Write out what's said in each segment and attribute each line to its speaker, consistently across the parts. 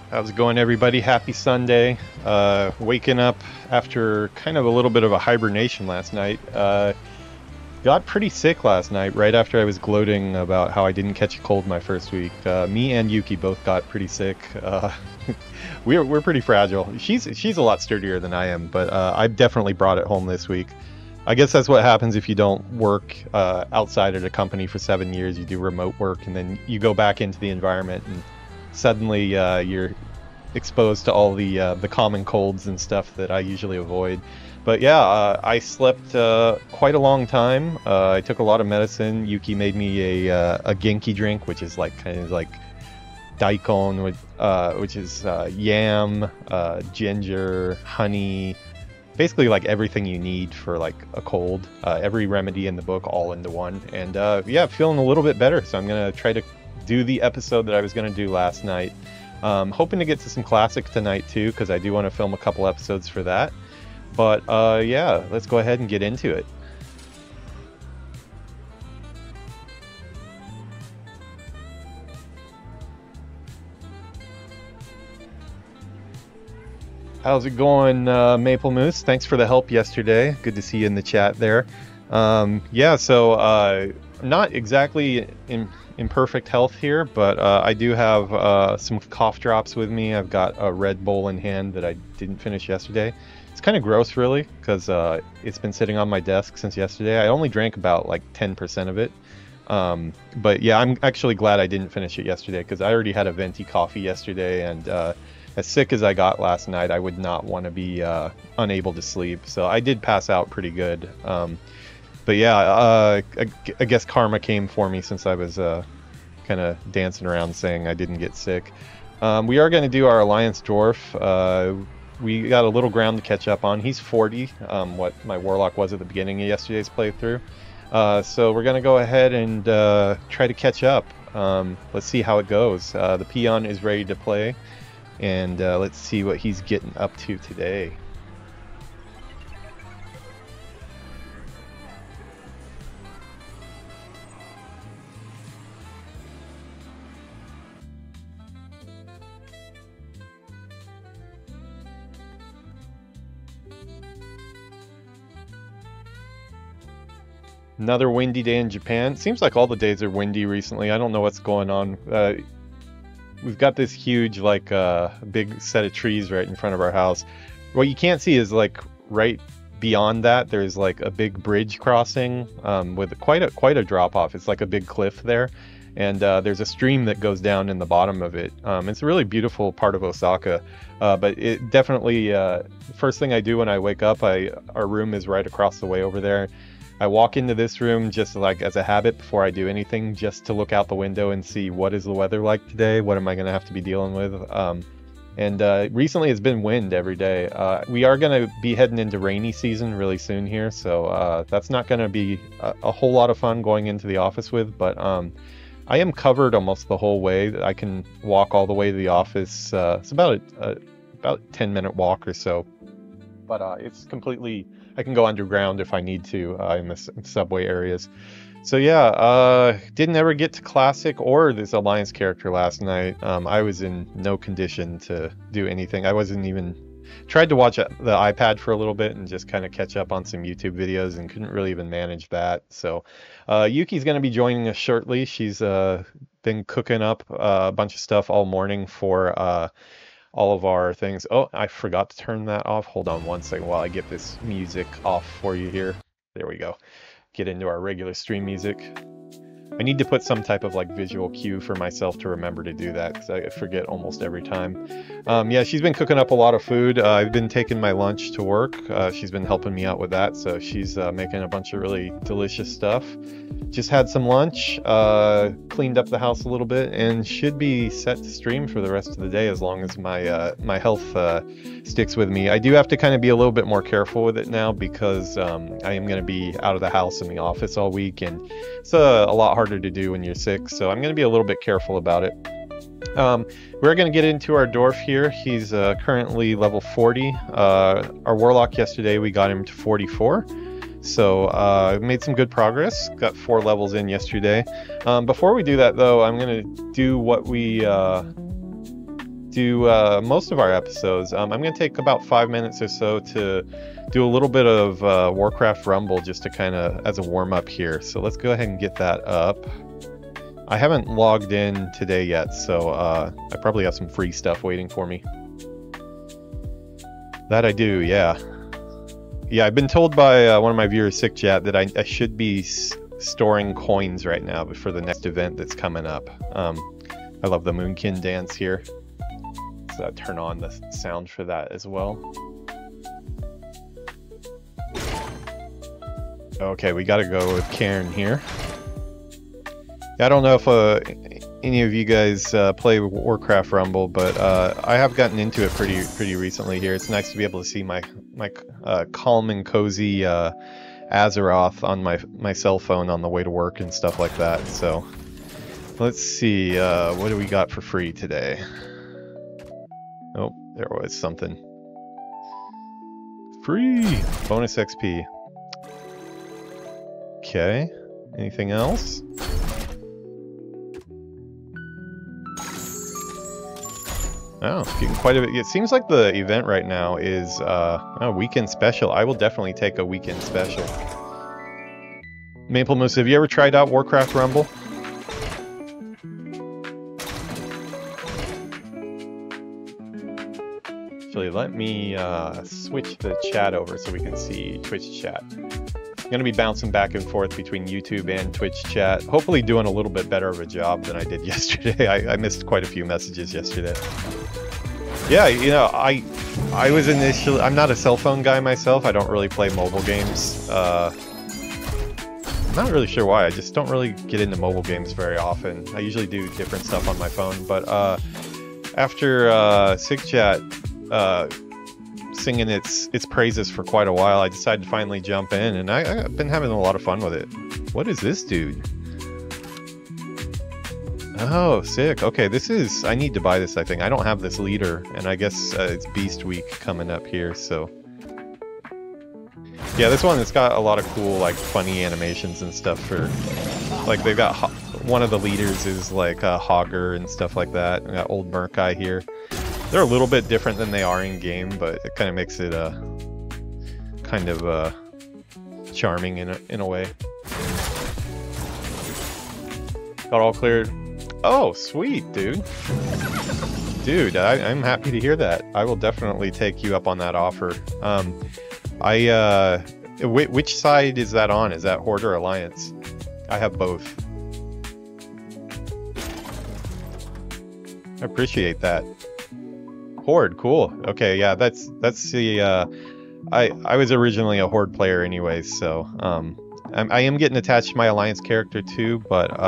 Speaker 1: How's it going, everybody? Happy Sunday. Waking up after kind of a little bit of a hibernation last night. Got pretty sick last night, right after I was gloating about how I didn't catch a cold my first week. Me and Yuki both got pretty sick. We're pretty fragile. She's a lot sturdier than I am, but I've definitely brought it home this week. I guess that's what happens if you don't work outside at a company for 7 years. You do remote work, and then you go back into the environment, and suddenly you're exposed to all the common colds and stuff that I usually avoid. But yeah, I slept quite a long time. I took a lot of medicine. Yuki made me a genki drink, which is like kind of like daikon, which is yam, ginger, honey, basically like everything you need for like a cold. Every remedy in the book all into one. And yeah, feeling a little bit better. So I'm gonna try to do the episode that I was gonna do last night. Hoping to get to some classic tonight too, because I do want to film a couple episodes for that. But yeah, let's go ahead and get into it. How's it going, Maple Moose? Thanks for the help yesterday. Good to see you in the chat there. Yeah, so not exactly in perfect health here, but I do have some cough drops with me. I've got a Red Bull in hand that I didn't finish yesterday. It's kind of gross, really, because it's been sitting on my desk since yesterday. I only drank about like 10% of it. But yeah, I'm actually glad I didn't finish it yesterday, because I already had a venti coffee yesterday, and as sick as I got last night, I would not want to be unable to sleep. So I did pass out pretty good. But yeah, I guess karma came for me since I was kind of dancing around saying I didn't get sick. We are going to do our Alliance Dwarf. We got a little ground to catch up on. He's 40, what my Warlock was at the beginning of yesterday's playthrough. So we're going to go ahead and try to catch up. Let's see how it goes. The Peon is ready to play, and let's see what he's getting up to today. Another windy day in Japan. Seems like all the days are windy recently. I don't know what's going on. We've got this huge, like, big set of trees right in front of our house. What you can't see is, like, right beyond that, there's, like, a big bridge crossing with quite a drop-off. It's like a big cliff there. And there's a stream that goes down in the bottom of it. It's a really beautiful part of Osaka. But it definitely, first thing I do when I wake up, our room is right across the way over there. I walk into this room just like as a habit before I do anything, just to look out the window and see what is the weather like today, what am I going to have to be dealing with. And recently it's been wind every day. We are going to be heading into rainy season really soon here, so that's not going to be a whole lot of fun going into the office with, but I am covered almost the whole way. I can walk all the way to the office. It's about a 10-minute walk or so, but it's completely... I can go underground if I need to in the subway areas. So yeah, didn't ever get to Classic or this Alliance character last night. I was in no condition to do anything. I wasn't even... Tried to watch the iPad for a little bit and just kind of catch up on some YouTube videos and couldn't really even manage that. So Yuki's going to be joining us shortly. She's been cooking up a bunch of stuff all morning for... all of our things. Oh, I forgot to turn that off. Hold on one second while I get this music off for you here. There we go. Get into our regular stream music. I need to put some type of like visual cue for myself to remember to do that, because I forget almost every time. Yeah, she's been cooking up a lot of food. I've been taking my lunch to work. She's been helping me out with that, so she's making a bunch of really delicious stuff. Just had some lunch, cleaned up the house a little bit, and should be set to stream for the rest of the day as long as my health sticks with me. I do have to kind of be a little bit more careful with it now, because I am going to be out of the house in the office all week, and it's a lot harder to do when you're sick, so I'm going to be a little bit careful about it. We're going to get into our dwarf here. He's currently level 40. Our warlock yesterday, we got him to 44. So made some good progress. Got 4 levels in yesterday. Before we do that, though, I'm going to do what we do most of our episodes. I'm going to take about 5 minutes or so to do a little bit of Warcraft Rumble just to kind of as a warm-up here. So let's go ahead and get that up. I haven't logged in today yet, so I probably have some free stuff waiting for me. That I do, yeah. Yeah, I've been told by one of my viewers, Sick Chat, that I should be storing coins right now for the next event that's coming up. I love the Moonkin dance here. So turn on the sound for that as well. Okay, we gotta go with Cairn here. I don't know if any of you guys play Warcraft Rumble, but I have gotten into it pretty recently here. It's nice to be able to see my calm and cozy Azeroth on my cell phone on the way to work and stuff like that. So let's see, what do we got for free today? Oh, there was something. Free! Bonus XP. Okay, anything else? Oh, getting quite a bit. It seems like the event right now is a weekend special. I will definitely take a weekend special. Maple Moose, have you ever tried out Warcraft Rumble? Actually, let me switch the chat over so we can see Twitch chat. I'm going to be bouncing back and forth between YouTube and Twitch chat. Hopefully doing a little bit better of a job than I did yesterday. I missed quite a few messages yesterday. Yeah, you know, I was initially... I'm not a cell phone guy myself. I don't really play mobile games. I'm not really sure why. I just don't really get into mobile games very often. I usually do different stuff on my phone. But after Sick Chat singing its praises for quite a while, I decided to finally jump in, and I've been having a lot of fun with it. What is this dude? Oh, sick. Okay, this is... I need to buy this, I think. I don't have this leader, and I guess it's Beast Week coming up here, so... Yeah, this one, it's got a lot of cool, like, funny animations and stuff for... Like, they've got... One of the leaders is, like, a Hogger and stuff like that. We got Old Murkai here. They're a little bit different than they are in-game, but it kind of makes it, kind of, charming in a way. Got all cleared. Oh, sweet, dude. Dude, I'm happy to hear that. I will definitely take you up on that offer. Which side is that on? Is that Horde or Alliance? I have both. I appreciate that. Horde, cool. Okay, yeah, that's the I was originally a Horde player anyways, so I am getting attached to my Alliance character too, but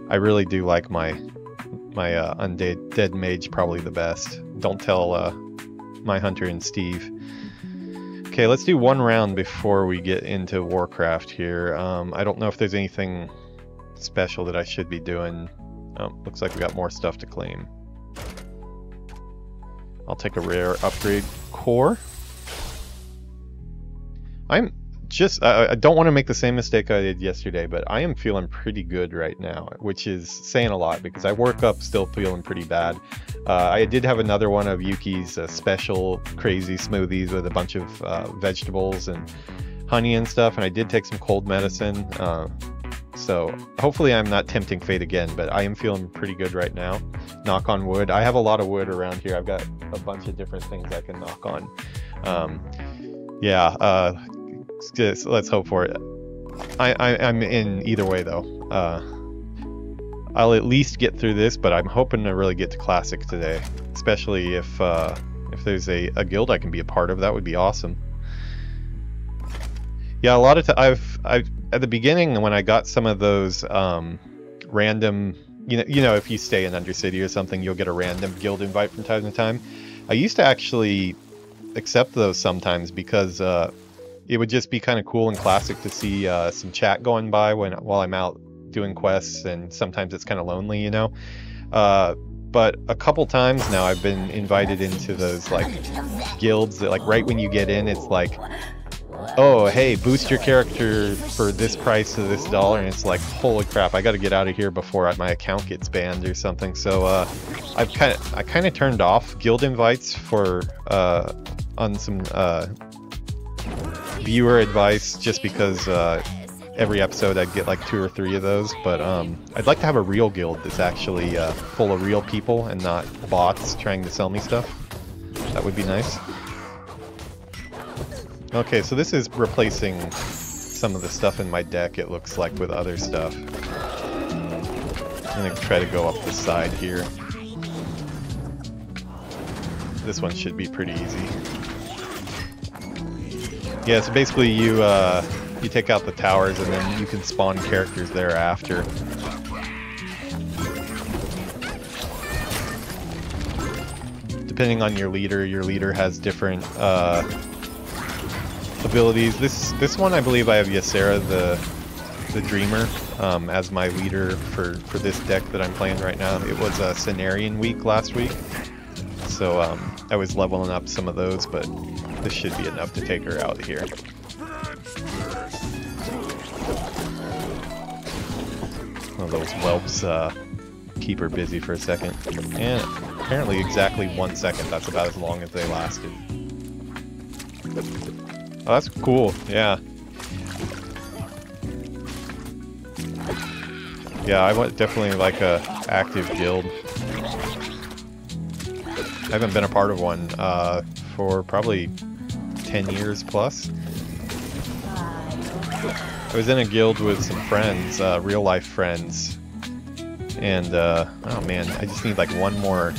Speaker 1: I really do like my undead mage probably the best. Don't tell my Hunter and Steve. Okay, let's do one round before we get into Warcraft here. I don't know if there's anything special that I should be doing. Oh, looks like we got more stuff to claim. I'll take a rare upgrade core. I'm just... I don't want to make the same mistake I did yesterday, but I am feeling pretty good right now, which is saying a lot because I woke up still feeling pretty bad. I did have another one of Yuki's special crazy smoothies with a bunch of vegetables and honey and stuff, and I did take some cold medicine. So hopefully I'm not tempting fate again, but I am feeling pretty good right now. Knock on wood. I have a lot of wood around here. I've got a bunch of different things I can knock on. Yeah, let's hope for it. I'm in either way though. I'll at least get through this, but I'm hoping to really get to Classic today, especially if there's a guild I can be a part of. That would be awesome. Yeah, a lot of I've at the beginning when I got some of those random, you know, if you stay in Undercity or something, you'll get a random guild invite from time to time. I used to actually accept those sometimes because it would just be kind of cool and classic to see some chat going by while I'm out doing quests, and sometimes it's kind of lonely, you know. But a couple times now I've been invited into those like guilds that, like, right when you get in, it's like oh, hey, boost your character for this price to this dollar, and it's like, holy crap, I gotta get out of here before my account gets banned or something. So I kind of turned off guild invites for on some viewer advice, just because every episode I'd get like 2 or 3 of those. But I'd like to have a real guild that's actually full of real people and not bots trying to sell me stuff. That would be nice. Okay, so this is replacing some of the stuff in my deck, it looks like, with other stuff. I'm gonna try to go up the side here. This one should be pretty easy. Yeah, so basically you take out the towers and then you can spawn characters thereafter. Depending on your leader has different abilities. This one I believe I have Ysera the Dreamer as my leader for this deck that I'm playing right now. It was a Cenarian week last week, so I was leveling up some of those, but this should be enough to take her out here. One of those whelps keep her busy for a second, and apparently exactly 1 second. That's about as long as they lasted. Oh, that's cool, yeah. Yeah, I want definitely like a active guild. I haven't been a part of one for probably 10 years plus. I was in a guild with some friends, real life friends, and oh man, I just need like one more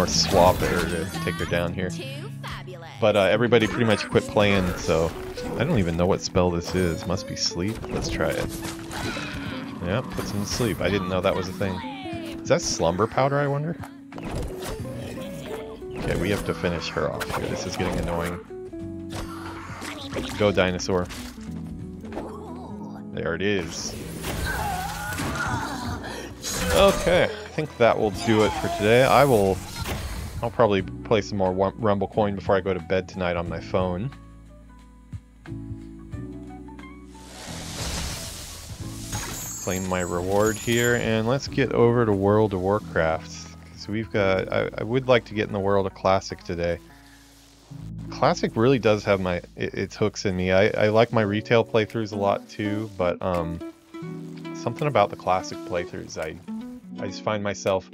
Speaker 1: swap at her to take her down here. But everybody pretty much quit playing, so I don't even know what spell this is. Must be sleep. Let's try it. Yeah, puts him to sleep. I didn't know that was a thing. Is that slumber powder, I wonder? Okay, we have to finish her off here. This is getting annoying. Go, dinosaur. There it is. Okay, I think that will do it for today. I'll probably play some more Rumble Coin before I go to bed tonight on my phone. Claim my reward here, and let's get over to World of Warcraft. So we've got, I would like to get in the world of Classic today. Classic really does have its hooks in me. I like my retail playthroughs a lot too, but something about the Classic playthroughs, I just find myself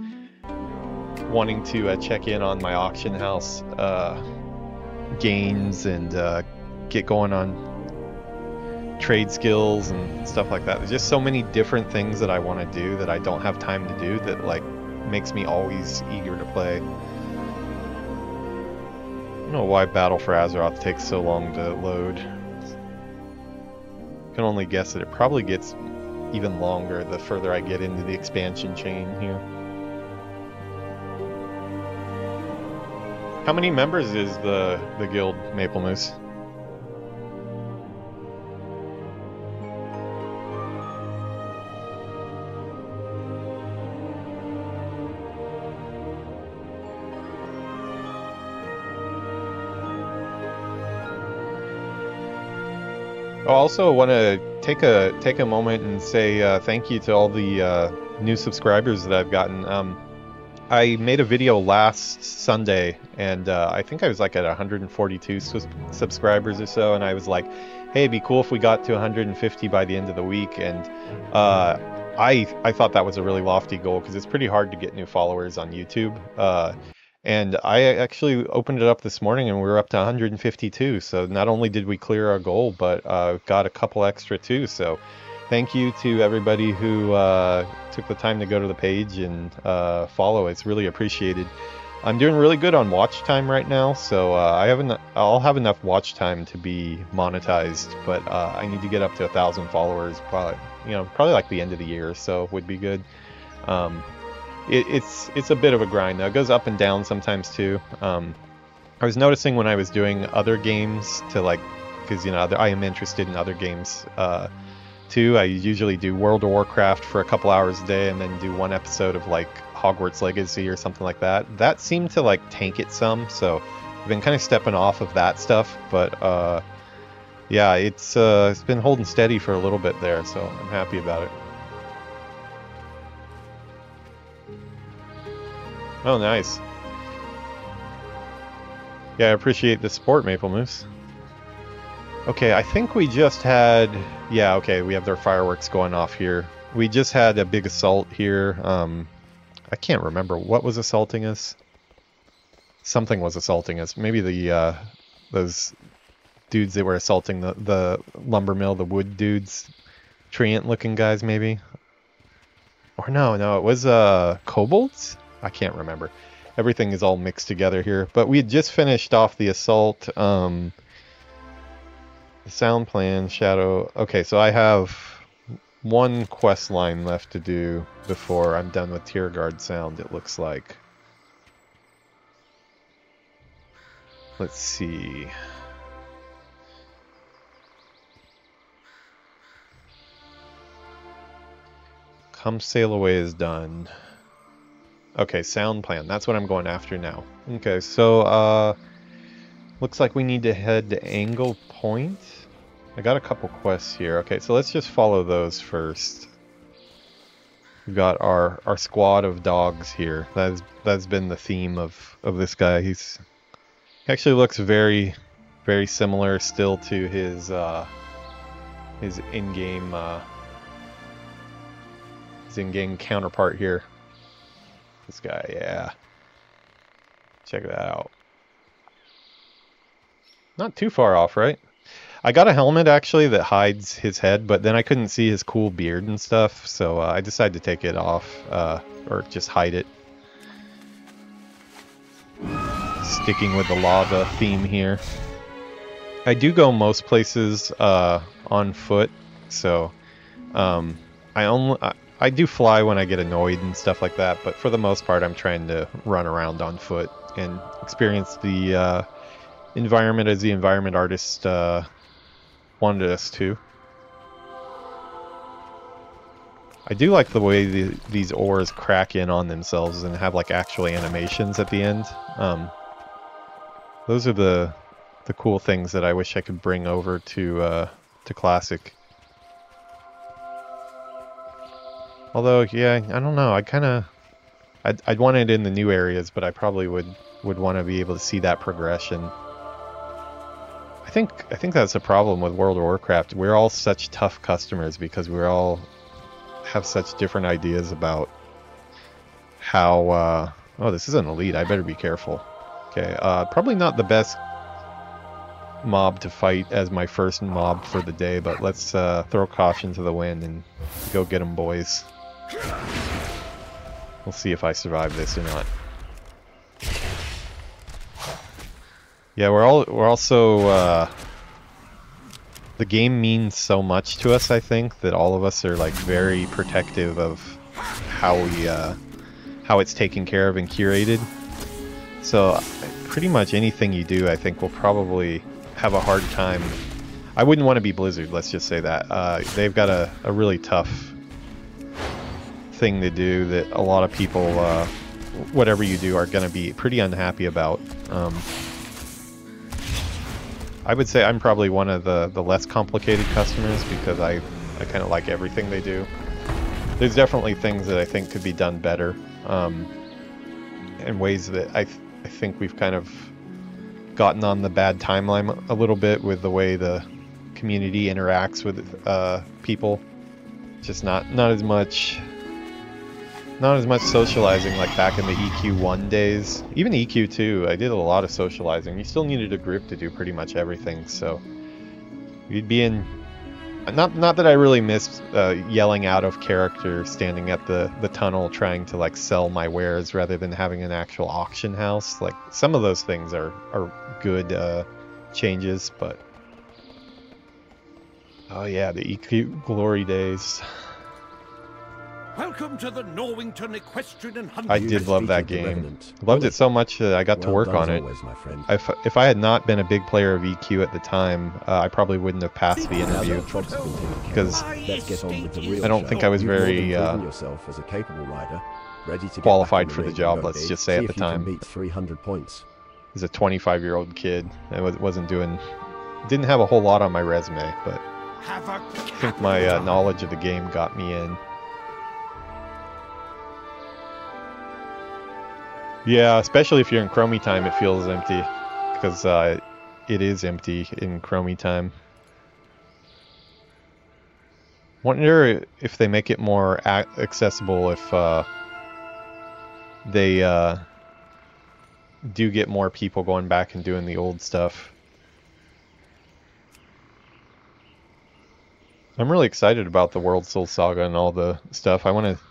Speaker 1: wanting to check in on my auction house gains and get going on trade skills and stuff like that. There's just so many different things that I want to do that I don't have time to do that like makes me always eager to play. I don't know why Battle for Azeroth takes so long to load. I can only guess that it probably gets even longer the further I get into the expansion chain here. How many members is the guild, Maple Moose? I also want to take a moment and say thank you to all the new subscribers that I've gotten. I made a video last Sunday, and I think I was like at 142 subscribers or so, and I was like, hey, it'd be cool if we got to 150 by the end of the week, and I thought that was a really lofty goal, because it's pretty hard to get new followers on YouTube. And I actually opened it up this morning and we were up to 152. So not only did we clear our goal, but got a couple extra too. So thank you to everybody who took the time to go to the page and follow. It's really appreciated. I'm doing really good on watch time right now, so I'll have enough watch time to be monetized, but I need to get up to 1,000 followers, probably like the end of the year, so would be good. It's a bit of a grind though. It goes up and down sometimes too. I was noticing when I was doing other games because I am interested in other games too. I usually do World of Warcraft for a couple hours a day and then do one episode of like Hogwarts Legacy or something like that. That seemed to like tank it some, so I've been kind of stepping off of that stuff, but Yeah, it's been holding steady for a little bit there, so I'm happy about it. Oh, nice. Yeah, I appreciate the support, Maple Moose. Okay, I think we just had... Yeah, okay, we have their fireworks going off here. We just had a big assault here. I can't remember what was assaulting us. Something was assaulting us. Maybe the those dudes that were assaulting the lumber mill, the wood dudes. Treant-looking guys, maybe? Or no, it was kobolds? I can't remember. Everything is all mixed together here. But we had just finished off the assault. The sound plan, shadow... Okay, so I have one quest line left to do before I'm done with Tier Guard sound, it looks like. Let's see... Come Sail Away is done. Okay, sound plan. That's what I'm going after now. Okay, so looks like we need to head to Angle Point. I got a couple quests here. Okay, so let's just follow those first. We've got our squad of dogs here. That's been the theme of this guy. He actually looks very, very similar still to his in-game in-game counterpart here. This guy, yeah. Check that out. Not too far off, right? I got a helmet actually that hides his head, but then I couldn't see his cool beard and stuff, so I decided to take it off, or just hide it. Sticking with the lava theme here. I do go most places on foot, so I do fly when I get annoyed and stuff like that, but for the most part I'm trying to run around on foot and experience the environment as the environment artist wanted us to. I do like the way these ores crack in on themselves and have like actual animations at the end. Those are the cool things that I wish I could bring over to Classic. Although, yeah, I don't know. I'd want it in the new areas, but I probably would want to be able to see that progression. I think that's a problem with World of Warcraft. We're all such tough customers because we all have such different ideas about how. Oh, this is an elite. I better be careful. Okay, probably not the best mob to fight as my first mob for the day, but let's throw caution to the wind and go get them, boys. We'll see if I survive this or not. Yeah, we're also the game means so much to us, I think, that all of us are like very protective of how it's taken care of and curated. So pretty much anything you do, I think, will probably have a hard time. I wouldn't want to be Blizzard, let's just say that. They've got a really tough thing to do that a lot of people, whatever you do, are going to be pretty unhappy about. I would say I'm probably one of the less complicated customers because I kind of like everything they do. There's definitely things that I think could be done better, in ways that I think we've kind of gotten on the bad timeline a little bit with the way the community interacts with people. Just not as much socializing like back in the EQ1 days. Even EQ2, I did a lot of socializing. You still needed a group to do pretty much everything, so you'd be in... Not that I really missed yelling out of character, standing at the tunnel trying to like sell my wares rather than having an actual auction house. Like, some of those things are good changes, but... Oh yeah, the EQ glory days.
Speaker 2: Welcome to the Norwington Equestrian and Hunting.
Speaker 1: I did love that game. Loved it so much that I got to work on it. If I had not been a big player of EQ at the time, I probably wouldn't have passed the interview because I don't think I was very qualified for the job. Let's just say at the time. As a 25-year-old kid, I wasn't doing Didn't have a whole lot on my resume, but
Speaker 2: Have a
Speaker 1: I think my knowledge of the game got me in. Yeah, especially if you're in Chromie time, it feels empty. Because it is empty in Chromie time. Wonder if they make it more accessible if they do get more people going back and doing the old stuff. I'm really excited about the World Soul Saga and all the stuff. I want to...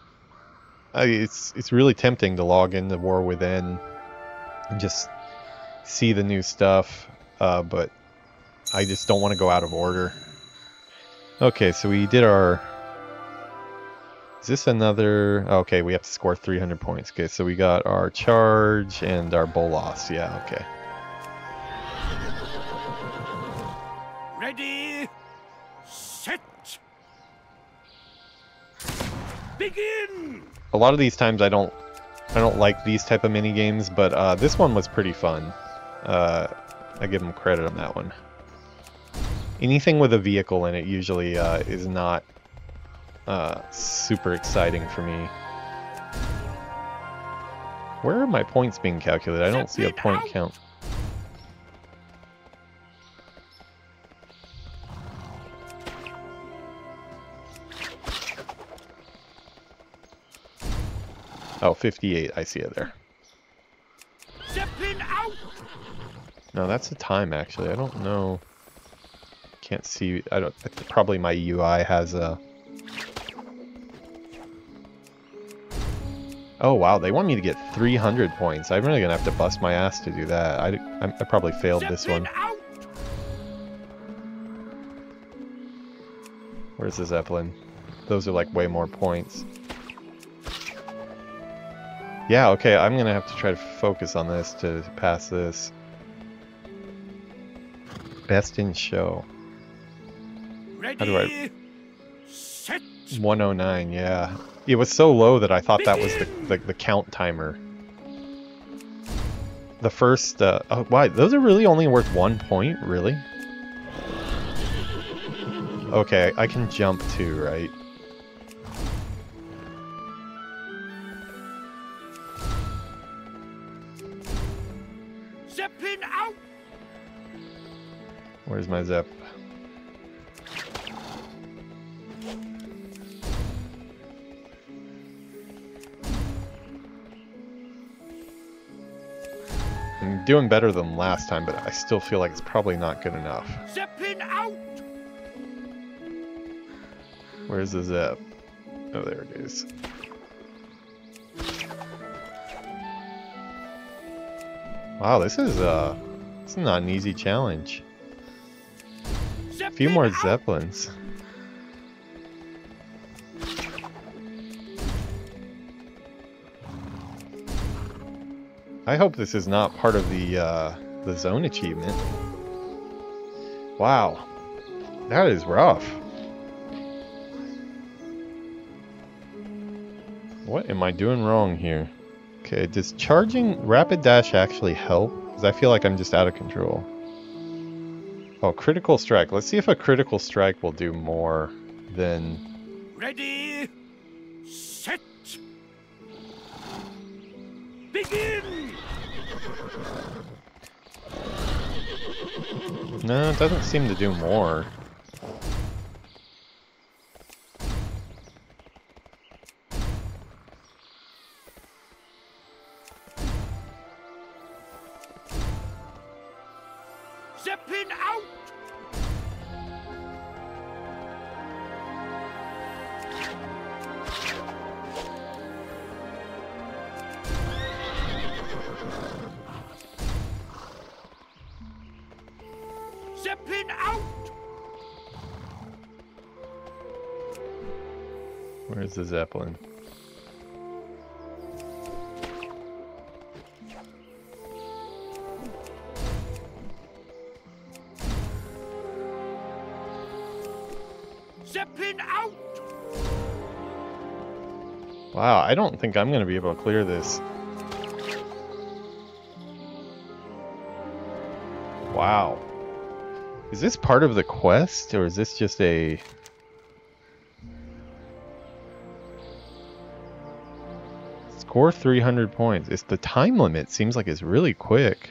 Speaker 1: it's really tempting to log into War Within and just see the new stuff, but I just don't want to go out of order. Okay, so we did our... Is this another... Okay, we have to score 300 points. Okay, so we got our charge and our bolas. Yeah, okay.
Speaker 2: ready, set, begin.
Speaker 1: A lot of these times I don't like these type of mini games, but this one was pretty fun. I give them credit on that one. Anything with a vehicle in it usually is not super exciting for me. Where are my points being calculated? I don't see a point count. Oh, 58. I see it there.
Speaker 2: Zeppelin out.
Speaker 1: No, that's the time actually. I don't know. Can't see. I don't. Probably my UI has a. Oh wow, they want me to get 300 points. I'm really gonna have to bust my ass to do that. I probably failed this one.
Speaker 2: Out.
Speaker 1: Where's the Zeppelin? Those are like way more points. Yeah, okay, I'm gonna have to try to focus on this to pass this. Best in show.
Speaker 2: Ready,
Speaker 1: How do I...
Speaker 2: set.
Speaker 1: 109, yeah. It was so low that I thought that was the count timer. The first, oh, why? Those are really only worth 1 point? Really? Okay, I can jump too, right?
Speaker 2: Zeppelin out.
Speaker 1: Where's my Zep? I'm doing better than last time, but I still feel like it's probably not good enough.
Speaker 2: Zeppelin out.
Speaker 1: Where's the Zep? Oh, there it is. Wow, this is not an easy challenge. A few more Zeppelins. I hope this is not part of the zone achievement. Wow, that is rough. What am I doing wrong here? Okay, does charging rapid dash actually help? Because I feel like I'm just out of control. Oh, critical strike. Let's see if a critical strike will do more than...
Speaker 2: Ready, set, begin.
Speaker 1: No, it doesn't seem to do more.
Speaker 2: Zeppelin out. Zeppelin out.
Speaker 1: Where's the Zeppelin?
Speaker 2: Zeppelin out.
Speaker 1: Wow, I don't think I'm going to be able to clear this. Wow. Is this part of the quest, or is this just a... Score 300 points. It's the time limit. Seems like it's really quick.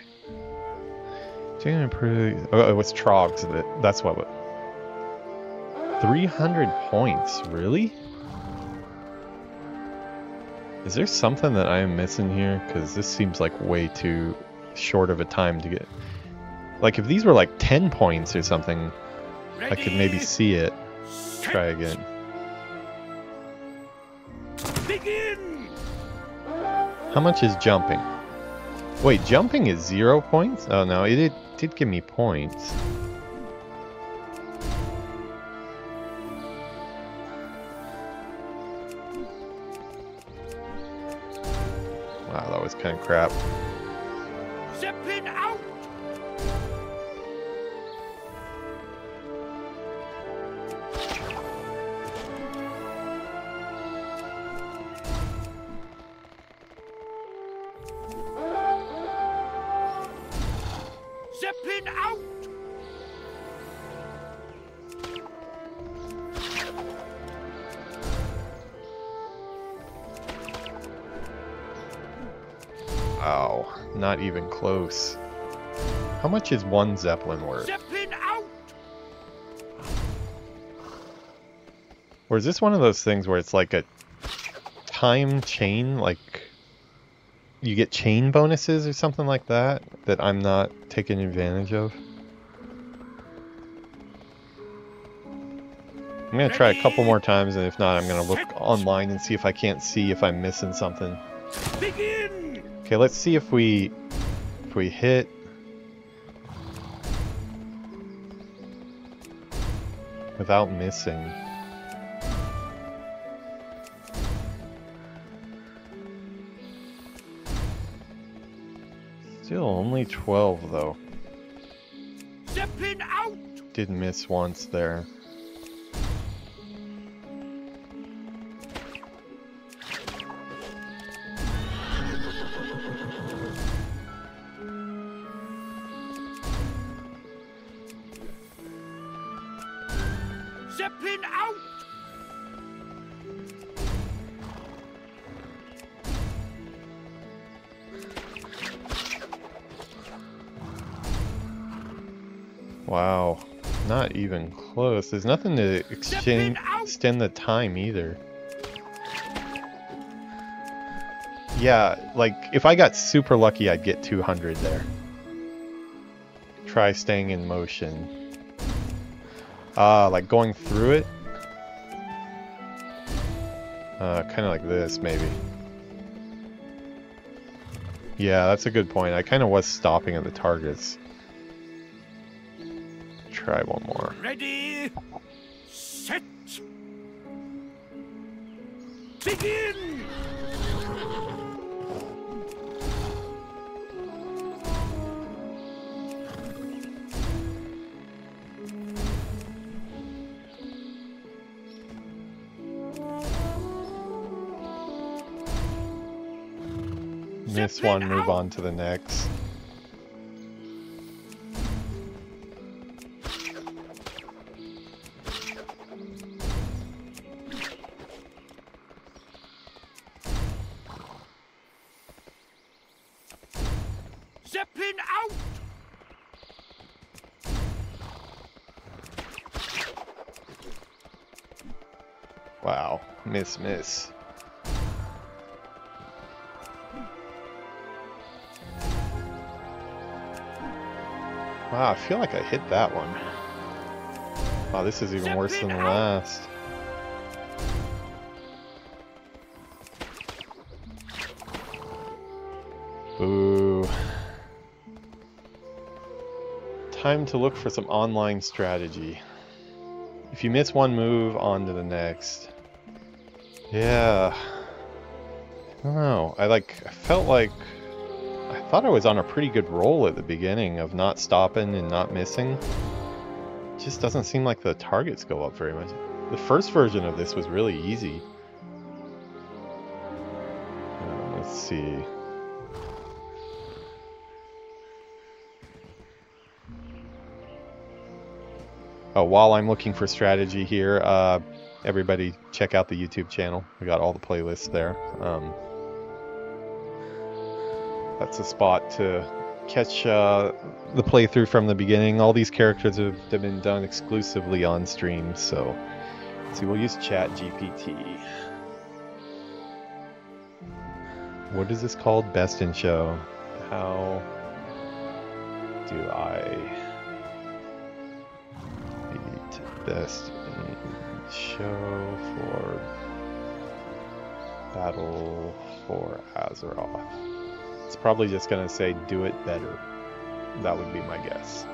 Speaker 1: Oh, it was Trogs. That's what... 300 points? Really? Is there something that I am missing here? Because this seems like way too short of a time to get... Like, if these were like 10 points or something, I could maybe see it. Try again.
Speaker 2: Begin!
Speaker 1: How much is jumping? Wait, jumping is 0 points? Oh no, it did give me points. Wow, that was kind of crap.
Speaker 2: Zeppelin out! Zeppelin out!
Speaker 1: Wow, not even close. How much is one Zeppelin worth?
Speaker 2: Zeppelin out!
Speaker 1: Or is this one of those things where it's like a time chain, like you get chain bonuses or something like that, that I'm not taking advantage of? I'm gonna try a couple more times, and if not, I'm gonna look online and see if I can't see if I'm missing something.
Speaker 2: Begin!
Speaker 1: Okay, let's see if we hit. Without missing. Still only 12 though.
Speaker 2: Zeppelin out!
Speaker 1: Did miss once there.
Speaker 2: Zeppelin out!
Speaker 1: Wow, not even close. There's nothing to extend the time either. Yeah, like if I got super lucky, I'd get 200 there. Try staying in motion. Like going through it? Kind of like this, maybe. Yeah, that's a good point. I kind of was stopping at the targets. Try one more.
Speaker 2: Ready, set, begin!
Speaker 1: Miss one, move on to the next.
Speaker 2: Zeppelin out!
Speaker 1: Wow, miss. Wow, I feel like I hit that one. Wow, this is even worse than the last. Boo. Time to look for some online strategy. If you miss one move, on to the next. Yeah. I don't know. I felt like I thought I was on a pretty good roll at the beginning of not stopping and not missing. It just doesn't seem like the targets go up very much. The first version of this was really easy. Let's see. while I'm looking for strategy here, everybody check out the YouTube channel. We got all the playlists there. That's a spot to catch the playthrough from the beginning. All these characters have been done exclusively on stream, so let's see, we'll use ChatGPT. What is this called? Best in Show. How do I beat Best in Show for Battle for Azeroth? It's probably just going to say do it better. That would be my guess.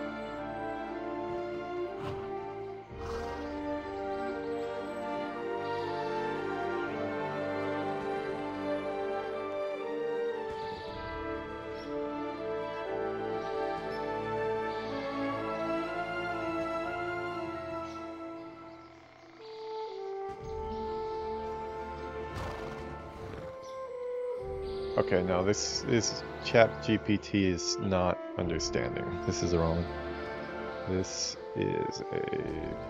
Speaker 1: Okay, no, this is ChatGPT is not understanding. This is wrong. This is a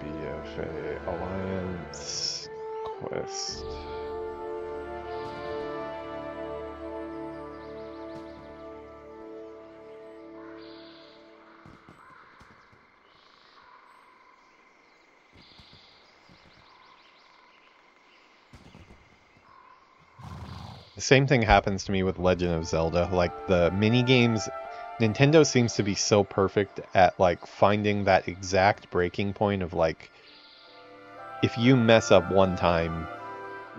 Speaker 1: BFA Alliance quest. The same thing happens to me with Legend of Zelda. Like, the mini games, Nintendo seems to be so perfect at like finding that exact breaking point of like, if you mess up one time,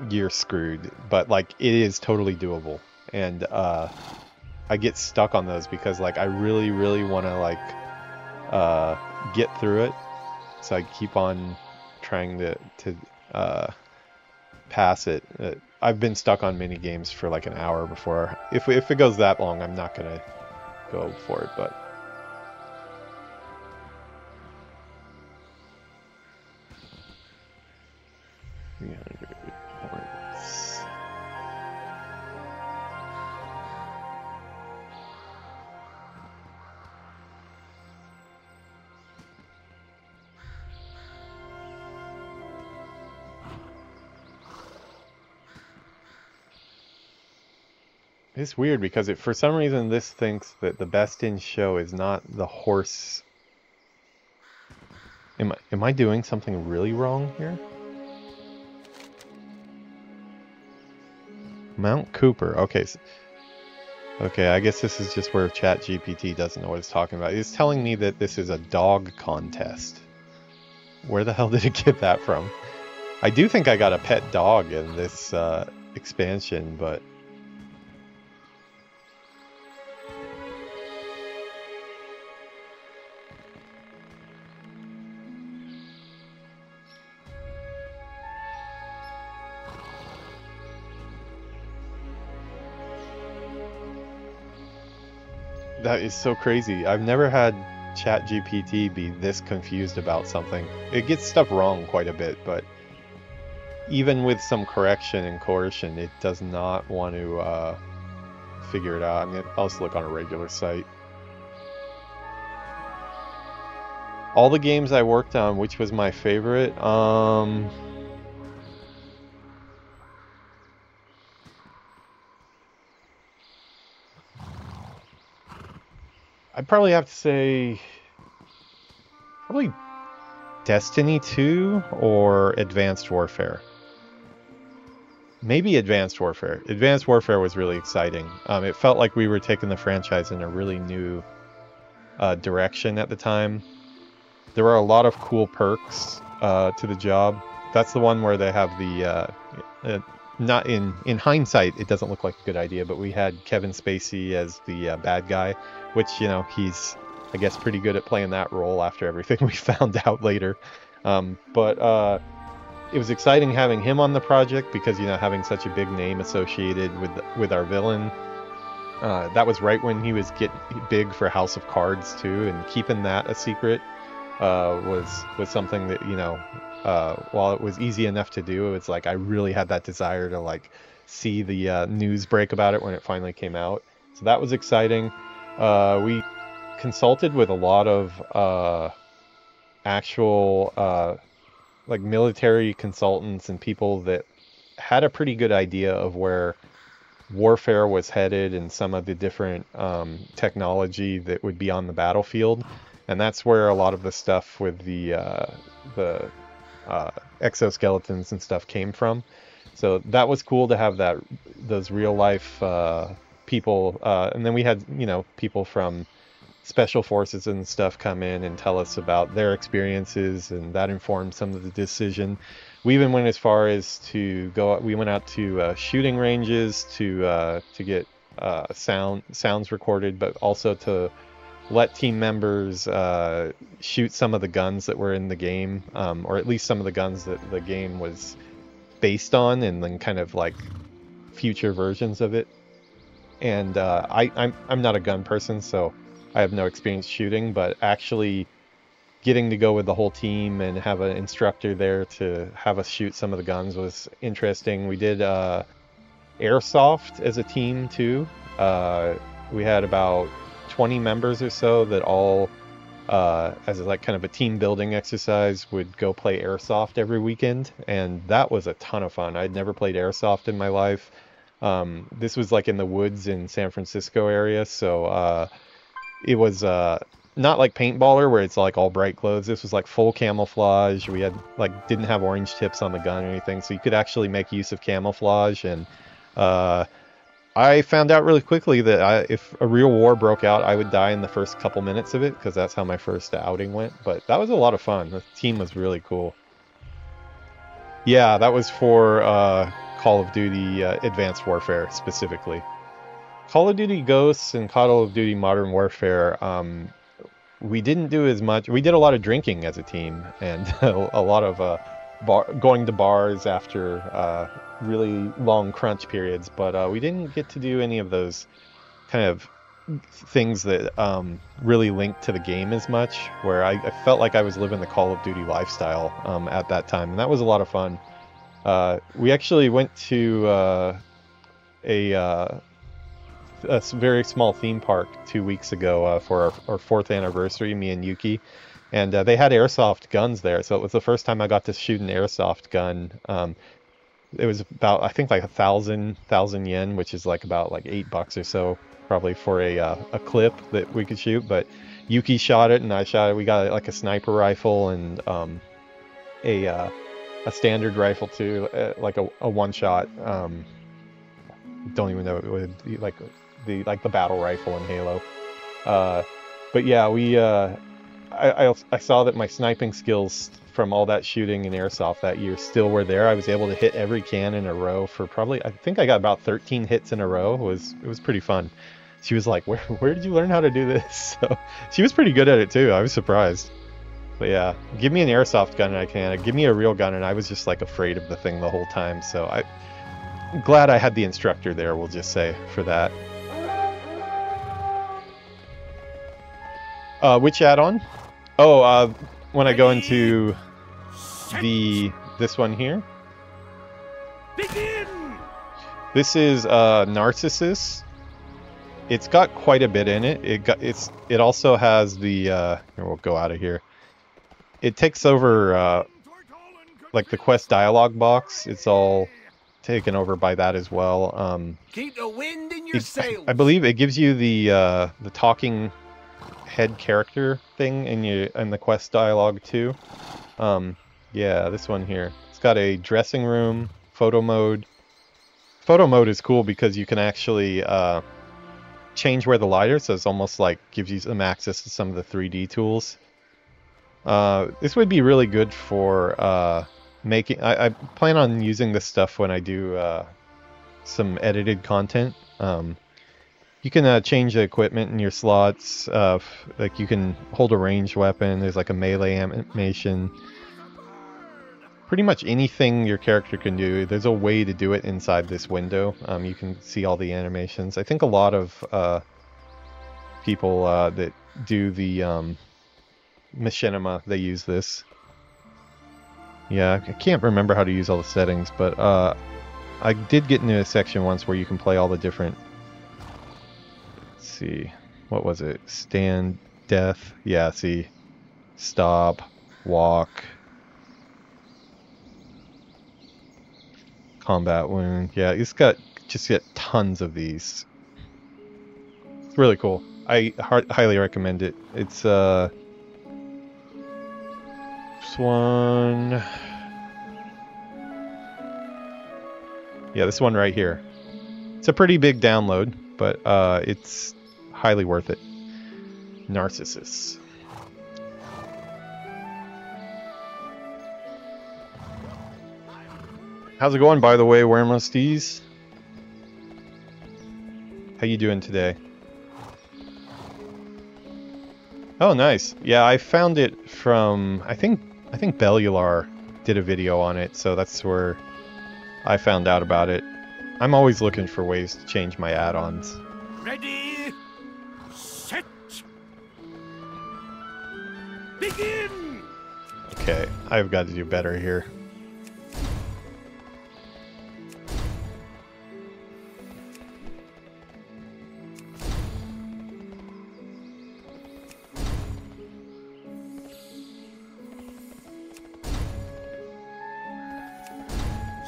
Speaker 1: you're screwed. But like, it is totally doable. And I get stuck on those because like I really want to like get through it. So I keep on trying to pass it. I've been stuck on mini games for like an hour before. If it goes that long, I'm not gonna go for it. But it's weird because for some reason this thinks that the best in show is not the horse. Am I doing something really wrong here? Mount Cooper. Okay. Okay, I guess this is just where ChatGPT doesn't know what it's talking about. It's telling me that this is a dog contest. Where the hell did it get that from? I do think I got a pet dog in this expansion, but that is so crazy. I've never had ChatGPT be this confused about something. It gets stuff wrong quite a bit, but even with some correction and coercion, it does not want to figure it out. I mean, I'll just look on a regular site. All the games I worked on, which was my favorite? I'd probably have to say probably Destiny 2 or Advanced Warfare. Maybe Advanced Warfare. Advanced Warfare was really exciting. It felt like we were taking the franchise in a really new direction at the time. There were a lot of cool perks to the job. That's the one where they have the not in hindsight, it doesn't look like a good idea, but we had Kevin Spacey as the bad guy, which, you know, he's, I guess, pretty good at playing that role after everything we found out later. But it was exciting having him on the project because, you know, having such a big name associated with our villain. That was right when he was getting big for House of Cards too, and keeping that a secret was something that, you know, while it was easy enough to do, it was like I really had that desire to like see the news break about it when it finally came out. So that was exciting. We consulted with a lot of actual like military consultants and people that had a pretty good idea of where warfare was headed and some of the different technology that would be on the battlefield, and that's where a lot of the stuff with the exoskeletons and stuff came from. So that was cool to have those real life people, and then we had people from special forces and stuff come in and tell us about their experiences, and that informed some of the decision. We even went as far as to go. We went out to shooting ranges to get sounds recorded, but also to let team members shoot some of the guns that were in the game, or at least some of the guns that the game was based on, and then kind of like future versions of it. And I'm not a gun person, so I have no experience shooting, but actually getting to go with the whole team and have an instructor there to have us shoot some of the guns was interesting. We did airsoft as a team too. We had about 20 members or so that all, as like kind of a team building exercise, would go play airsoft every weekend, and that was a ton of fun. I'd never played airsoft in my life. This was like in the woods in San Francisco area, so it was not like paintballer where it's like all bright clothes. This was like full camouflage. We had like didn't have orange tips on the gun or anything, so you could actually make use of camouflage. And I found out really quickly that if a real war broke out, I would die in the first couple minutes of it, because that's how my first outing went. But that was a lot of fun. The team was really cool. Yeah, that was for Call of Duty Advanced Warfare specifically. Call of Duty Ghosts and Call of Duty Modern Warfare, we didn't do as much. We did a lot of drinking as a team, and a lot of going to bars after really long crunch periods, but we didn't get to do any of those kind of things that really linked to the game as much, where I felt like I was living the Call of Duty lifestyle at that time, and that was a lot of fun. We actually went to a very small theme park 2 weeks ago for our 4th anniversary, me and Yuki, and they had airsoft guns there, so it was the first time I got to shoot an airsoft gun. It was about, I think, like 1,000 yen, which is like about like $8 or so, probably, for a clip that we could shoot. But Yuki shot it and I shot it. We got like a sniper rifle and a standard rifle too, like a one shot. Don't even know, it would be like the battle rifle in Halo. But yeah, I saw that my sniping skills from all that shooting and airsoft that year still were there. I was able to hit every can in a row for probably, I think I got about 13 hits in a row. It was pretty fun. She was like, where did you learn how to do this? So she was pretty good at it too. I was surprised. But yeah, give me an airsoft gun and I can. Give me a real gun, and I was just like afraid of the thing the whole time. So I'm glad I had the instructor there, we'll just say, for that. Which add-on? Oh, when I go into this one here.
Speaker 2: Begin!
Speaker 1: This is Narcissus. It's got quite a bit in it. It also has the here, we'll go out of here. It takes over like the quest dialogue box. It's all taken over by that as well.
Speaker 2: Keep the wind in your sails.
Speaker 1: I believe it gives you the talking head character thing in the quest dialogue too. Yeah, this one here. It's got a dressing room, photo mode. Photo mode is cool because you can actually change where the light is, so it's almost like gives you some access to some of the 3D tools. This would be really good for making. I plan on using this stuff when I do some edited content. You can change the equipment in your slots. Like you can hold a ranged weapon. There's like a melee animation. Pretty much anything your character can do, there's a way to do it inside this window. You can see all the animations. I think a lot of people that do the machinima, they use this. Yeah, I can't remember how to use all the settings, but I did get into a section once where you can play all the different... Let's see, what was it? Stand, death, yeah, see, stop, Walk. Combat wound. Yeah, it's got just get tons of these. It's really cool. I highly recommend it. It's this one. Yeah, this one right here. It's a pretty big download, but it's highly worth it. Narcissus. How's it going, by the way, Wermusties? How you doing today? Oh, nice. Yeah, I found it from I think Bellular did a video on it, so that's where I found out about it. I'm always looking for ways to change my add-ons.
Speaker 2: Ready, set, begin!
Speaker 1: Okay, I've got to do better here.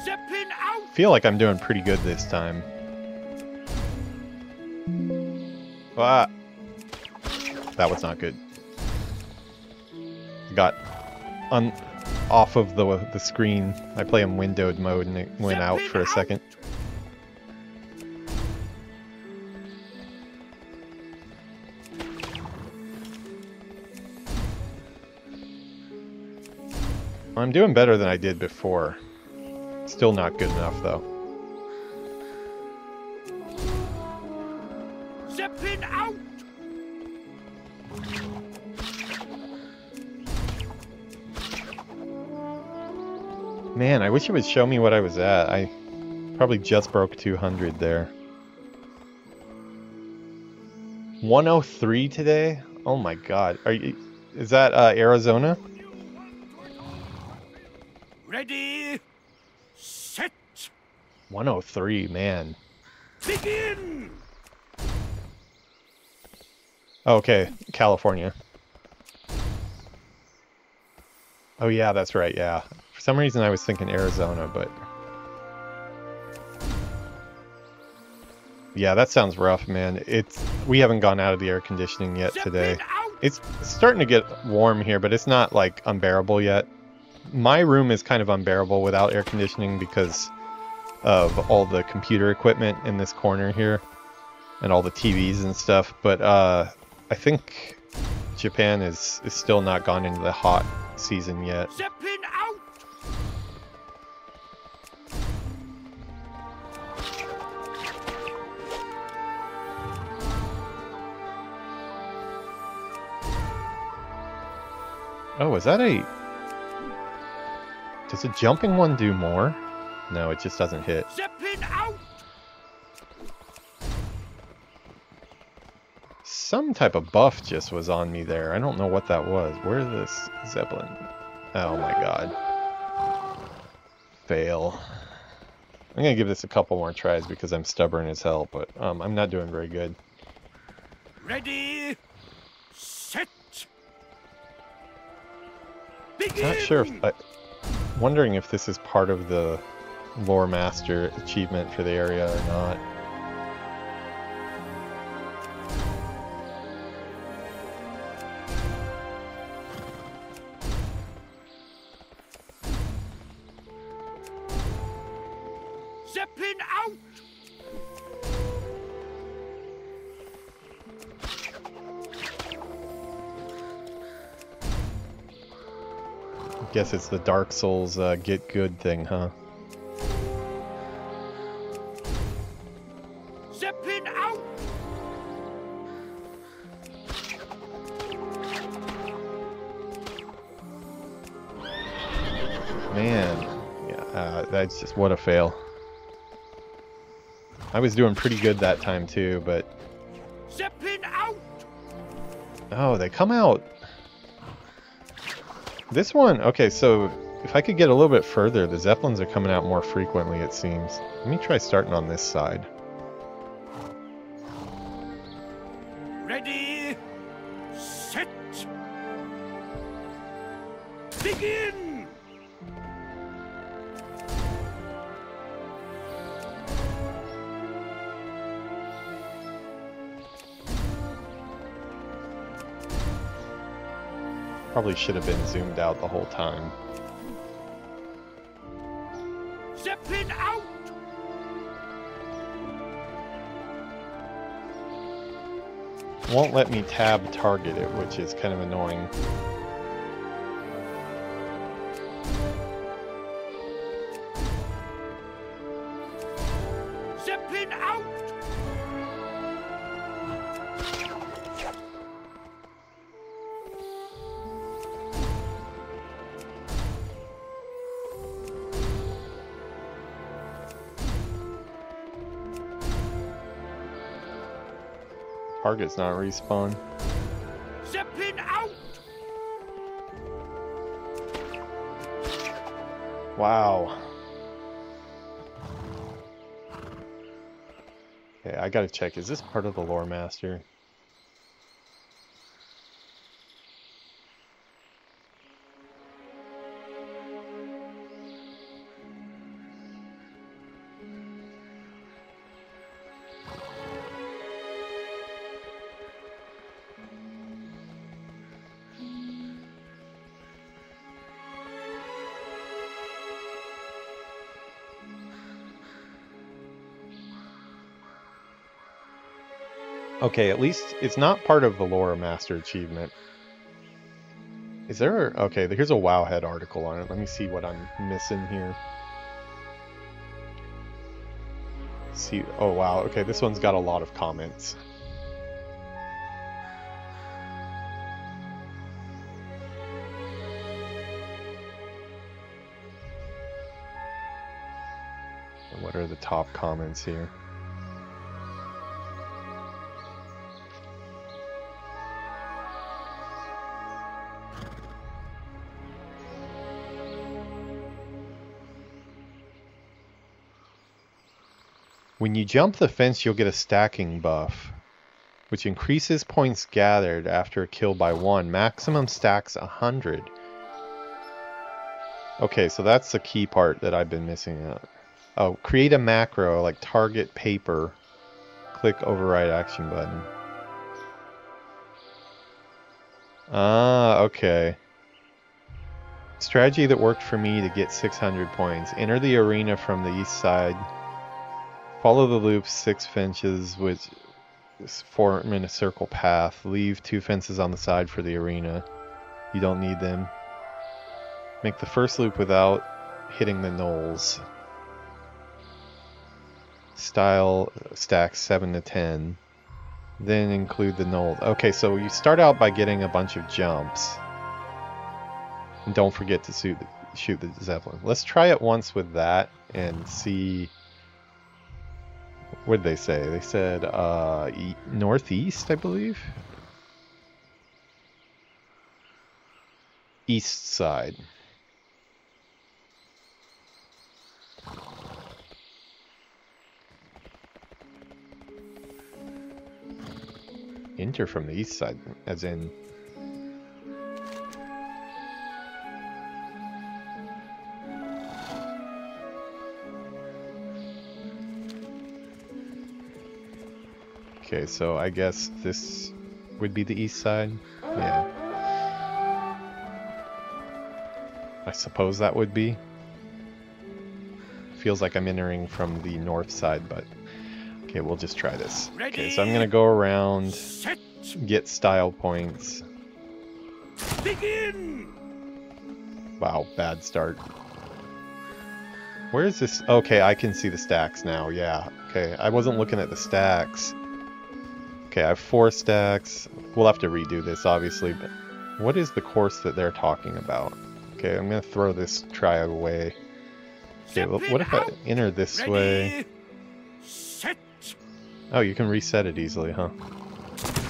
Speaker 2: Zeppelin out!
Speaker 1: I feel like I'm doing pretty good this time. Ah, that was not good. Got off of the screen. I play in windowed mode and it went out for a second. I'm doing better than I did before. Still not good enough though.
Speaker 2: Zeppelin out!
Speaker 1: Man, I wish it would show me what I was at. I probably just broke 200 there. 103 today? Oh my god. Is that Arizona?
Speaker 2: Ready, set,
Speaker 1: 103, man.
Speaker 2: begin!
Speaker 1: Okay, California. Oh yeah, that's right, yeah. For some reason I was thinking Arizona, but... Yeah, that sounds rough, man. We haven't gone out of the air conditioning yet today. It's starting to get warm here, but it's not, like, unbearable yet. My room is kind of unbearable without air conditioning because of all the computer equipment in this corner here. And all the TVs and stuff, but I think Japan is still not gone into the hot season yet.
Speaker 2: Zeppelin out!
Speaker 1: Oh, is that a... Does a jumping one do more? No, it just doesn't hit.
Speaker 2: Zeppelin out!
Speaker 1: Some type of buff just was on me there. I don't know what that was. Where's this Zeppelin? Oh my god. Fail. I'm gonna give this a couple more tries because I'm stubborn as hell, but I'm not doing very good.
Speaker 2: Ready, set, begin!
Speaker 1: Not sure if wondering if this is part of the Lore Master achievement for the area or not.
Speaker 2: Zeppelin out!
Speaker 1: Guess it's the Dark Souls get good thing, huh?
Speaker 2: Zeppelin out!
Speaker 1: Man, yeah, that's just what a fail. I was doing pretty good that time too, but...
Speaker 2: Zeppelin out!
Speaker 1: Oh, they come out! This one, okay, so if I could get a little bit further, the Zeppelins are coming out more frequently, it seems. Let me try starting on this side.
Speaker 2: Ready, set,
Speaker 1: Probably should have been zoomed out the whole time.
Speaker 2: Zeppelin out!
Speaker 1: Won't let me tab target it, which is kind of annoying.
Speaker 2: Zeppelin out!
Speaker 1: Target's not respawn.
Speaker 2: Zeppelin out!
Speaker 1: Wow. Okay, I gotta check. Is this part of the lore master? Okay, at least it's not part of the Lore Master achievement. Is there... Okay, here's a Wowhead article on it. Let me see what I'm missing here. See... Oh, wow. Okay, this one's got a lot of comments. What are the top comments here? When you jump the fence, you'll get a stacking buff, which increases points gathered after a kill by 1. Maximum stacks 100. Okay, so that's the key part that I've been missing out. Oh, create a macro, like target paper. Click override action button. Ah, okay. Strategy that worked for me to get 600 points. Enter the arena from the east side. Follow the loop 6 fences which form in a circle path. Leave 2 fences on the side for the arena. You don't need them. Make the first loop without hitting the knolls. Style stacks 7 to 10. Then include the knolls. Okay, so you start out by getting a bunch of jumps. And don't forget to shoot the Zeppelin. Let's try it once with that and see... What did they say? They said northeast, I believe? East side. Enter from the east side, as in... Okay, so I guess this would be the east side? Yeah. I suppose that would be. Feels like I'm entering from the north side, but... Okay, we'll just try this. Okay, so I'm gonna go around, get style points.
Speaker 2: Begin!
Speaker 1: Wow, bad start. Where is this? Okay, I can see the stacks now, yeah. Okay, I wasn't looking at the stacks. Okay, I have 4 stacks. We'll have to redo this, obviously, but what is the course that they're talking about? Okay, I'm gonna throw this triad away. Okay, well, what if I enter this way?
Speaker 2: Set.
Speaker 1: Oh, you can reset it easily, huh?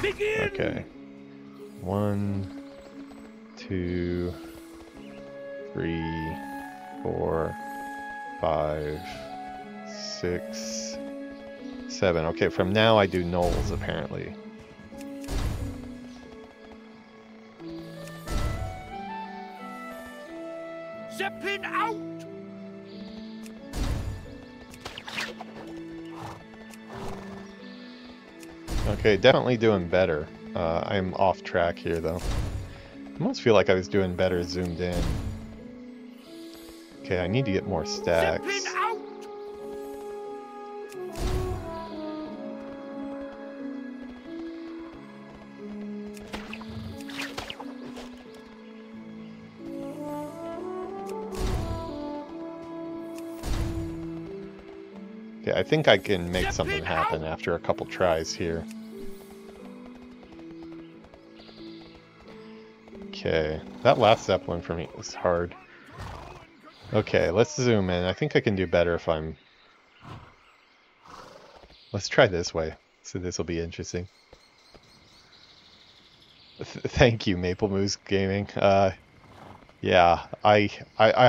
Speaker 2: Begin.
Speaker 1: Okay. 1, 2, 3, 4, 5, 6, 7. Okay, from now I do knolls, apparently.
Speaker 2: Zeppelin out!
Speaker 1: Okay, definitely doing better. I'm off track here, though. I almost feel like I was doing better zoomed in. Okay, I need to get more stacks.
Speaker 2: Zeppelin out!
Speaker 1: Okay, I think I can make something happen after a couple tries here. Okay, that last Zeppelin for me was hard. Okay, let's zoom in. I think I can do better if I'm... Let's try this way. So this will be interesting. Thank you, Maple Moose Gaming. Yeah, I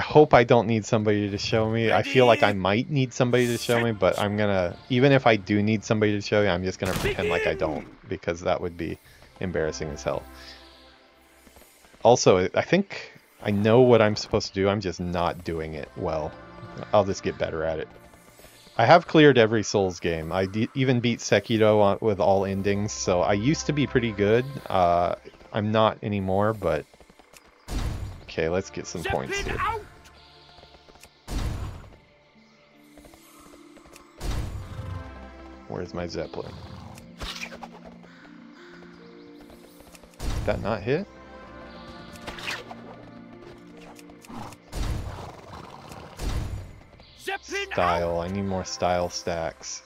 Speaker 1: hope I don't need somebody to show me. I feel like I might need somebody to show me, but I'm gonna... Even if I do need somebody to show me, I'm just gonna pretend like I don't, because that would be embarrassing as hell. Also, I think I know what I'm supposed to do, I'm just not doing it well. I'll just get better at it. I have cleared every Souls game. I even beat Sekiro with all endings, so I used to be pretty good. I'm not anymore, but... Okay, let's get some points here. Where's my Zeppelin? Did that not hit? Style. I need more style stacks.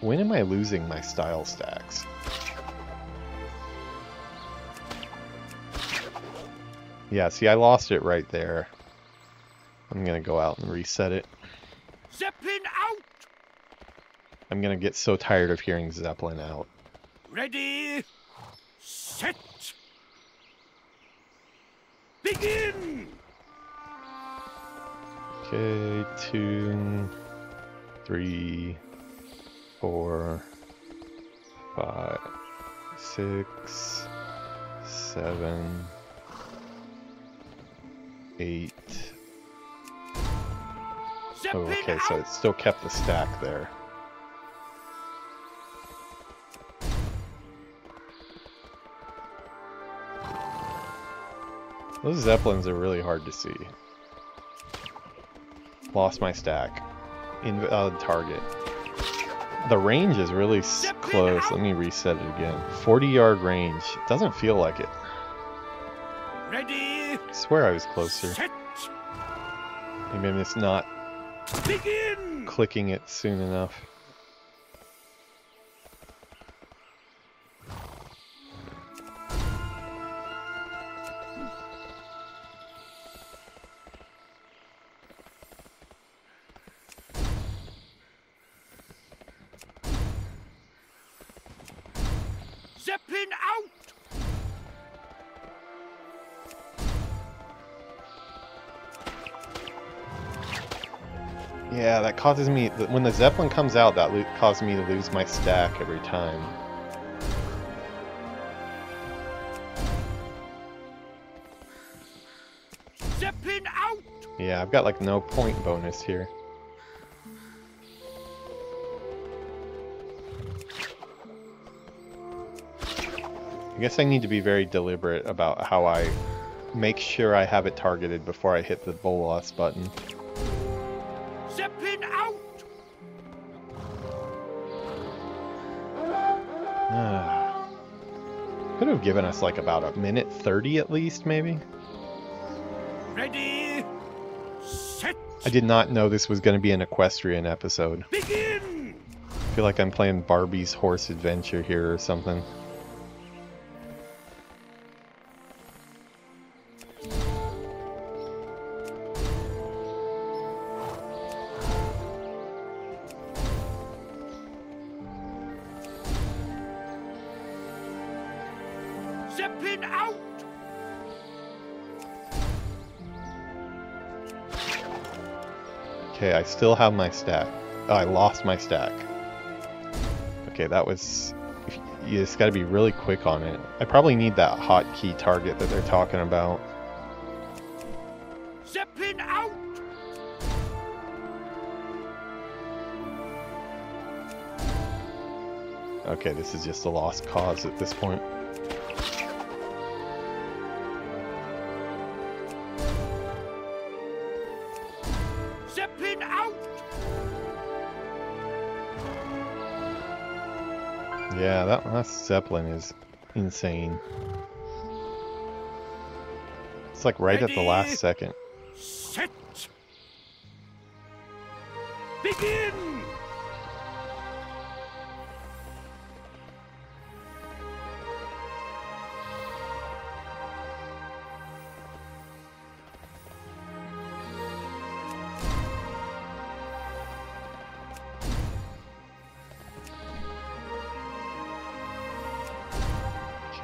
Speaker 1: When am I losing my style stacks? Yeah, see, I lost it right there. I'm gonna go out and reset it.
Speaker 2: Zeppelin out!
Speaker 1: I'm gonna get so tired of hearing Zeppelin out.
Speaker 2: Ready, set, begin!
Speaker 1: Okay, 2, 3, 4, 5, 6, 7, 8. Oh, okay, so it still kept the stack there. Those Zeppelins are really hard to see. Lost my stack. Invalid target. The range is really close. Let me reset it again. 40-yard range. It doesn't feel like it.
Speaker 2: Ready,
Speaker 1: I swear I was closer.
Speaker 2: set,
Speaker 1: Maybe I'm just not
Speaker 2: begin!
Speaker 1: clicking it soon enough.
Speaker 2: Zeppelin out!
Speaker 1: Yeah, that causes me... When the Zeppelin comes out, that causes me to lose my stack every time.
Speaker 2: Zeppelin out!
Speaker 1: Yeah, I've got like no point bonus here. I guess I need to be very deliberate about how I make sure I have it targeted before I hit the bolus button.
Speaker 2: Zeppelin out!
Speaker 1: Could have given us like about a minute 30 at least, maybe?
Speaker 2: Ready, set,
Speaker 1: I did not know this was going to be an equestrian episode.
Speaker 2: begin!
Speaker 1: I feel like I'm playing Barbie's Horse Adventure here or something.
Speaker 2: Zeppelin out!
Speaker 1: Okay, I still have my stack. Oh, I lost my stack. Okay, that was... You just gotta be really quick on it. I probably need that hotkey target that they're talking about.
Speaker 2: Zeppelin out!
Speaker 1: Okay, this is just a lost cause at this point.
Speaker 2: Zeppelin out!
Speaker 1: Yeah, that last Zeppelin is insane. It's like right at the last second.
Speaker 2: Set! Begin!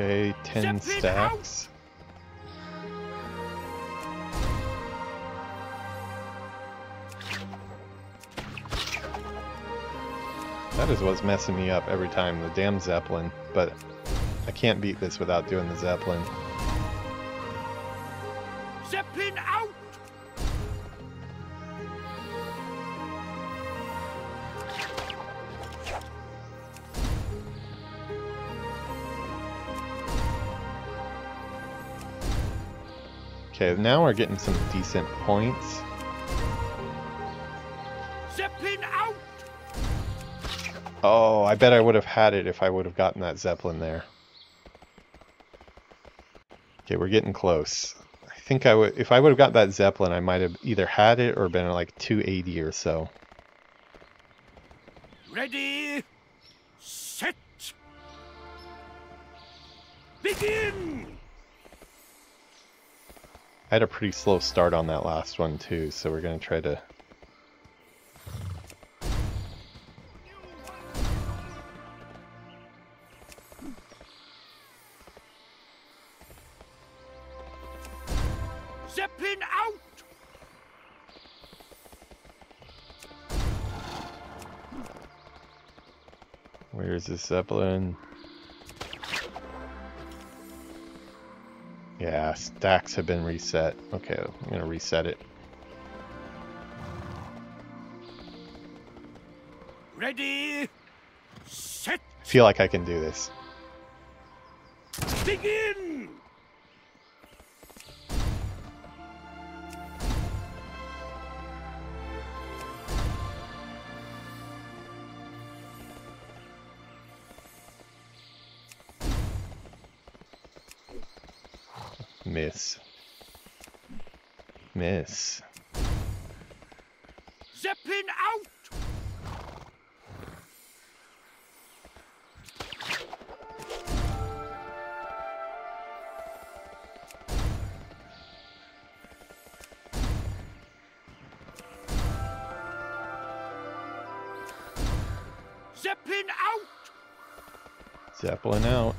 Speaker 1: Okay, 10 stacks. That is what's messing me up every time, the damn Zeppelin. But I can't beat this without doing the Zeppelin.
Speaker 2: Zeppelin out!
Speaker 1: Okay, now we're getting some decent points.
Speaker 2: Zeppelin out!
Speaker 1: Oh, I bet I would have had it if I would have gotten that Zeppelin there. Okay, we're getting close. I think I would, if I would have got that Zeppelin, I might have either had it or been at like 280 or so.
Speaker 2: Ready, set, begin!
Speaker 1: I had a pretty slow start on that last one too, so we're gonna try to...
Speaker 2: Zeppelin out!
Speaker 1: Where's this Zeppelin? Yeah, stacks have been reset. Okay, I'm gonna reset it.
Speaker 2: Ready, set,
Speaker 1: I feel like I can do this.
Speaker 2: begin!
Speaker 1: Miss. Miss.
Speaker 2: Zeppelin out! Zeppelin out!
Speaker 1: Zeppelin out.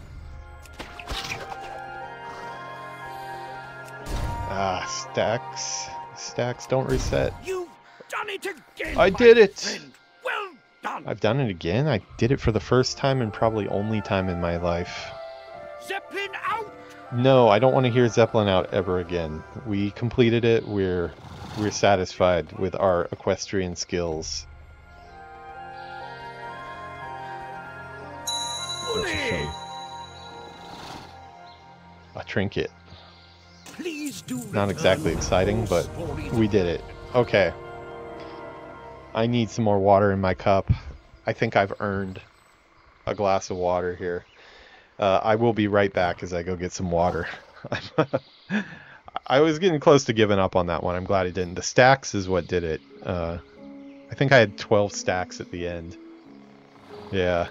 Speaker 1: Ah, stacks. Stacks don't reset.
Speaker 2: You've done it again!
Speaker 1: I
Speaker 2: my
Speaker 1: did it!
Speaker 2: friend. Well done!
Speaker 1: I've done it again? I did it for the first time and probably only time in my life.
Speaker 2: Zeppelin out!
Speaker 1: No, I don't want to hear Zeppelin out ever again. We completed it. We're satisfied with our equestrian skills.
Speaker 2: Bully!
Speaker 1: A trinket.
Speaker 2: Please do
Speaker 1: Not exactly exciting, but we did it. Okay. I need some more water in my cup. I think I've earned a glass of water here. I will be right back as I go get some water. I was getting close to giving up on that one. I'm glad I didn't. The stacks is what did it. I think I had 12 stacks at the end. Yeah.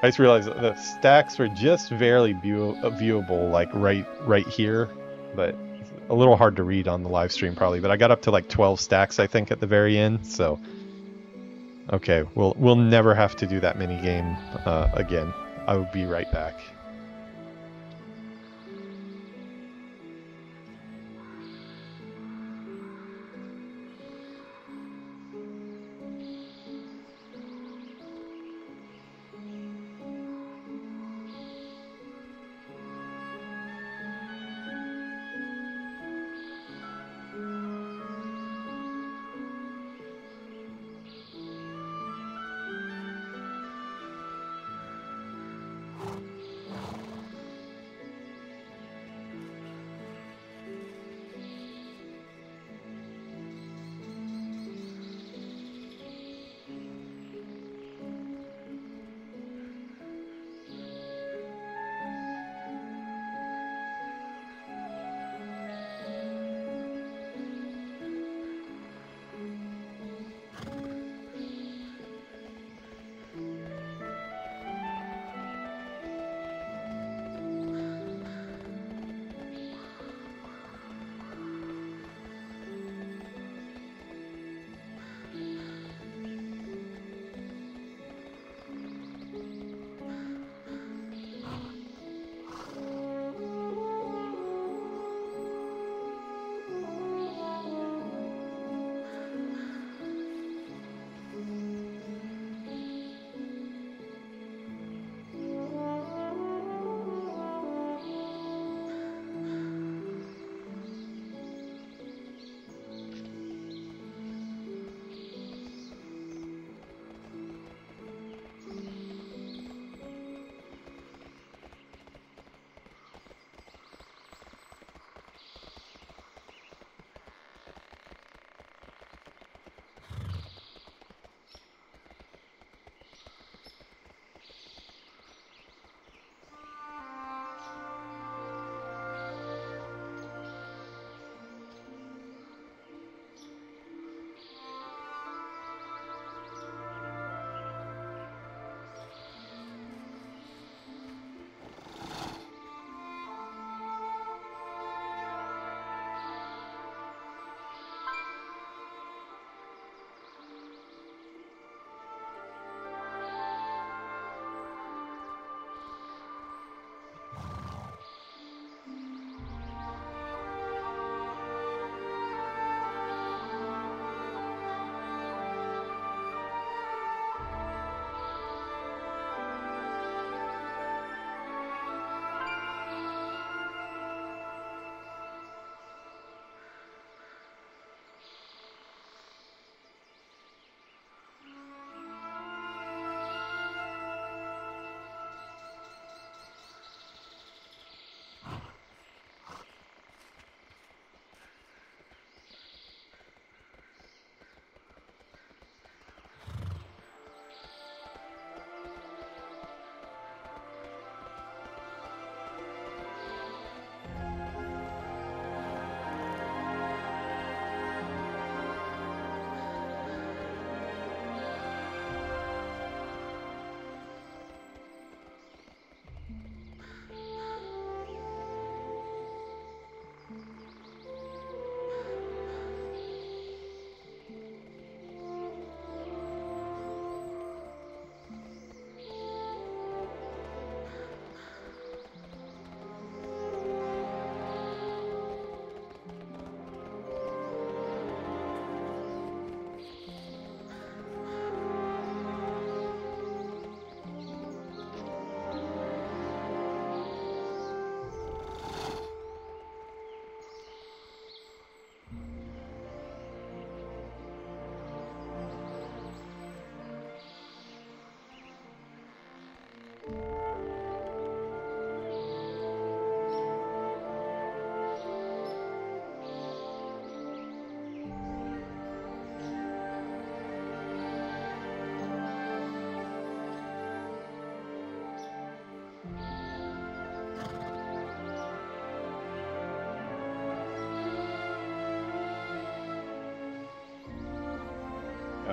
Speaker 1: I just realized the stacks were just barely viewable, like right here, but a little hard to read on the live stream probably. But I got up to like 12 stacks, I think, at the very end. So, okay, we'll never have to do that mini game again. I will be right back.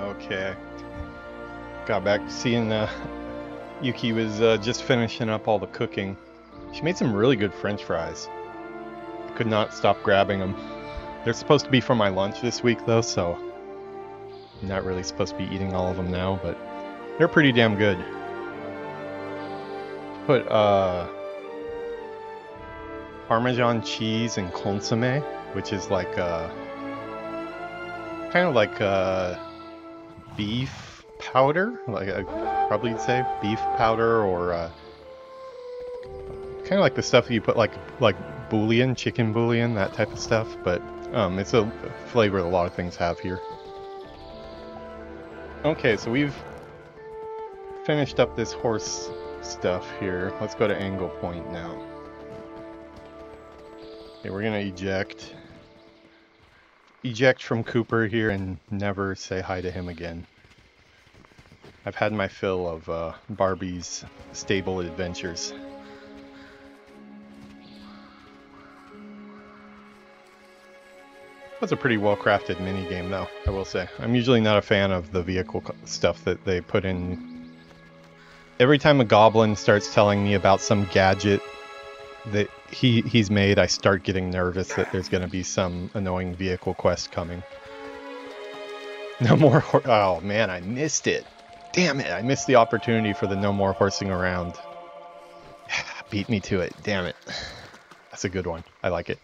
Speaker 1: Okay. Got back seeing Yuki was just finishing up all the cooking. She made some really good French fries. I could not stop grabbing them. They're supposed to be for my lunch this week though, so I'm not really supposed to be eating all of them now, but they're pretty damn good. Put Parmesan cheese and consomme, which is like kind of like beef powder, like I'd probably say beef powder, or kind of like the stuff that you put like bouillon, chicken bouillon, that type of stuff. But it's a flavor that a lot of things have here. Okay, so we've finished up this horse stuff here. Let's go to Angle Point now. Okay, we're gonna eject from Cooper here and never say hi to him again. I've had my fill of Barbie's stable adventures. That's a pretty well-crafted minigame though, I will say. I'm usually not a fan of the vehicle stuff that they put in. Every time a goblin starts telling me about some gadget that he's made, I start getting nervous that there's going to be some annoying vehicle quest coming. No more oh man, I missed it. Damn it, I missed the opportunity for the no more horsing around. Beat me to it, damn it. That's a good one, I like it.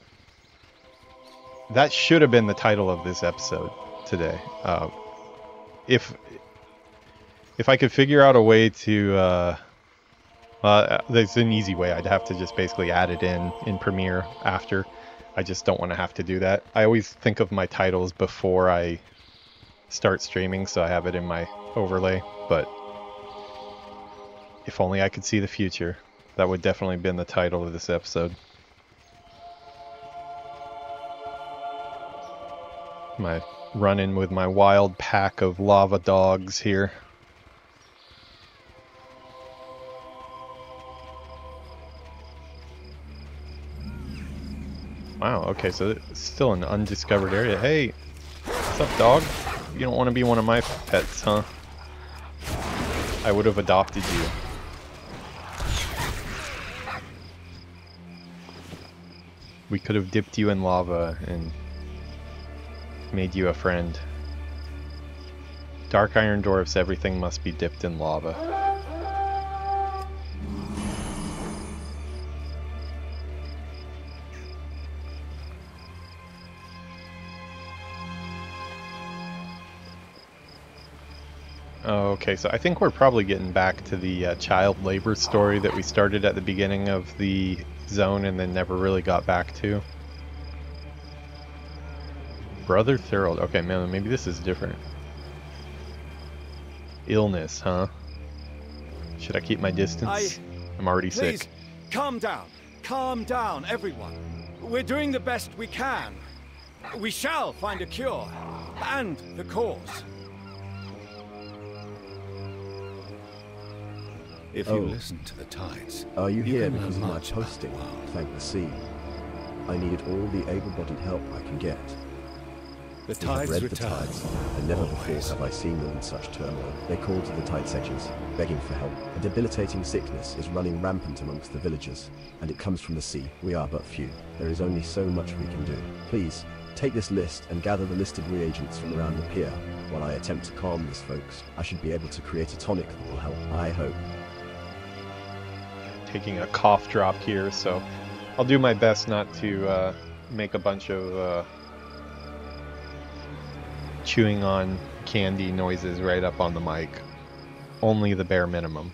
Speaker 1: That should have been the title of this episode today. If I could figure out a way to there's an easy way. I'd have to just basically add it in Premiere after. I just don't want to have to do that. I always think of my titles before I start streaming, so I have it in my overlay. But if only I could see the future, that would definitely have been the title of this episode. My run-in with my wild pack of lava dogs here. Wow, okay, so it's still an undiscovered area. Hey, what's up, dog? You don't want to be one of my pets, huh? I would have adopted you. We could have dipped you in lava and made you a friend. Dark Iron Dwarfs, everything must be dipped in lava. Okay, so I think we're probably getting back to the child labor story that we started at the beginning of the zone and then never really got back to. Brother Thorold. Okay, man, maybe this is different. Illness, huh? Should I keep my distance? I'm already sick.
Speaker 2: Calm down, everyone. We're doing the best we can. We shall find a cure, and the cause. If you listen to the tides,
Speaker 3: are you here because of my posting? Thank the sea. I needed all the able-bodied help I can get.
Speaker 2: The tides
Speaker 3: read
Speaker 2: return.
Speaker 3: The tides, and never before have I seen them in such turmoil. They call to the Tides Edges, begging for help. A debilitating sickness is running rampant amongst the villagers, and it comes from the sea. We are but few. There is only so much we can do. Please, take this list and gather the listed reagents from around the pier. While I attempt to calm these folks, I should be able to create a tonic that will help. I hope.
Speaker 1: Taking a cough drop here, so I'll do my best not to make a bunch of chewing on candy noises right up on the mic. Only the bare minimum.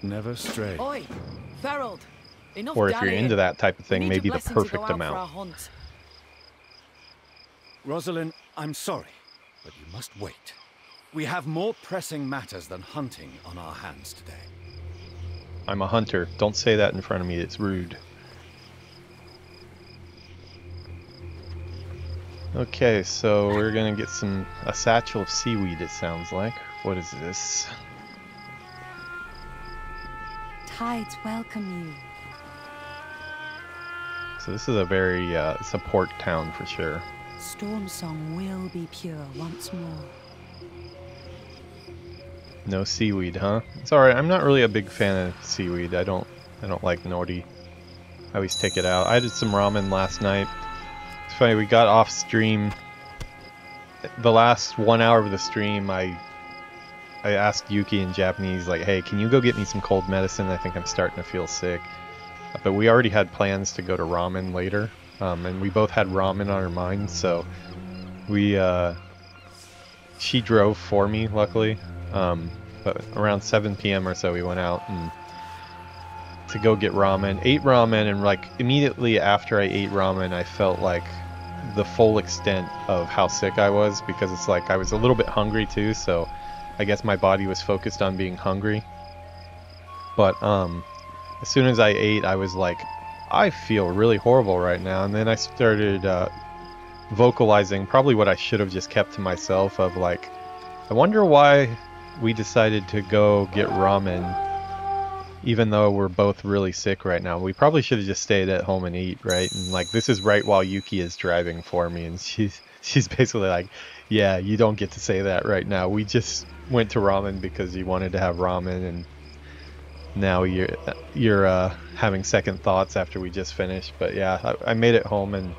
Speaker 2: Never stray.
Speaker 4: Oi, Thorold, enough
Speaker 1: or if you're
Speaker 4: dallying.
Speaker 1: into that type of thing,
Speaker 4: We need
Speaker 1: maybe
Speaker 4: your
Speaker 1: the
Speaker 4: blessing to go
Speaker 1: perfect
Speaker 4: out for
Speaker 1: amount.
Speaker 4: our hunt.
Speaker 2: Rosalind, I'm sorry, but you must wait. We have more pressing matters than hunting on our hands today.
Speaker 1: I'm a hunter. Don't say that in front of me. It's rude. Okay, so we're gonna get a satchel of seaweed, it sounds like. What is this?
Speaker 4: Tides welcome you.
Speaker 1: So this is a very, it's a port town for sure.
Speaker 4: Storm song will be pure once more.
Speaker 1: No seaweed, huh? It's alright. I'm not really a big fan of seaweed. I don't like nori. I always take it out. I did some ramen last night. It's funny, we got off stream. The last 1 hour of the stream, I asked Yuki in Japanese, like, hey, can you go get me some cold medicine? I think I'm starting to feel sick. But we already had plans to go to ramen later. And we both had ramen on our minds, so she drove for me, luckily. But around 7 p.m. or so we went out and to go get ramen. Ate ramen, and like immediately after I ate ramen, I felt like the full extent of how sick I was, because it's like I was a little bit hungry too, so I guess my body was focused on being hungry. But as soon as I ate, I was like, I feel really horrible right now. And then I started vocalizing probably what I should have just kept to myself, of like, I wonder why we decided to go get ramen even though we're both really sick right now. We probably should have just stayed at home and eat, right? And like, this is right while Yuki is driving for me, and she's basically like, yeah, you don't get to say that right now. We just went to ramen because you wanted to have ramen, and now you're having second thoughts after we just finished. But yeah, I made it home and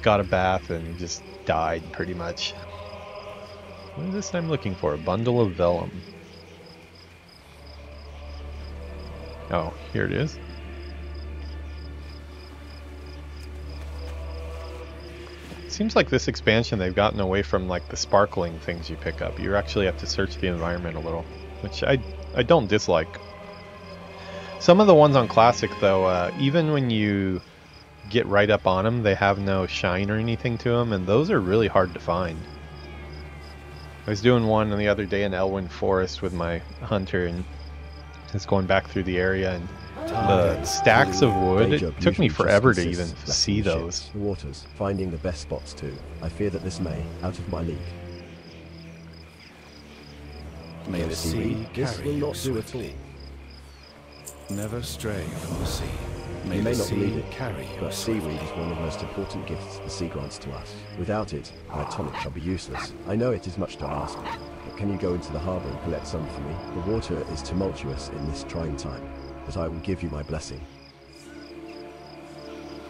Speaker 1: got a bath and just died pretty much. What is this I'm looking for? A bundle of vellum. Oh, here it is. Seems like this expansion they've gotten away from like the sparkling things you pick up. You actually have to search the environment a little, which I don't dislike. Some of the ones on Classic though, even when you get right up on them, they have no shine or anything to them, and those are really hard to find. I was doing one the other day in Elwyn Forest with my hunter, and it's going back through the area, and the stacks of wood, it took me forever to even see those.
Speaker 3: The waters, finding the best spots too. I fear that this may, out of my league.
Speaker 2: May the sea
Speaker 3: This
Speaker 2: carry
Speaker 3: will
Speaker 2: you
Speaker 3: not do at all.
Speaker 2: swiftly. Never stray from the sea. May
Speaker 3: You may
Speaker 2: the
Speaker 3: not
Speaker 2: sea
Speaker 3: believe it,
Speaker 2: carry you
Speaker 3: but
Speaker 2: swiftly.
Speaker 3: seaweed is one of the most important gifts the sea grants to us. Without it, my tonic shall be useless. I know it is much to ask, but can you go into the harbour and collect some for me? The water is tumultuous in this trying time, but I will give you my blessing.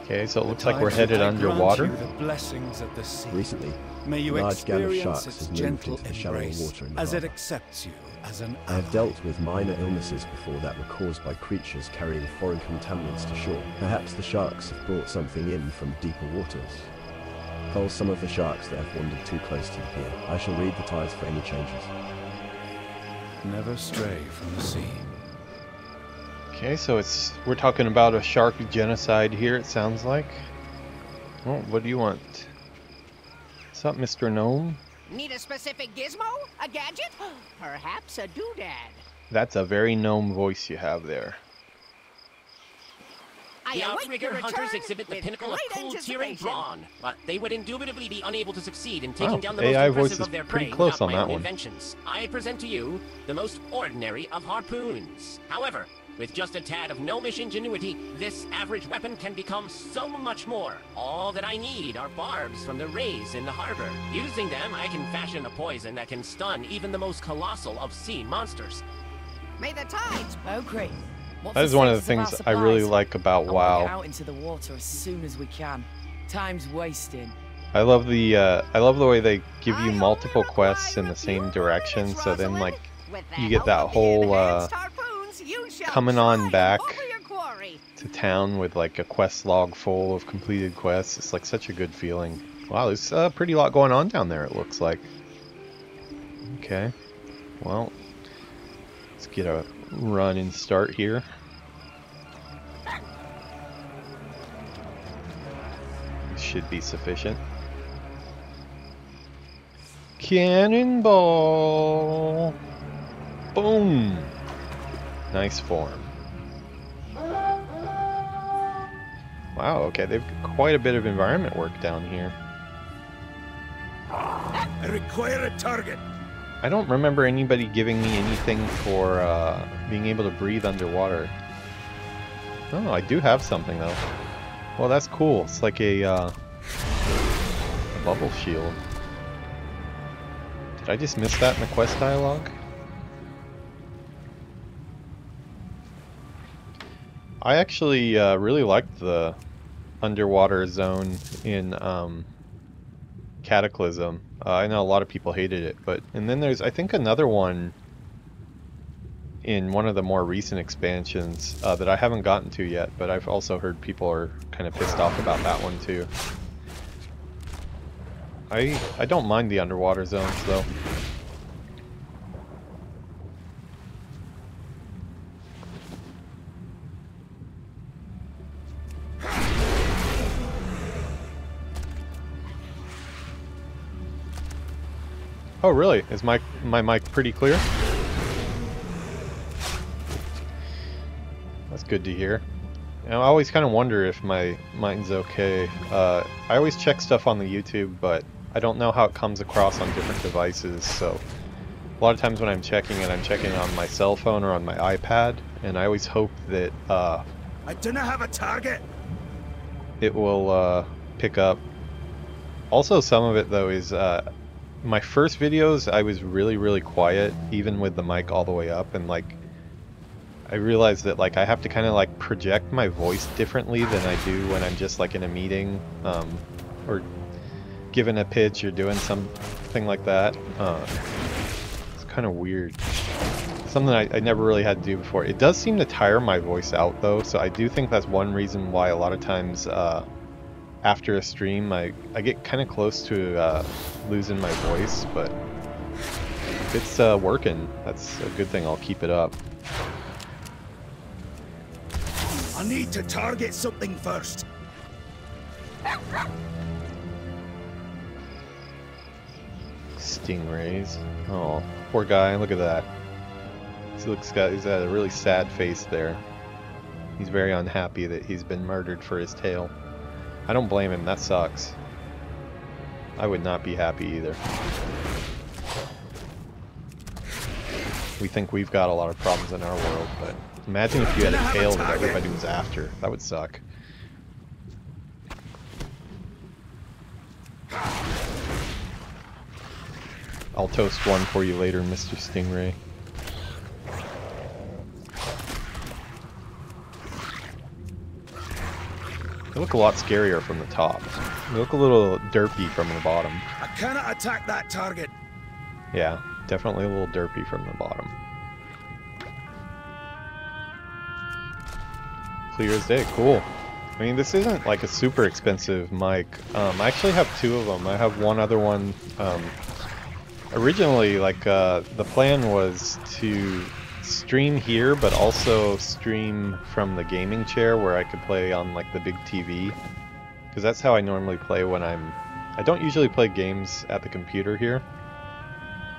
Speaker 1: Okay, so it
Speaker 2: The
Speaker 1: looks like we're
Speaker 2: tides
Speaker 1: headed
Speaker 2: that grant
Speaker 1: underwater.
Speaker 2: you the blessings of the sea.
Speaker 3: Recently,
Speaker 2: May you
Speaker 3: a large gang of
Speaker 2: experience
Speaker 3: sharks
Speaker 2: its
Speaker 3: has moved
Speaker 2: gentle
Speaker 3: into the shallow
Speaker 2: embrace
Speaker 3: water in the
Speaker 2: as it
Speaker 3: harbour.
Speaker 2: accepts you as an
Speaker 3: I have
Speaker 2: ally.
Speaker 3: dealt with minor illnesses before that were caused by creatures carrying foreign contaminants to shore. Perhaps the sharks have brought something in from deeper waters. Cull some of the sharks that have wandered too close to the pier. I shall read the tides for any changes.
Speaker 2: Never stray from the sea.
Speaker 1: Okay, so we're talking about a shark genocide here, it sounds like. Oh, what do you want? What's up, Mr. Gnome?
Speaker 5: Need a specific gizmo? A gadget? Perhaps a doodad.
Speaker 1: That's a very gnome voice you have there.
Speaker 5: I
Speaker 6: The
Speaker 5: await
Speaker 6: outrigger
Speaker 5: your
Speaker 6: hunters
Speaker 5: return
Speaker 6: exhibit the
Speaker 5: with
Speaker 6: pinnacle of
Speaker 5: great
Speaker 6: cold-tearing
Speaker 5: anticipation.
Speaker 6: brawn, but they would indubitably be unable to succeed in
Speaker 1: Oh,
Speaker 6: taking down the
Speaker 1: AI
Speaker 6: most
Speaker 1: voice
Speaker 6: impressive
Speaker 1: is
Speaker 6: of their
Speaker 1: pretty
Speaker 6: prey
Speaker 1: close
Speaker 6: without
Speaker 1: on
Speaker 6: my
Speaker 1: that
Speaker 6: own
Speaker 1: one.
Speaker 6: inventions. I present to you the most ordinary of harpoons. However, with just a tad of gnomish ingenuity, this average weapon can become so much more. All that I need are barbs from the rays in the harbor. Using them, I can fashion a poison that can stun even the most colossal of sea monsters.
Speaker 5: May the tides.
Speaker 4: Oh, great. What's
Speaker 1: That is one of the
Speaker 4: status
Speaker 1: things
Speaker 4: our
Speaker 1: I really
Speaker 4: supplies?
Speaker 1: like about
Speaker 4: I wanna get
Speaker 1: WoW.
Speaker 4: out into the water as soon as we can. Time's wasting.
Speaker 1: I love the way they give you
Speaker 5: I
Speaker 1: multiple
Speaker 5: only
Speaker 1: quests in
Speaker 5: require
Speaker 1: the
Speaker 5: a
Speaker 1: same
Speaker 5: few
Speaker 1: direction,
Speaker 5: minutes,
Speaker 1: so then
Speaker 5: Rosalind.
Speaker 1: like
Speaker 5: With
Speaker 1: you get
Speaker 5: help
Speaker 1: that
Speaker 5: of the
Speaker 1: whole
Speaker 5: enhanced harpoons, you shall
Speaker 1: coming on
Speaker 5: triumph
Speaker 1: back
Speaker 5: over your quarry.
Speaker 1: to town with like a quest log full of completed quests. It's like such a good feeling. Wow, there's a pretty lot going on down there, it looks like. Okay, well, let's get a run and start here. Should be sufficient. Cannonball! Boom! Nice form. Wow, okay, they've got quite a bit of environment work down here.
Speaker 2: I require a target.
Speaker 1: I don't remember anybody giving me anything for being able to breathe underwater. Oh, I do have something though. Well, that's cool. It's like a bubble shield. Did I just miss that in the quest dialogue? I actually really liked the underwater zone in Cataclysm. I know a lot of people hated it, but and then there's I think another one in one of the more recent expansions that I haven't gotten to yet, but I've also heard people are kind of pissed off about that one too. I don't mind the underwater zones though. Oh really? Is my mic pretty clear? That's good to hear. I always kind of wonder if my mine's okay. I always check stuff on the YouTube, but I don't know how it comes across on different devices, so a lot of times when I'm checking it, I'm checking on my cell phone or on my iPad, and I always hope that
Speaker 2: I do not have a target.
Speaker 1: It will pick up. Also, some of it though is my first videos I was really quiet, even with the mic all the way up, and like I realized that like I have to kind of like project my voice differently than I do when I'm just like in a meeting or giving a pitch or doing something like that. It's kind of weird. Something I never really had to do before. It does seem to tire my voice out though, so I do think that's one reason why a lot of times after a stream I get kind of close to losing my voice, but if it's working, that's a good thing. I'll keep it up.
Speaker 2: I need to target something first.
Speaker 1: Stingrays. Oh, poor guy. Look at that. He's got a really sad face there. He's very unhappy that he's been murdered for his tail. I don't blame him. That sucks. I would not be happy either. We think we've got a lot of problems in our world, but imagine if you had a tail that everybody was after. That would suck. I'll toast one for you later, Mr. Stingray. They look a lot scarier from the top. They look a little derpy from the bottom.
Speaker 2: I cannot attack that target.
Speaker 1: Yeah, definitely a little derpy from the bottom. Clear as day, cool. I mean, this isn't like a super expensive mic. I actually have two of them. I have one other one. Originally, like, the plan was to stream here, but also stream from the gaming chair where I could play on, like, the big TV. Because that's how I normally play when I don't usually play games at the computer here.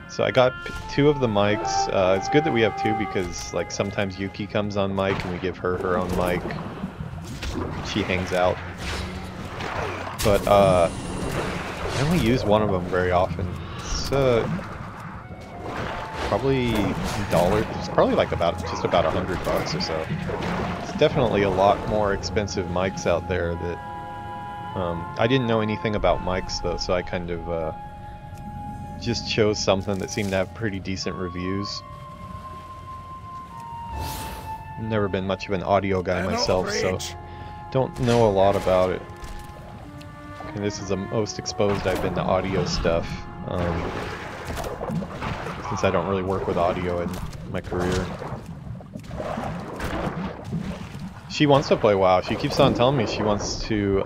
Speaker 1: So I got two of the mics. It's good that we have two because, like, sometimes Yuki comes on mic and we give her her own mic. She hangs out. But, I only use one of them very often. It's, probably $1. It's probably like just about $100 or so. It's definitely a lot more expensive mics out there that, I didn't know anything about mics though, so I kind of, just chose something that seemed to have pretty decent reviews. Never been much of an audio guy myself, so don't know a lot about it. And this is the most exposed I've been to audio stuff, since I don't really work with audio in my career. She wants to play WoW. She keeps on telling me she wants to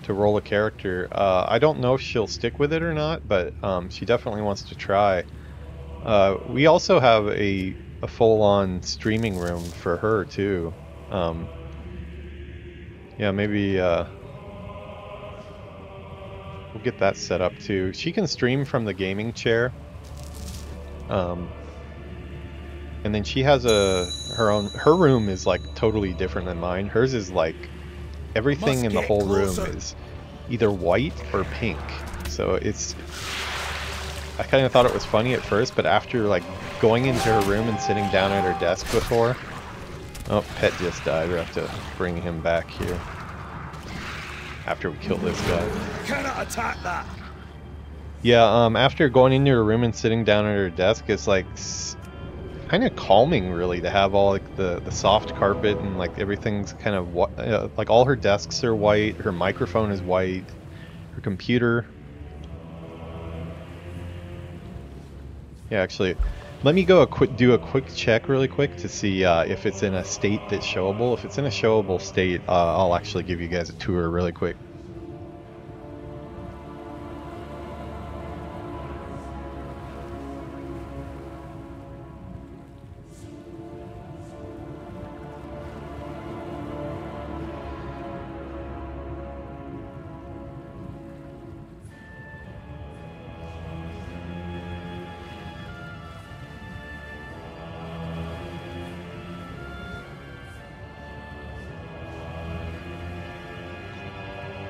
Speaker 1: roll a character. I don't know if she'll stick with it or not, but she definitely wants to try. We also have a full-on streaming room for her too. Yeah, maybe we'll get that set up too. She can stream from the gaming chair. And then she has her room is like totally different than mine. Hers is like everything in the whole room is either white or pink. So it's, I kind of thought it was funny at first, but after like going into her room and sitting down at her desk before, oh, Pet just died. We have to bring him back here after we kill this guy.
Speaker 2: Cannot attack that.
Speaker 1: Yeah, after going into her room and sitting down at her desk, it's like, kind of calming, really, to have all like the soft carpet and like everything's kind of like all her desks are white, her microphone is white, her computer. Yeah, actually, let me go do a quick check really quick to see if it's in a state that's showable. If it's in a showable state, I'll actually give you guys a tour really quick.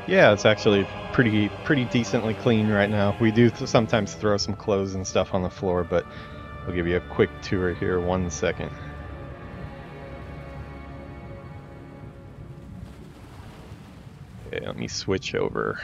Speaker 1: Yeah, it's actually pretty decently clean right now. We do sometimes throw some clothes and stuff on the floor, but I'll give you a quick tour here. 1 second. Okay, let me switch over.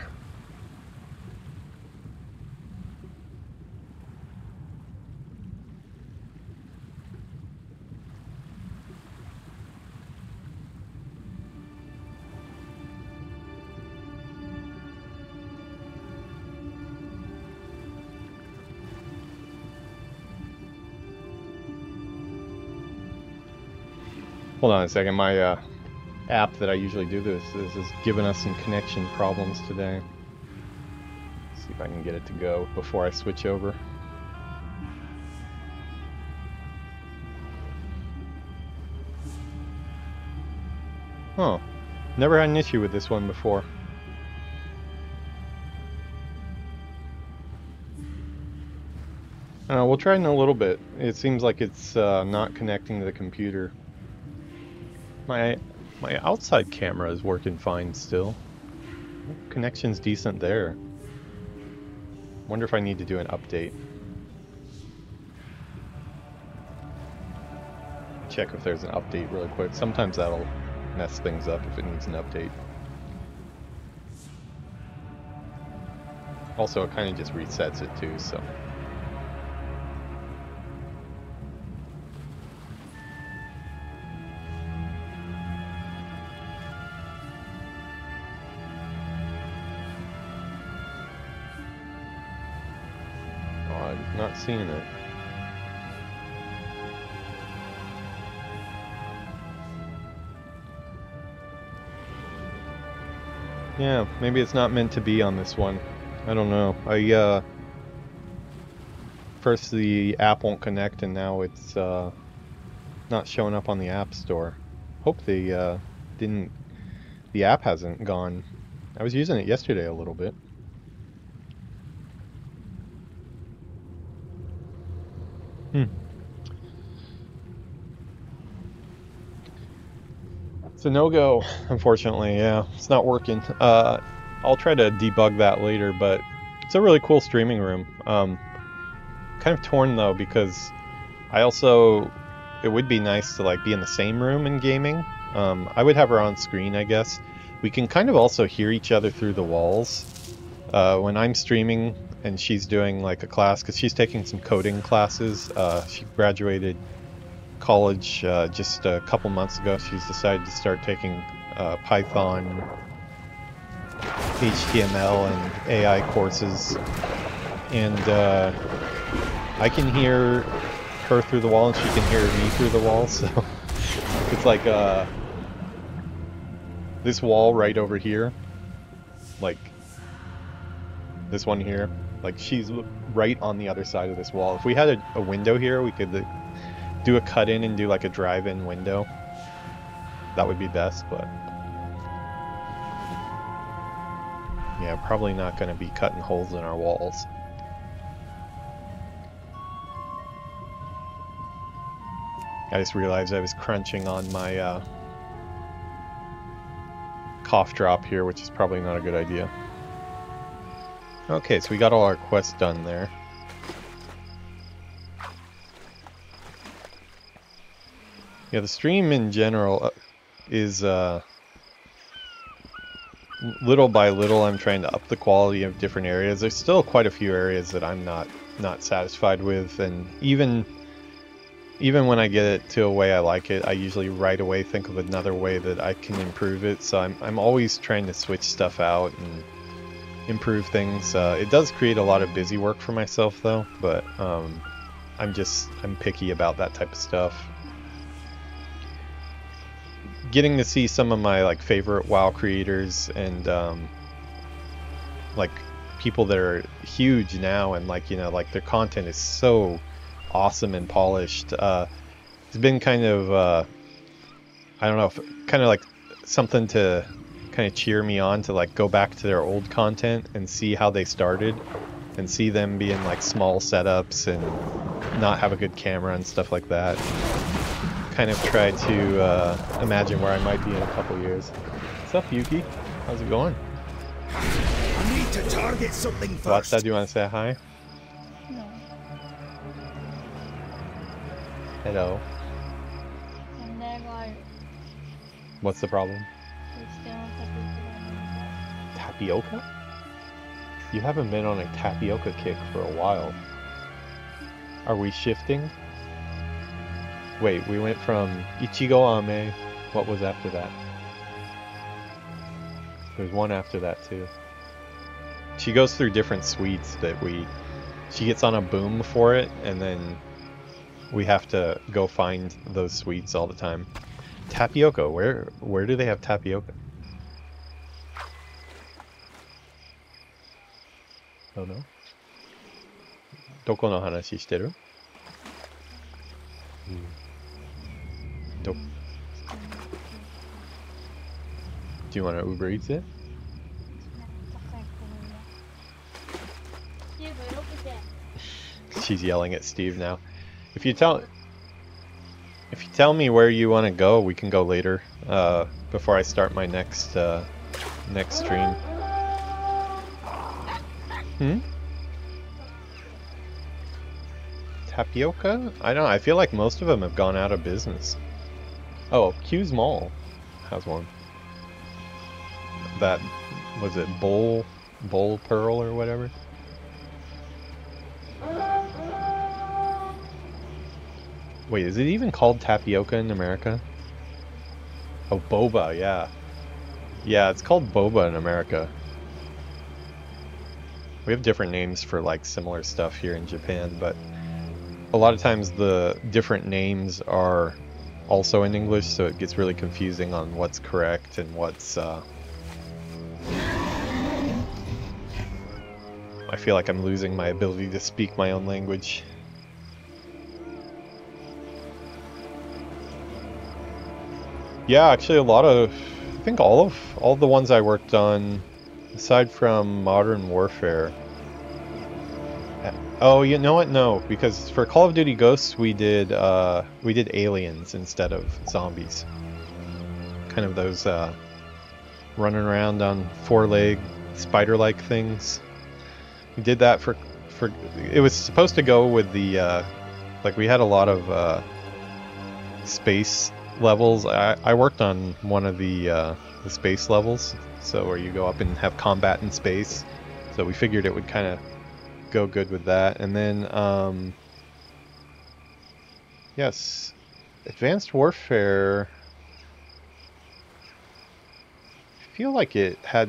Speaker 1: Hold on a second, my app that I usually do this is giving us some connection problems today. Let's see if I can get it to go before I switch over. Huh. Never had an issue with this one before. We'll try in a little bit. It seems like it's not connecting to the computer. My outside camera is working fine still. Connection's decent there. Wonder if I need to do an update. Check if there's an update really quick. Sometimes that'll mess things up if it needs an update. Also, it kind of just resets it too, so. Not seeing it. Yeah, maybe it's not meant to be on this one. I don't know. First the app won't connect and now it's not showing up on the App Store. Hope they didn't... The app hasn't gone. I was using it yesterday a little bit. It's a no-go, unfortunately. Yeah, it's not working. I'll try to debug that later, but it's a really cool streaming room. Kind of torn though, because it would be nice to like be in the same room in gaming. I would have her on screen, I guess. We can kind of also hear each other through the walls. When I'm streaming and she's doing like a class, because she's taking some coding classes. She graduated college just a couple months ago. She's decided to start taking Python, HTML, and AI courses. And I can hear her through the wall and she can hear me through the wall, so it's like this wall right over here, like this one here, like she's right on the other side of this wall. If we had a window here, we could do a cut in and do like a drive-in window. That would be best, but yeah, probably not going to be cutting holes in our walls. I just realized I was crunching on my cough drop here, which is probably not a good idea. Okay, so we got all our quests done there. Yeah, the stream in general is little by little I'm trying to up the quality of different areas. There's still quite a few areas that I'm not satisfied with, and even even when I get it to a way I like it, I usually right away think of another way that I can improve it. So I'm always trying to switch stuff out and improve things. It does create a lot of busy work for myself though, but I'm picky about that type of stuff. Getting to see some of my like favorite WoW creators and like people that are huge now, and like, you know, like their content is so awesome and polished. It's been kind of I don't know, kind of like something to kind of cheer me on to like go back to their old content and see how they started, and see them be in like small setups and not have a good camera and stuff like that. Kind of try to imagine where I might be in a couple years. What's up, Yuki? How's it going?
Speaker 2: I need to target something first.
Speaker 1: What's that? Do you want to say hi?
Speaker 7: No.
Speaker 1: Hello.
Speaker 7: And then like,
Speaker 1: What's the problem?
Speaker 7: it's still on
Speaker 1: Tapioca? You haven't been on a tapioca kick for a while. Are we shifting? Wait, we went from Ichigo Ame. What was after that? There's one after that too. She goes through different sweets that she gets on a boom for it, and then we have to go find those sweets all the time. Tapioca, where do they have tapioca? Oh no. Doko no hanashi shiteru? Do you want to Uber Eats it? She's yelling at Steve now. If you tell me where you want to go, we can go later. Before I start my next stream. Tapioca? I don't know. I feel like most of them have gone out of business. Oh, Q's Mall has one. That was it, Bowl Pearl or whatever. Wait, is it even called tapioca in America? Oh, boba, yeah. Yeah, it's called boba in America. We have different names for like similar stuff here in Japan, but a lot of times the different names are also in English, so it gets really confusing on what's correct and what's I feel like I'm losing my ability to speak my own language. Yeah, actually I think all the ones I worked on, aside from Modern Warfare. Oh, you know what? No, because for Call of Duty Ghosts we did aliens instead of zombies. Kind of those running around on four-leg spider-like things. We did that for it was supposed to go with the like we had a lot of space levels. I worked on one of the space levels, so where you go up and have combat in space. So we figured it would kind of go good with that. And then yes, Advanced Warfare, I feel like it had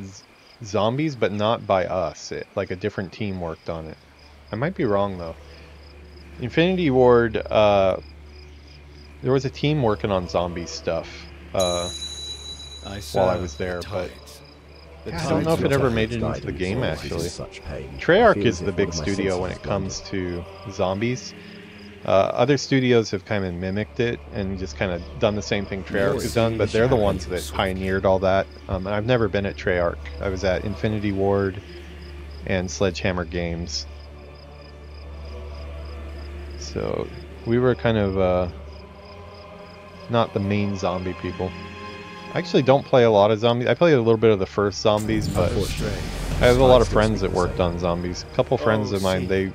Speaker 1: zombies, but not by us. Like a different team worked on it. I might be wrong though. Infinity Ward, there was a team working on zombie stuff while I was there, but I don't know if it ever made it into the game actually. Treyarch is the big studio when it comes to zombies. Other studios have kind of mimicked it and just kind of done the same thing Treyarch has done, but they're the ones that pioneered all that. And I've never been at Treyarch. I was at Infinity Ward and Sledgehammer Games. So we were kind of not the main zombie people. I actually don't play a lot of zombies. I played a little bit of the first zombies, but I have a lot of friends that worked on zombies. A couple friends of mine, they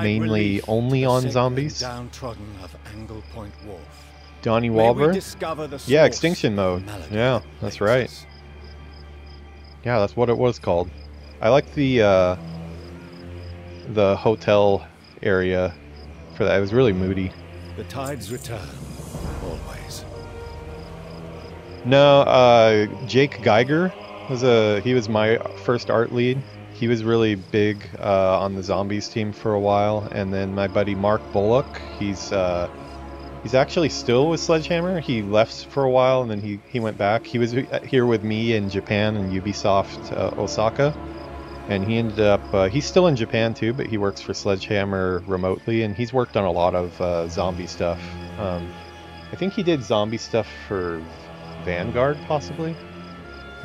Speaker 1: mainly only on zombies. Donnie Wahlberg? Yeah, Extinction Mode. Yeah, that's right. Yeah, that's what it was called. I like the hotel area for that. It was really moody.
Speaker 2: The tides return, always.
Speaker 1: No, Jake Geiger he was my first art lead. He was really big on the zombies team for a while, and then my buddy Mark Bullock, he's actually still with Sledgehammer. He left for a while and then he went back. He was here with me in Japan and Ubisoft Osaka, and he ended up he's still in Japan too, but he works for Sledgehammer remotely, and he's worked on a lot of zombie stuff. I think he did zombie stuff for Vanguard possibly.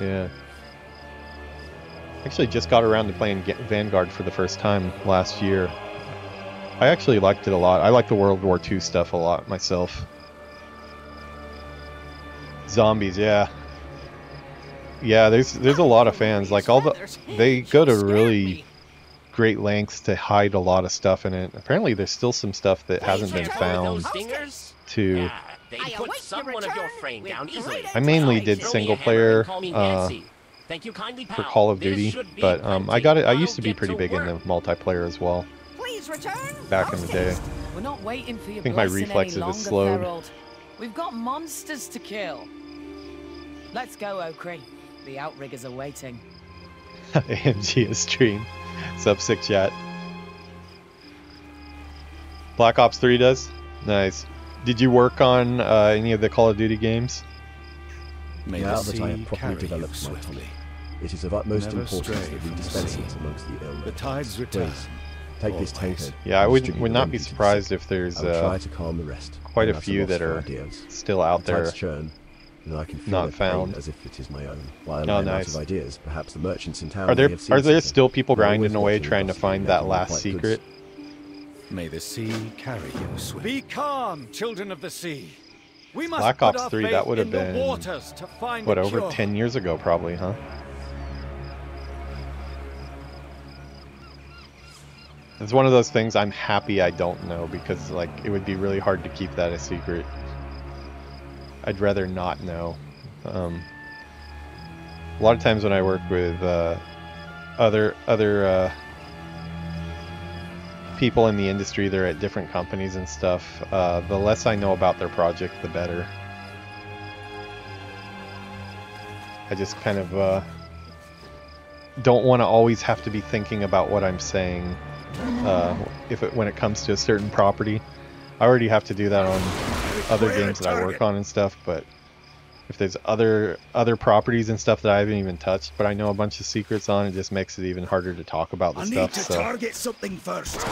Speaker 1: Yeah. Actually just got around to playing Vanguard for the first time last year. I actually liked it a lot. I like the World War II stuff a lot myself. Zombies, yeah. Yeah, there's a lot of fans. Like they go to really great lengths to hide a lot of stuff in it. Apparently there's still some stuff that hasn't been found to... I mainly did single player
Speaker 6: Thank you kindly,
Speaker 1: for Call of Duty, but I used to be pretty big into multiplayer as well. Back in the day.
Speaker 4: We're not waiting for your
Speaker 1: I think my
Speaker 4: blessing
Speaker 1: reflexes
Speaker 4: any
Speaker 1: have
Speaker 4: longer,
Speaker 1: slowed.
Speaker 4: Herald. We've got monsters to kill. Let's go, Okri. The outriggers are waiting.
Speaker 1: AMG is stream. Sub 6 chat. Black Ops 3 does? Nice. Did you work on any of the Call of Duty games?
Speaker 3: Now that I have properly developed my tonic, it is of utmost importance that we dispense it amongst the ill.
Speaker 2: The tides return.
Speaker 3: Please, take this tankard.
Speaker 1: Yeah, I would not be surprised if there's
Speaker 3: try to calm the rest.
Speaker 1: quite a few that are still out there,
Speaker 3: churn, and I can feel
Speaker 1: not
Speaker 3: their pain
Speaker 1: found.
Speaker 3: as if it is my own. While
Speaker 1: Oh,
Speaker 3: I'm
Speaker 1: nice.
Speaker 3: out of ideas, perhaps the merchants in town
Speaker 1: Are there
Speaker 3: may have seen
Speaker 1: there
Speaker 3: something.
Speaker 1: still people
Speaker 3: They're
Speaker 1: grinding
Speaker 3: always
Speaker 1: away
Speaker 3: watching
Speaker 1: trying to
Speaker 3: possibly
Speaker 1: find that
Speaker 3: making
Speaker 1: last
Speaker 3: quite
Speaker 1: secret?
Speaker 2: May the sea carry you swiftly. Be calm, children of the sea. We must
Speaker 1: Black
Speaker 2: put
Speaker 1: Ops
Speaker 2: our
Speaker 1: 3,
Speaker 2: faith
Speaker 1: that would have
Speaker 2: in the
Speaker 1: been
Speaker 2: waters to find
Speaker 1: what,
Speaker 2: a
Speaker 1: over
Speaker 2: cure.
Speaker 1: 10 years ago probably, huh? It's one of those things I'm happy I don't know, because like it would be really hard to keep that a secret. I'd rather not know. A lot of times when I work with other people in the industry, they're at different companies and stuff, the less I know about their project, the better. I just kind of don't want to always have to be thinking about what I'm saying when it comes to a certain property. I already have to do that on other games that I work on and stuff, but if there's other properties and stuff that I haven't even touched, but I know a bunch of secrets on, it just makes it even harder to talk about the stuff. So
Speaker 2: target something first.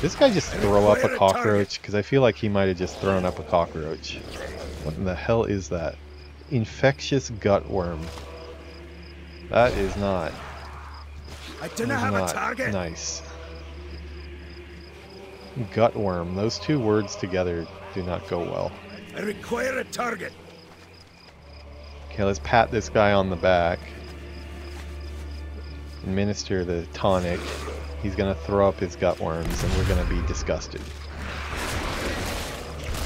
Speaker 1: this guy just throw up a cockroach, because I feel like he might have just thrown up a cockroach. What in the hell is that? Infectious gutworm. That is not.
Speaker 2: I do not have a target.
Speaker 1: Nice. Gutworm. Those two words together do not go well.
Speaker 2: I require a target.
Speaker 1: Okay, let's pat this guy on the back. Administer the tonic. He's gonna throw up his gutworms, and we're gonna be disgusted.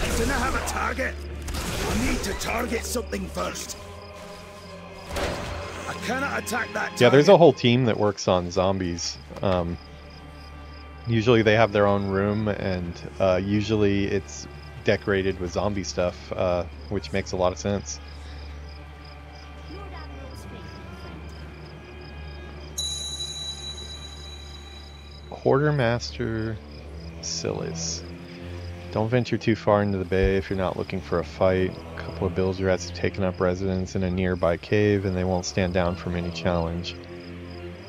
Speaker 2: I do not have a target. I need to target something first. I cannot attack that target.
Speaker 1: Yeah, there's a whole team that works on zombies. Usually they have their own room, and usually it's decorated with zombie stuff, which makes a lot of sense. Quartermaster Silas. Don't venture too far into the bay if you're not looking for a fight. A couple of bilge rats have taken up residence in a nearby cave, and they won't stand down from any challenge.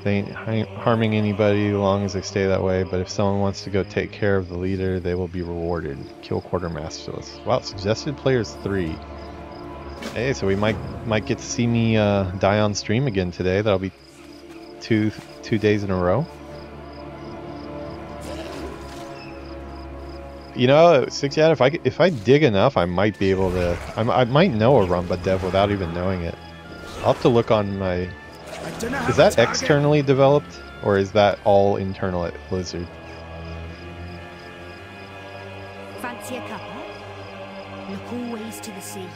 Speaker 1: They ain't harming anybody as long as they stay that way, but if someone wants to go take care of the leader, they will be rewarded. Kill Quartermaster Silas. Wow, suggested players 3. Hey, so we might get to see me die on stream again today. That'll be two days in a row. You know, 6yat, if I dig enough, I might be able to. I might know a Rumba dev without even knowing it. I'll have to look on my. Is that externally developed, or is that all internal at Blizzard?
Speaker 8: Fancy a cuppa? Look always to the sea.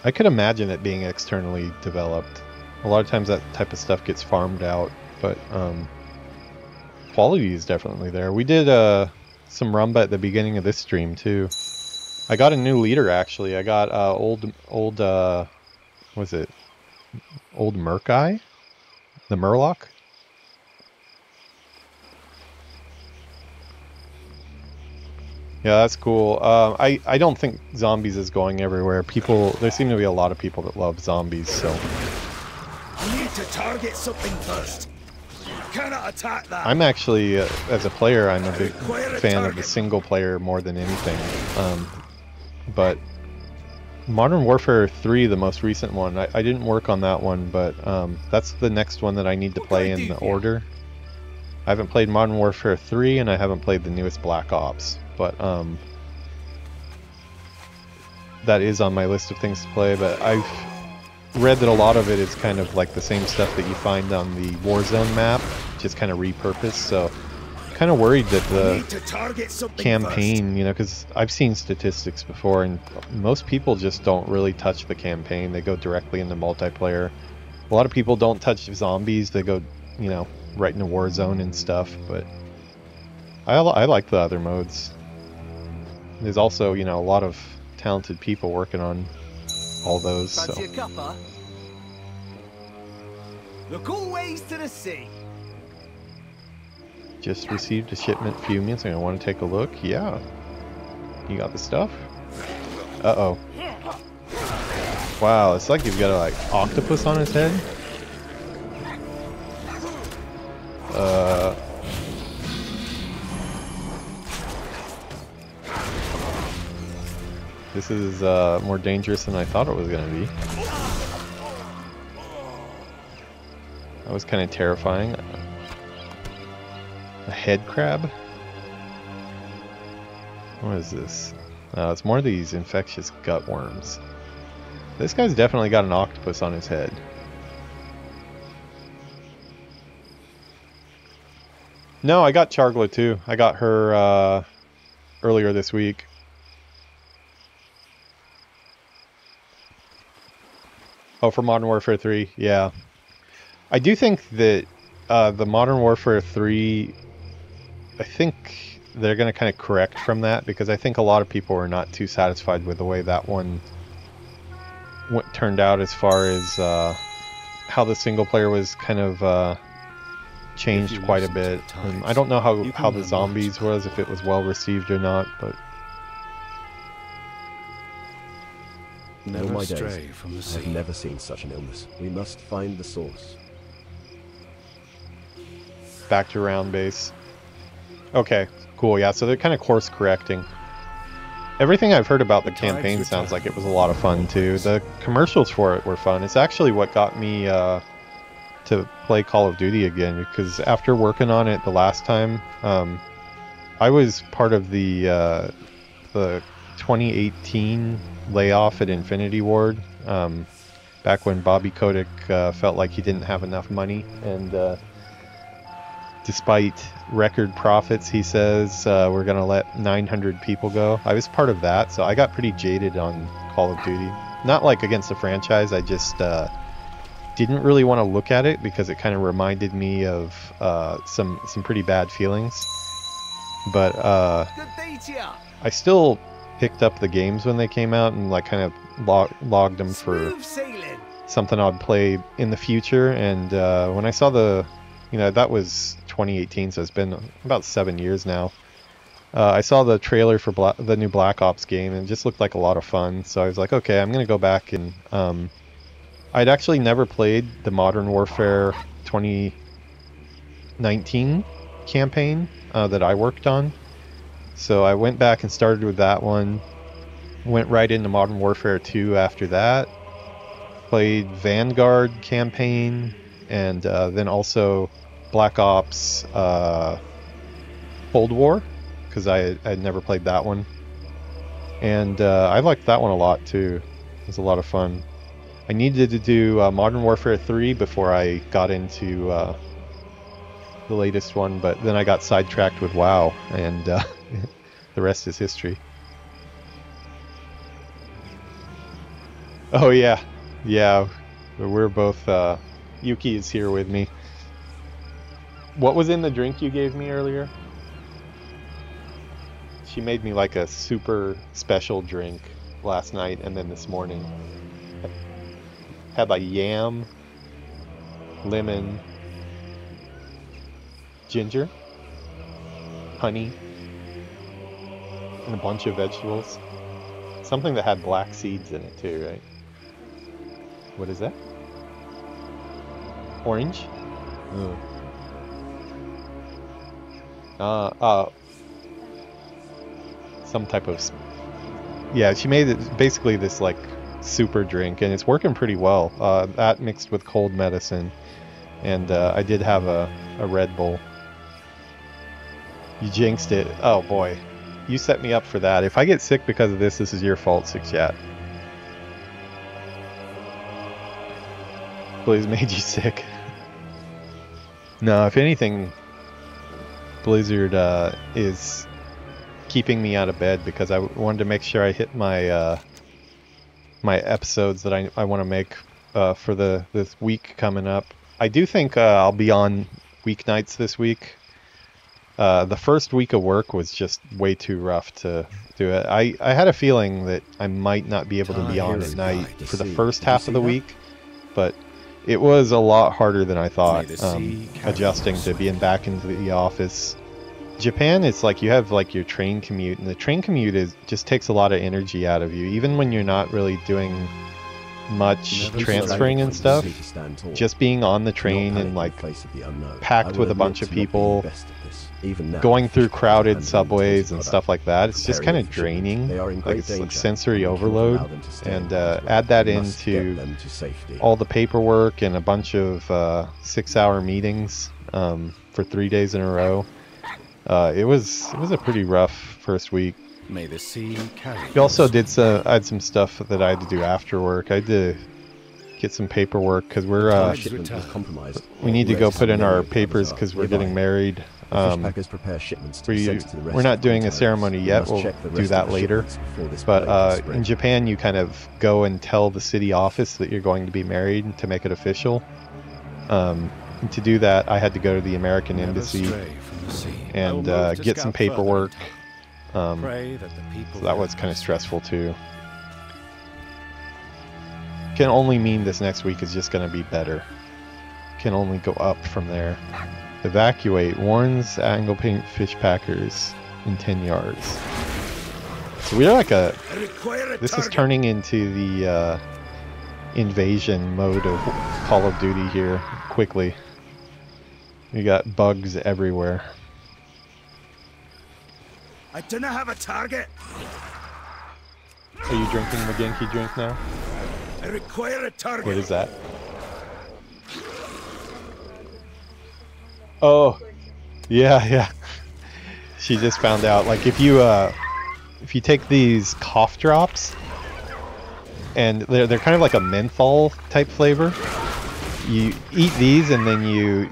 Speaker 1: I could imagine it being externally developed. A lot of times that type of stuff gets farmed out, but quality is definitely there. We did some Rumba at the beginning of this stream too. I got a new leader actually. I got old what was it? Old Murkai? The Murloc? Yeah, that's cool. I don't think zombies is going everywhere. There seem to be a lot of people that love zombies, so.
Speaker 2: You need to target something first. You cannot attack that.
Speaker 1: I'm actually, as a player, I'm a big fan of the single player more than anything. But Modern Warfare 3, the most recent one, I didn't work on that one, but that's the next one that I need to play in the order. I haven't played Modern Warfare 3, and I haven't played the newest Black Ops. But that is on my list of things to play, but I've read that a lot of it is kind of like the same stuff that you find on the Warzone map, just kind of repurposed, so I'm kind of worried that the campaign, you know, because I've seen statistics before, and most people just don't really touch the campaign. They go directly into multiplayer. A lot of people don't touch zombies. They go, you know, right into Warzone and stuff, but I like the other modes. There's also, you know, a lot of talented people working on all those. So.
Speaker 2: Fancy a cuppa? Look always to the sea.
Speaker 1: Just received a shipment a few minutes ago. I want to take a look. Yeah. You got the stuff? Uh-oh. Wow, it's like you've got a like octopus on his head. This is more dangerous than I thought it was going to be. That was kind of terrifying. A head crab? What is this? It's more of these infectious gut worms. This guy's definitely got an octopus on his head. No, I got Chargla too. I got her earlier this week. Oh, for Modern Warfare 3, yeah. I do think that the Modern Warfare 3, I think they're going to kind of correct from that, because I think a lot of people were not too satisfied with the way that one turned out as far as how the single player was kind of changed quite a bit. And I don't know how the zombies was, if it was well received or not, but...
Speaker 3: Never stray from the sea. I've never seen such an illness. We must find the source.
Speaker 1: Back to round base. Okay, cool, yeah, so they're kind of course correcting. Everything I've heard about the campaign sounds like it was a lot of fun too. The commercials for it were fun. It's actually what got me to play Call of Duty again, because after working on it the last time, I was part of the 2018 layoff at Infinity Ward, back when Bobby Kotick felt like he didn't have enough money, and despite record profits, he says, we're going to let 900 people go. I was part of that, so I got pretty jaded on Call of Duty. Not like against the franchise, I just didn't really want to look at it because it kind of reminded me of some pretty bad feelings. But I still picked up the games when they came out and like kind of logged them for something I'd play in the future. And when I saw that was 2018, so it's been about 7 years now. I saw the trailer for the new Black Ops game, and it just looked like a lot of fun. So I was like, okay, I'm going to go back and... I'd actually never played the Modern Warfare 2019 campaign that I worked on. So I went back and started with that one. Went right into Modern Warfare 2 after that. Played Vanguard campaign, and then also Black Ops Cold War, because I had never played that one. And I liked that one a lot too. It was a lot of fun. I needed to do Modern Warfare 3 before I got into the latest one, but then I got sidetracked with WoW, and the rest is history. Oh yeah, we're both, Yuki is here with me. What was in the drink you gave me earlier? She made me like a super special drink last night and then this morning. Had like yam, lemon, ginger, honey, and a bunch of vegetables. Something that had black seeds in it too, right? What is that? Orange? Some type of... Yeah, she made it basically this like super drink, and it's working pretty well. That mixed with cold medicine, and I did have a Red Bull. You jinxed it. Oh boy. You set me up for that. If I get sick because of this, this is your fault, 6chat. Blizz made you sick. No, if anything, Blizzard is keeping me out of bed because I wanted to make sure I hit my my episodes that I want to make for this week coming up. I do think I'll be on weeknights this week. The first week of work was just way too rough to do it. I had a feeling that I might not be able to be on at night for the first half of the week, but it was a lot harder than I thought, adjusting to being back into the office. Japan, it's like you have like your train commute, and the train commute just takes a lot of energy out of you, even when you're not really doing much transferring and stuff. Just being on the train and like packed with a bunch of people, going through crowded subways and stuff like that, it's just kind of draining. Like it's like sensory overload, and add that into all the paperwork and a bunch of 6-hour meetings for 3 days in a row. It was a pretty rough first week.
Speaker 2: May the sea carry.
Speaker 1: We also did I had some stuff that I had to do after work. I had to get some paperwork because we're we need to go put in our papers because we're getting married. We're not doing a ceremony yet. We'll do that later. But in Japan, you kind of go and tell the city office that you're going to be married to make it official. And to do that, I had to go to the American embassy and get some paperwork. So that was kind of stressful too. Can only mean this next week is just going to be better. Can only go up from there. Evacuate. Warns angle paint fish packers in 10 yards. So we're like this is turning into the invasion mode of Call of Duty here quickly. We got bugs everywhere.
Speaker 2: I do not have a target.
Speaker 1: Are you drinking the Genki drink now?
Speaker 2: I require a target.
Speaker 1: What is that? Oh, yeah. She just found out. Like if you take these cough drops, and they're kind of like a menthol type flavor. You eat these and then you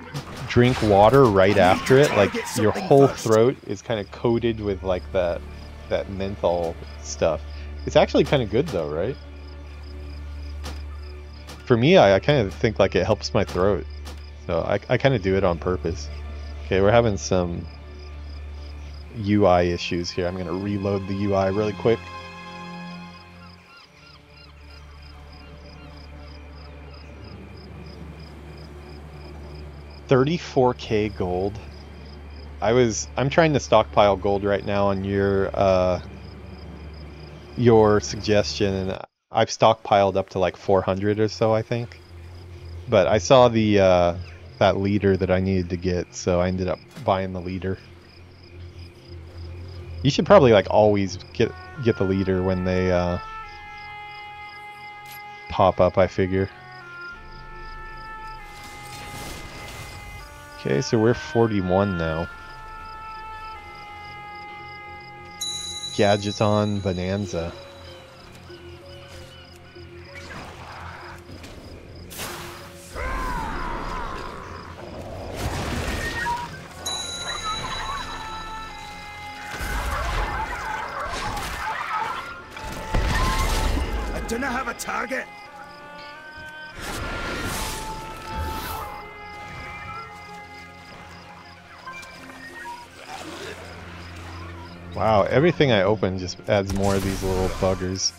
Speaker 1: drink water right after it. Like your whole throat is kind of coated with like that menthol stuff. It's actually kind of good though, right? For me, I kind of think like it helps my throat. So I kind of do it on purpose. Okay, we're having some UI issues here. I'm going to reload the UI really quick. $34K gold. I'm trying to stockpile gold right now on your suggestion, and I've stockpiled up to like 400 or so, I think. But I saw the that leader that I needed to get, so I ended up buying the leader. You should probably like always get the leader when they pop up, I figure. Okay, so we're 41 now. Gadgeton Bonanza.
Speaker 2: I do not have a target.
Speaker 1: Wow, everything I open just adds more of these little buggers.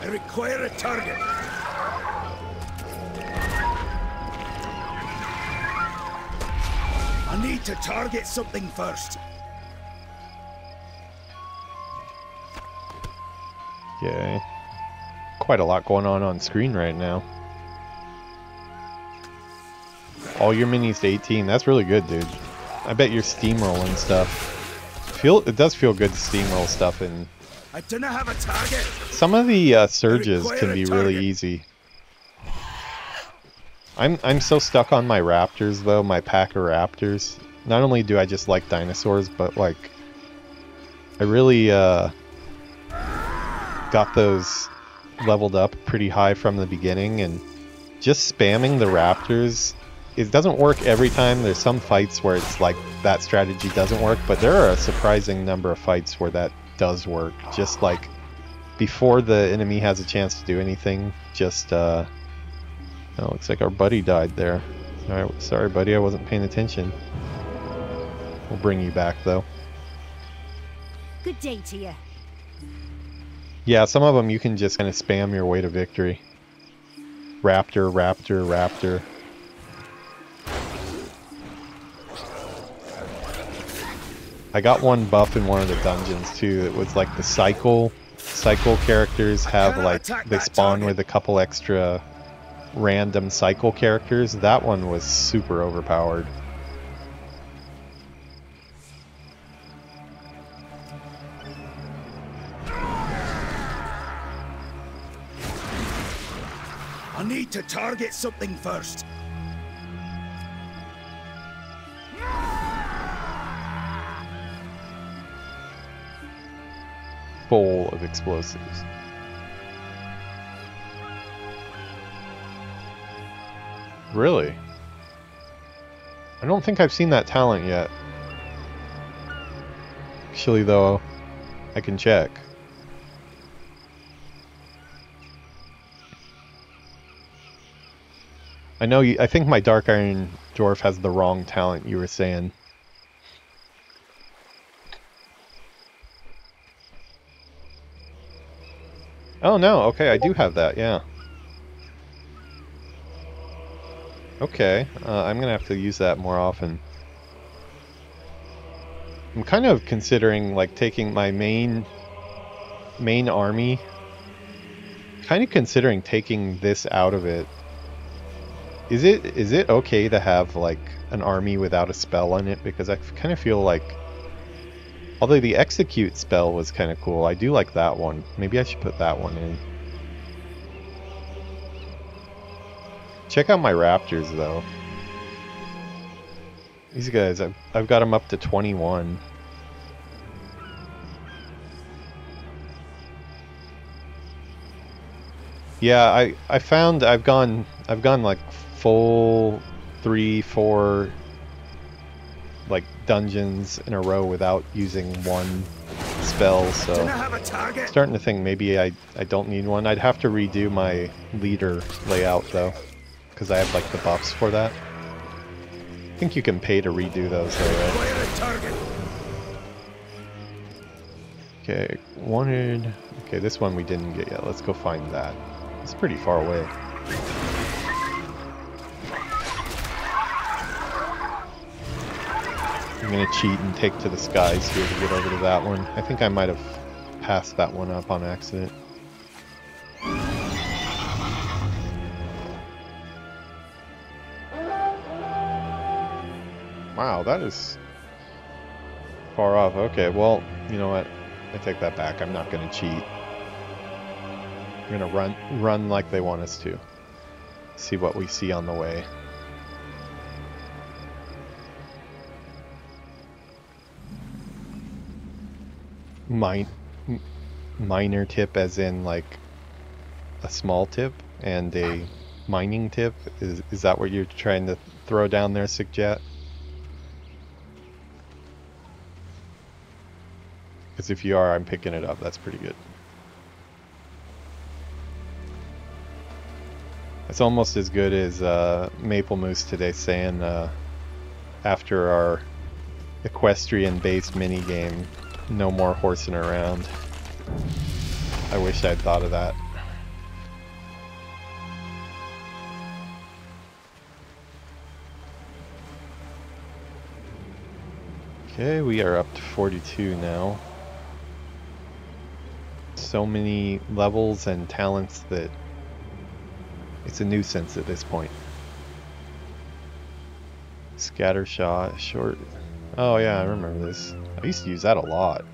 Speaker 2: I require a target. I need to target something first.
Speaker 1: Okay. Quite a lot going on screen right now. All your minis to 18. That's really good, dude. I bet you're steamrolling stuff. It does feel good to steamroll stuff, and
Speaker 2: I do not have a target.
Speaker 1: some of the surges can be really easy. I'm so stuck on my raptors though, my pack of raptors. Not only do I just like dinosaurs, but like I really got those leveled up pretty high from the beginning, and just spamming the raptors, it doesn't work every time. There's some fights where it's like that strategy doesn't work, but there are a surprising number of fights where that does work. Just like before the enemy has a chance to do anything, just oh, looks like our buddy died there. Alright, sorry buddy, I wasn't paying attention. We'll bring you back though.
Speaker 8: Good day to you.
Speaker 1: Yeah, some of them you can just kind of spam your way to victory. Raptor, raptor, raptor. I got one buff in one of the dungeons too. It was like the cycle characters have like, they spawn with a couple extra random cycle characters. That one was super overpowered.
Speaker 2: I need to target something first.
Speaker 1: Full of explosives. Really? I don't think I've seen that talent yet. Actually though, I can check. I know I think my Dark Iron Dwarf has the wrong talent you were saying. Oh no, okay, I do have that, yeah. Okay, I'm gonna have to use that more often. I'm kind of considering like taking my main army, kind of considering taking this out of it. Is it okay to have like an army without a spell on it? Because I kind of feel like, although the execute spell was kind of cool, I do like that one. Maybe I should put that one in. Check out my raptors though. These guys, I've got them up to 21. Yeah, I found I've gone like full 3-4 like dungeons in a row without using one spell, so I'm starting to think maybe I don't need one. I'd have to redo my leader layout though, because I have like the buffs for that. I think you can pay to redo those though, right? Okay, wanted... Okay, this one we didn't get yet. Let's go find that. It's pretty far away. I'm gonna cheat and take to the skies here to get over to that one. I think I might have passed that one up on accident. Wow, that is far off. Okay, well, you know what? I take that back. I'm not gonna cheat. I'm gonna run like they want us to. See what we see on the way. Minor tip as in like a small tip and a mining tip? Is that what you're trying to throw down there, Sigjet? Because if you are, I'm picking it up. That's pretty good. It's almost as good as Maple Moose today saying after our equestrian-based minigame, no more horsing around. I wish I'd thought of that. Okay, we are up to 42 now. So many levels and talents that it's a nuisance at this point. Scatter shot, short. Oh yeah, I remember this. I used to use that a lot.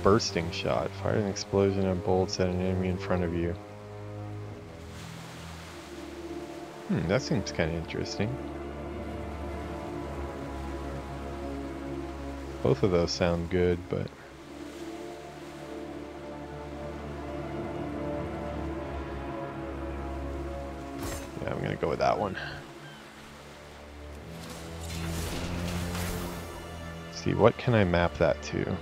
Speaker 1: Bursting shot. Fire an explosion of bolts at an enemy in front of you. That seems kind of interesting. Both of those sound good, but... yeah, I'm gonna go with that one. Let's see, what can I map that to?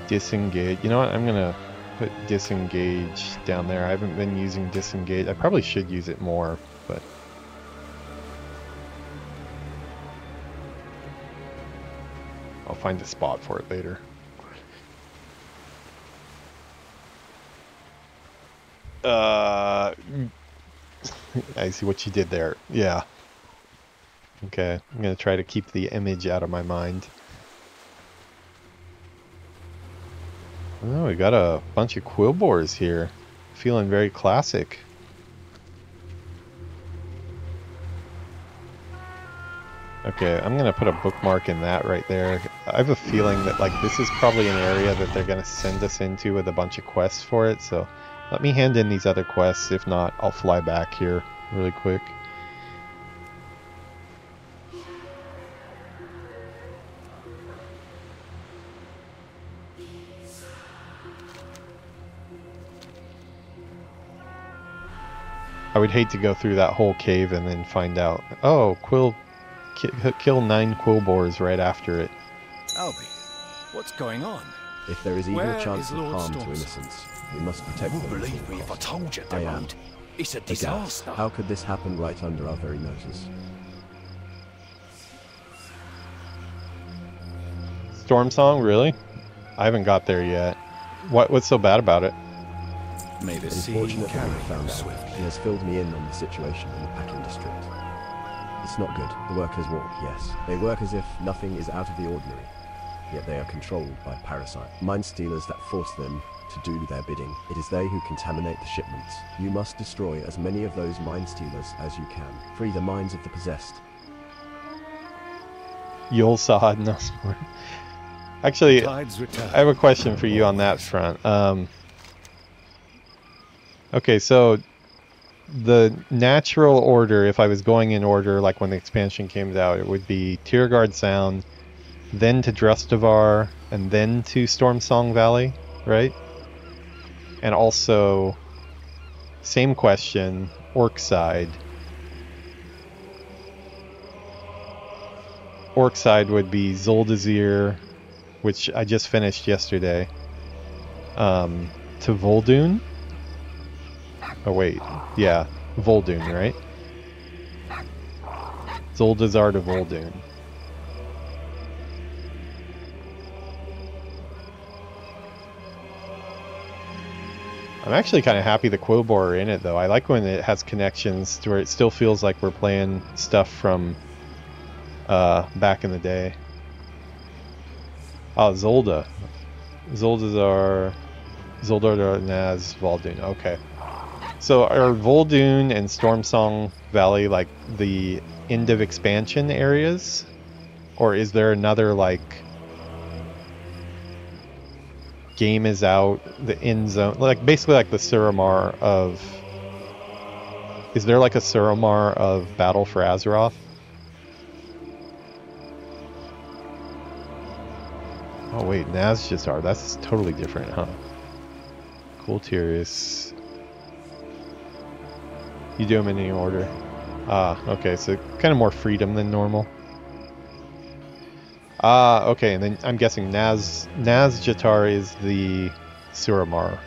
Speaker 1: Disengage. You know what? I'm gonna put disengage down there. I haven't been using disengage. I probably should use it more, but... I'll find a spot for it later. I see what you did there. Yeah. Okay, I'm gonna try to keep the image out of my mind. Oh, we got a bunch of quillbores here. Feeling very classic. Okay, I'm gonna put a bookmark in that right there. I have a feeling that like this is probably an area that they're gonna send us into with a bunch of quests for it, so let me hand in these other quests. If not, I'll fly back here really quick. I would hate to go through that whole cave and then find out, oh, kill 9 quillbores right after it.
Speaker 2: Albie, what's going on?
Speaker 3: If there is even
Speaker 2: Where
Speaker 3: a chance
Speaker 2: is
Speaker 3: of
Speaker 2: Lord
Speaker 3: harm to
Speaker 2: Stormson?
Speaker 3: innocents, we must protect them.
Speaker 2: Believe me if I told you,
Speaker 3: I am.
Speaker 2: Dermot. It's a
Speaker 3: Aghast.
Speaker 2: disaster.
Speaker 3: How could this happen right under our very noses?
Speaker 1: Storm Song, really? I haven't got there yet. What's so bad about it?
Speaker 2: May the
Speaker 3: It is
Speaker 2: sea
Speaker 3: fortunate that
Speaker 2: carry
Speaker 3: we found out.
Speaker 2: swiftly.
Speaker 3: He has filled me in on the situation in the packing district. It's not good. The workers walk, yes. They work as if nothing is out of the ordinary. Yet they are controlled by parasites, mind stealers that force them to do their bidding. It is they who contaminate the shipments. You must destroy as many of those mind stealers as you can. Free the minds of the possessed.
Speaker 1: Yulsad, no. Actually,
Speaker 2: Tides return.
Speaker 1: I have a question for you on that front. Okay, so the natural order, if I was going in order, like when the expansion came out, it would be Tiergard Sound, then to Drustavar, and then to Stormsong Valley, right? And also, same question, Orcside. Orcside would be Zoldazir, which I just finished yesterday, to Vol'dun. Oh wait, yeah, Vol'dun, right? Zoldazar to Vol'dun. I'm actually kind of happy the quillbore are in it, though. I like when it has connections to where it still feels like we're playing stuff from back in the day. Oh, Zolda. Zoldazar, Naz, Vol'dun. Okay. So are Vol'dun and Stormsong Valley like the end of expansion areas? Or is there another like game is out, the end zone, like basically like the Suramar of... Is there like a Suramar of Battle for Azeroth? Oh wait, Nazjazar, that's totally different, huh? Cool Tyrus. You do them in any order. Ah, okay, so kind of more freedom than normal. Ah, okay, and then I'm guessing Nazjatar is the Suramar.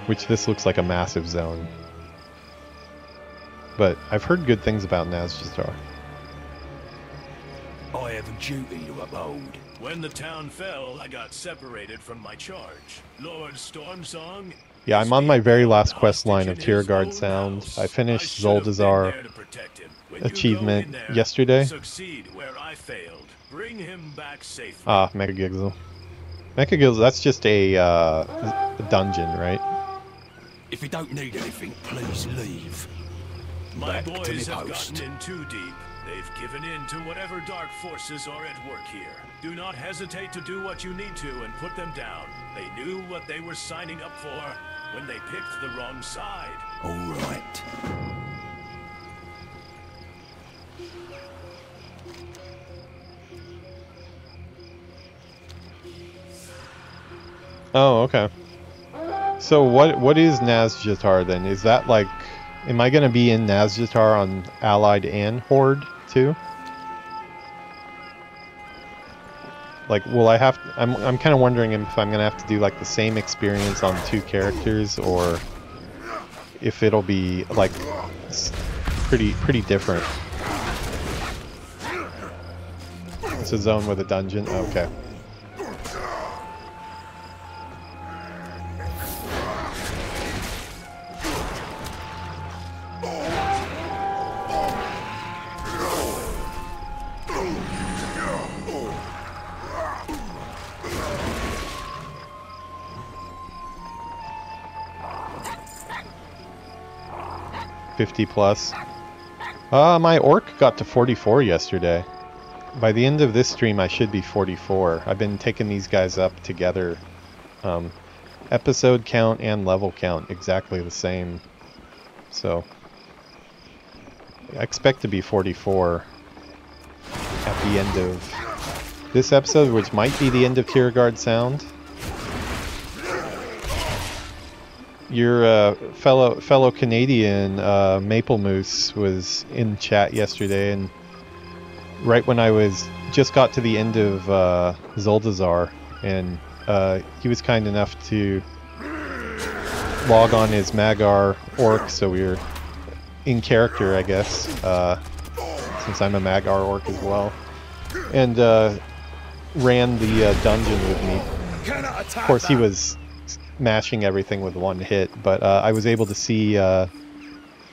Speaker 1: Which this looks like a massive zone. But I've heard good things about Nazjatar.
Speaker 2: I have a duty to uphold.
Speaker 9: When the town fell, I got separated from my charge. Lord Stormsong.
Speaker 1: Yeah, I'm on my very last quest line of Tierguard Sound. I finished Zoldazar achievement yesterday.
Speaker 9: Succeed where I failed. Bring him back safely.
Speaker 1: Ah, Mechagigsel. Mechagigsel, that's just a dungeon, right?
Speaker 2: If you don't need anything, please leave.
Speaker 9: My
Speaker 2: Back to
Speaker 9: boys
Speaker 2: the
Speaker 9: have
Speaker 2: post.
Speaker 9: gotten in too deep. They've given in to whatever dark forces are at work here. Do not hesitate to do what you need to and put them down. They knew what they were signing up for when they picked the wrong side.
Speaker 2: All right.
Speaker 1: Oh, okay. So what is Nazjatar then? Is that like, am I gonna be in Nazjatar on Allied and Horde too? Like, will I have? I'm kind of wondering if I'm gonna have to do like the same experience on two characters, or if it'll be like pretty different. It's a zone with a dungeon. Okay. +50. My orc got to 44 yesterday. By the end of this stream, I should be 44. I've been taking these guys up together. Episode count and level count exactly the same. So I expect to be 44 at the end of this episode, which might be the end of Tierguard Sound. Your fellow Canadian Maple Moose was in chat yesterday, and right when I just got to the end of Zoldazar, and he was kind enough to log on his Magar orc, so we were in character, I guess, since I'm a Magar orc as well, and ran the dungeon with me. Of course, he was mashing everything with one hit, but I was able to see the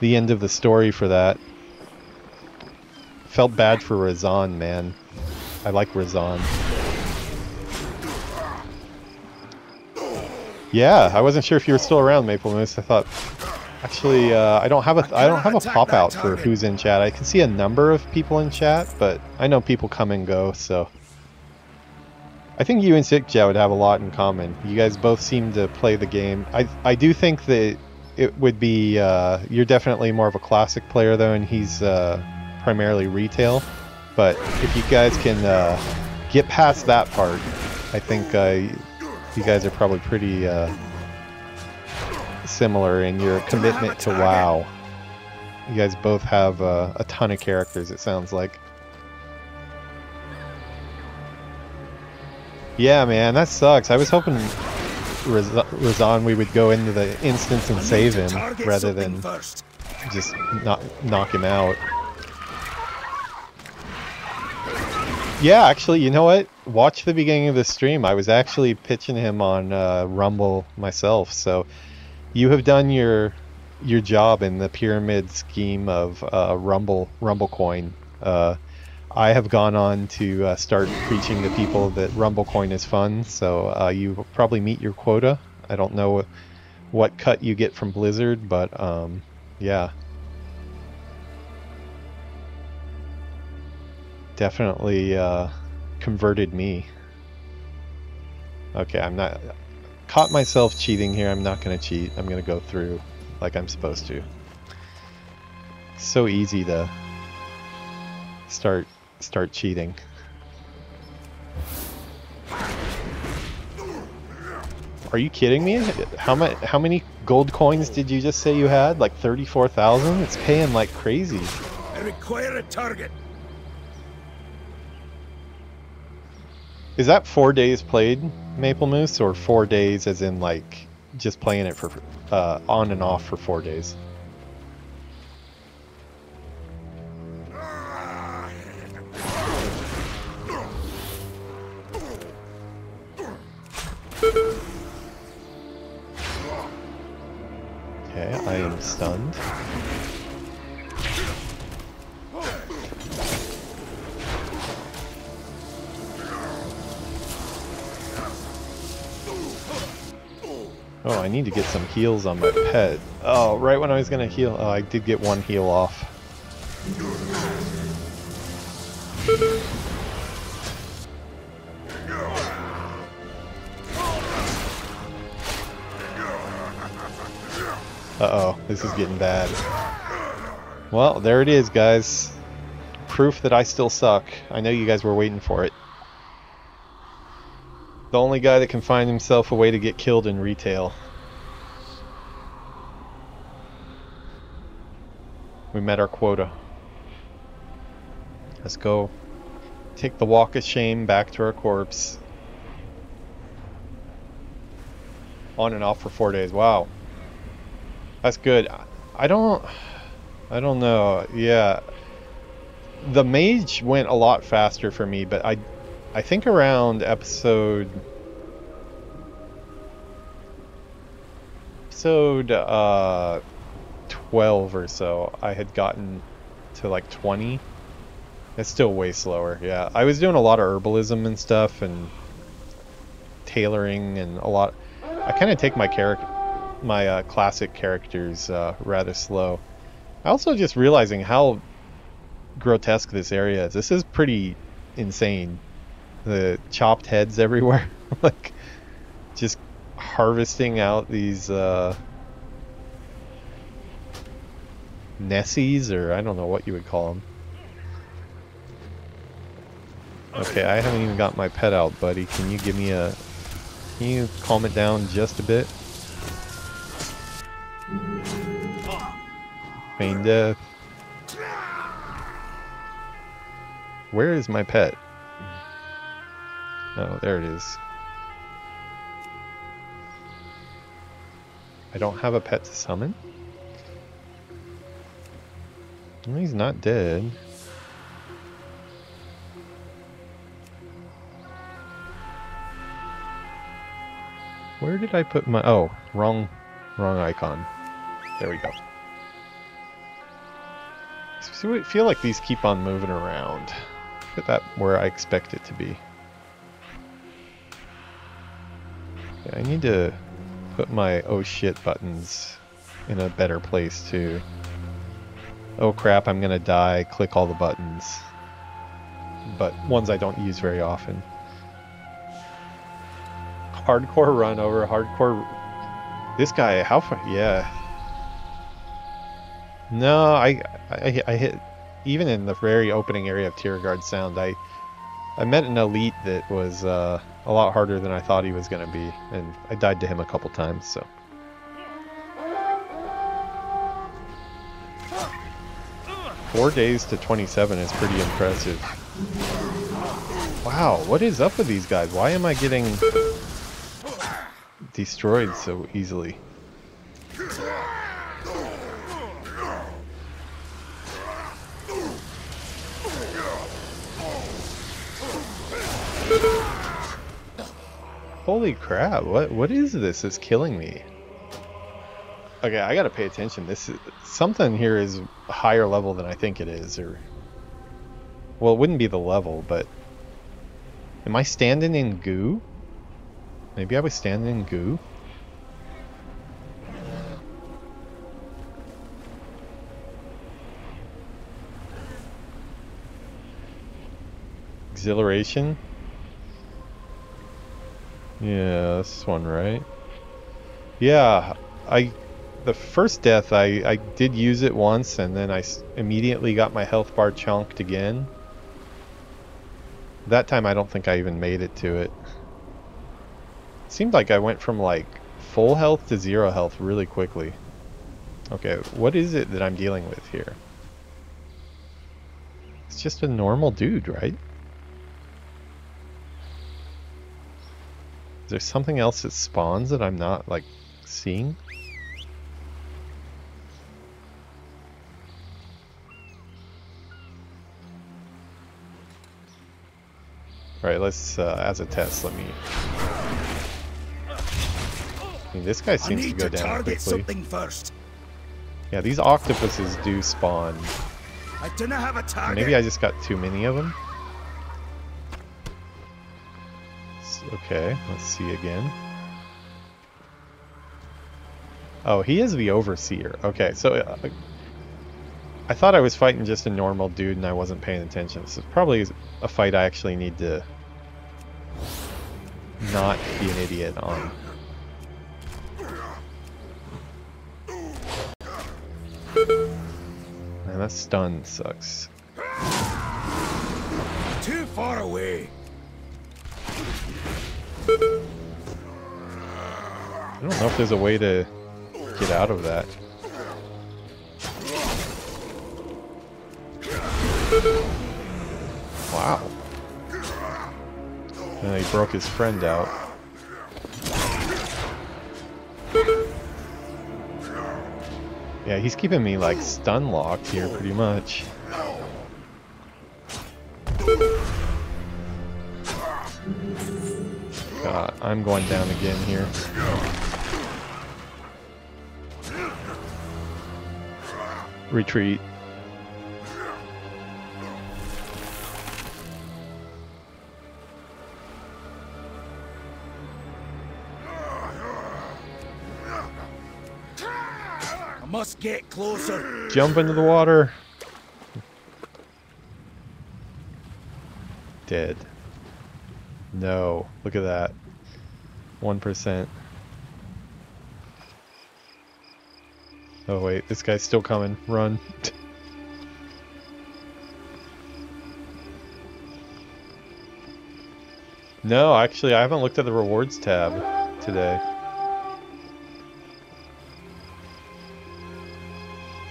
Speaker 1: end of the story for that. Felt bad for Razan, man. I like Razan. Yeah, I wasn't sure if you were still around, Maple Moose. I thought, actually, I don't have a pop out for who's in chat. I can see a number of people in chat, but I know people come and go, so. I think you and Sikja would have a lot in common. You guys both seem to play the game. I do think that it would be, you're definitely more of a classic player though, and he's primarily retail. But if you guys can get past that part, I think you guys are probably pretty similar in your commitment to WoW. You guys both have a ton of characters, it sounds like. Yeah, man, that sucks. I was hoping Razan we would go into the instance and save him rather than just knock him out. Yeah, actually, you know what? Watch the beginning of the stream. I was actually pitching him on Rumble myself. So you have done your job in the pyramid scheme of Rumble Coin. I have gone on to start preaching to people that Rumble Coin is fun, so you probably meet your quota. I don't know what cut you get from Blizzard, but yeah. Definitely converted me. Okay, I'm not... Caught myself cheating here. I'm not going to cheat. I'm going to go through like I'm supposed to. So easy to start cheating. Are you kidding me? How many gold coins did you just say you had? Like 34,000? It's paying like crazy.
Speaker 9: I require a target.
Speaker 1: Is that 4 days played, Maple Moose, or 4 days as in like just playing it for on and off for 4 days? Okay, I am stunned. Oh, I need to get some heals on my pet. Oh, right when I was gonna heal. Oh, I did get one heal off. Uh-oh, this is getting bad. Well, there it is, guys. Proof that I still suck. I know you guys were waiting for it. The only guy that can find himself a way to get killed in retail. We met our quota. Let's go take the walk of shame back to our corpse. On and off for 4 days. Wow. That's good. I don't know. Yeah. The mage went a lot faster for me, but I think around episode 12 or so, I had gotten to like 20. It's still way slower. Yeah, I was doing a lot of herbalism and stuff and tailoring and a lot. I kind of take my classic characters rather slow. I also just realizing how grotesque this area is. This is pretty insane. The chopped heads everywhere. Like just harvesting out these Nessies, or I don't know what you would call them. Okay, I haven't even got my pet out, buddy. Can you give me a... Can you calm it down just a bit? Feign death. Where is my pet? Oh, there it is. I don't have a pet to summon? Well, he's not dead. Where did I put my... Oh, wrong icon. There we go. So I feel like these keep on moving around. Put that where I expect it to be. Yeah, I need to put my oh shit buttons in a better place too. Oh crap, I'm gonna die. Click all the buttons. But ones I don't use very often. Hardcore run over, hardcore... This guy, how far... Yeah. No, I hit... Even in the very opening area of Tierguard Sound, I met an elite that was a lot harder than I thought he was going to be. And I died to him a couple times, so... 4 days to 27 is pretty impressive. Wow, what is up with these guys? Why am I getting destroyed so easily? Holy crap, what is this? It's killing me. Okay, I gotta pay attention. This is something here is a higher level than I think it is, or well, it wouldn't be the level, but am I standing in goo? Maybe I was standing in goo. Exhilaration. Yeah, this one, right? Yeah, the first death, I did use it once, and then I immediately got my health bar chunked again. That time I don't think I even made it to it. It seemed like I went from like full health to 0 health really quickly. Okay, what is it that I'm dealing with here? It's just a normal dude, right? Is there something else that spawns that I'm not, like, seeing? Alright, let's, as a test, let me... I mean, this guy seems to go down quickly.
Speaker 2: Something first.
Speaker 1: Yeah, these octopuses do spawn.
Speaker 2: I didn't have a target.
Speaker 1: Maybe I just got too many of them. Okay, let's see again. Oh, he is the overseer. Okay, so I thought I was fighting just a normal dude and I wasn't paying attention. So it's probably a fight I actually need to not be an idiot on. Man, that stun sucks.
Speaker 2: Too far away.
Speaker 1: I don't know if there's a way to get out of that. Wow. And he broke his friend out. Yeah, he's keeping me like stun locked here pretty much. God, I'm going down again here. Retreat.
Speaker 2: I must get closer.
Speaker 1: Jump into the water. Dead. No, look at that. 1%. Oh wait, this guy's still coming. Run. No, actually, I haven't looked at the rewards tab today.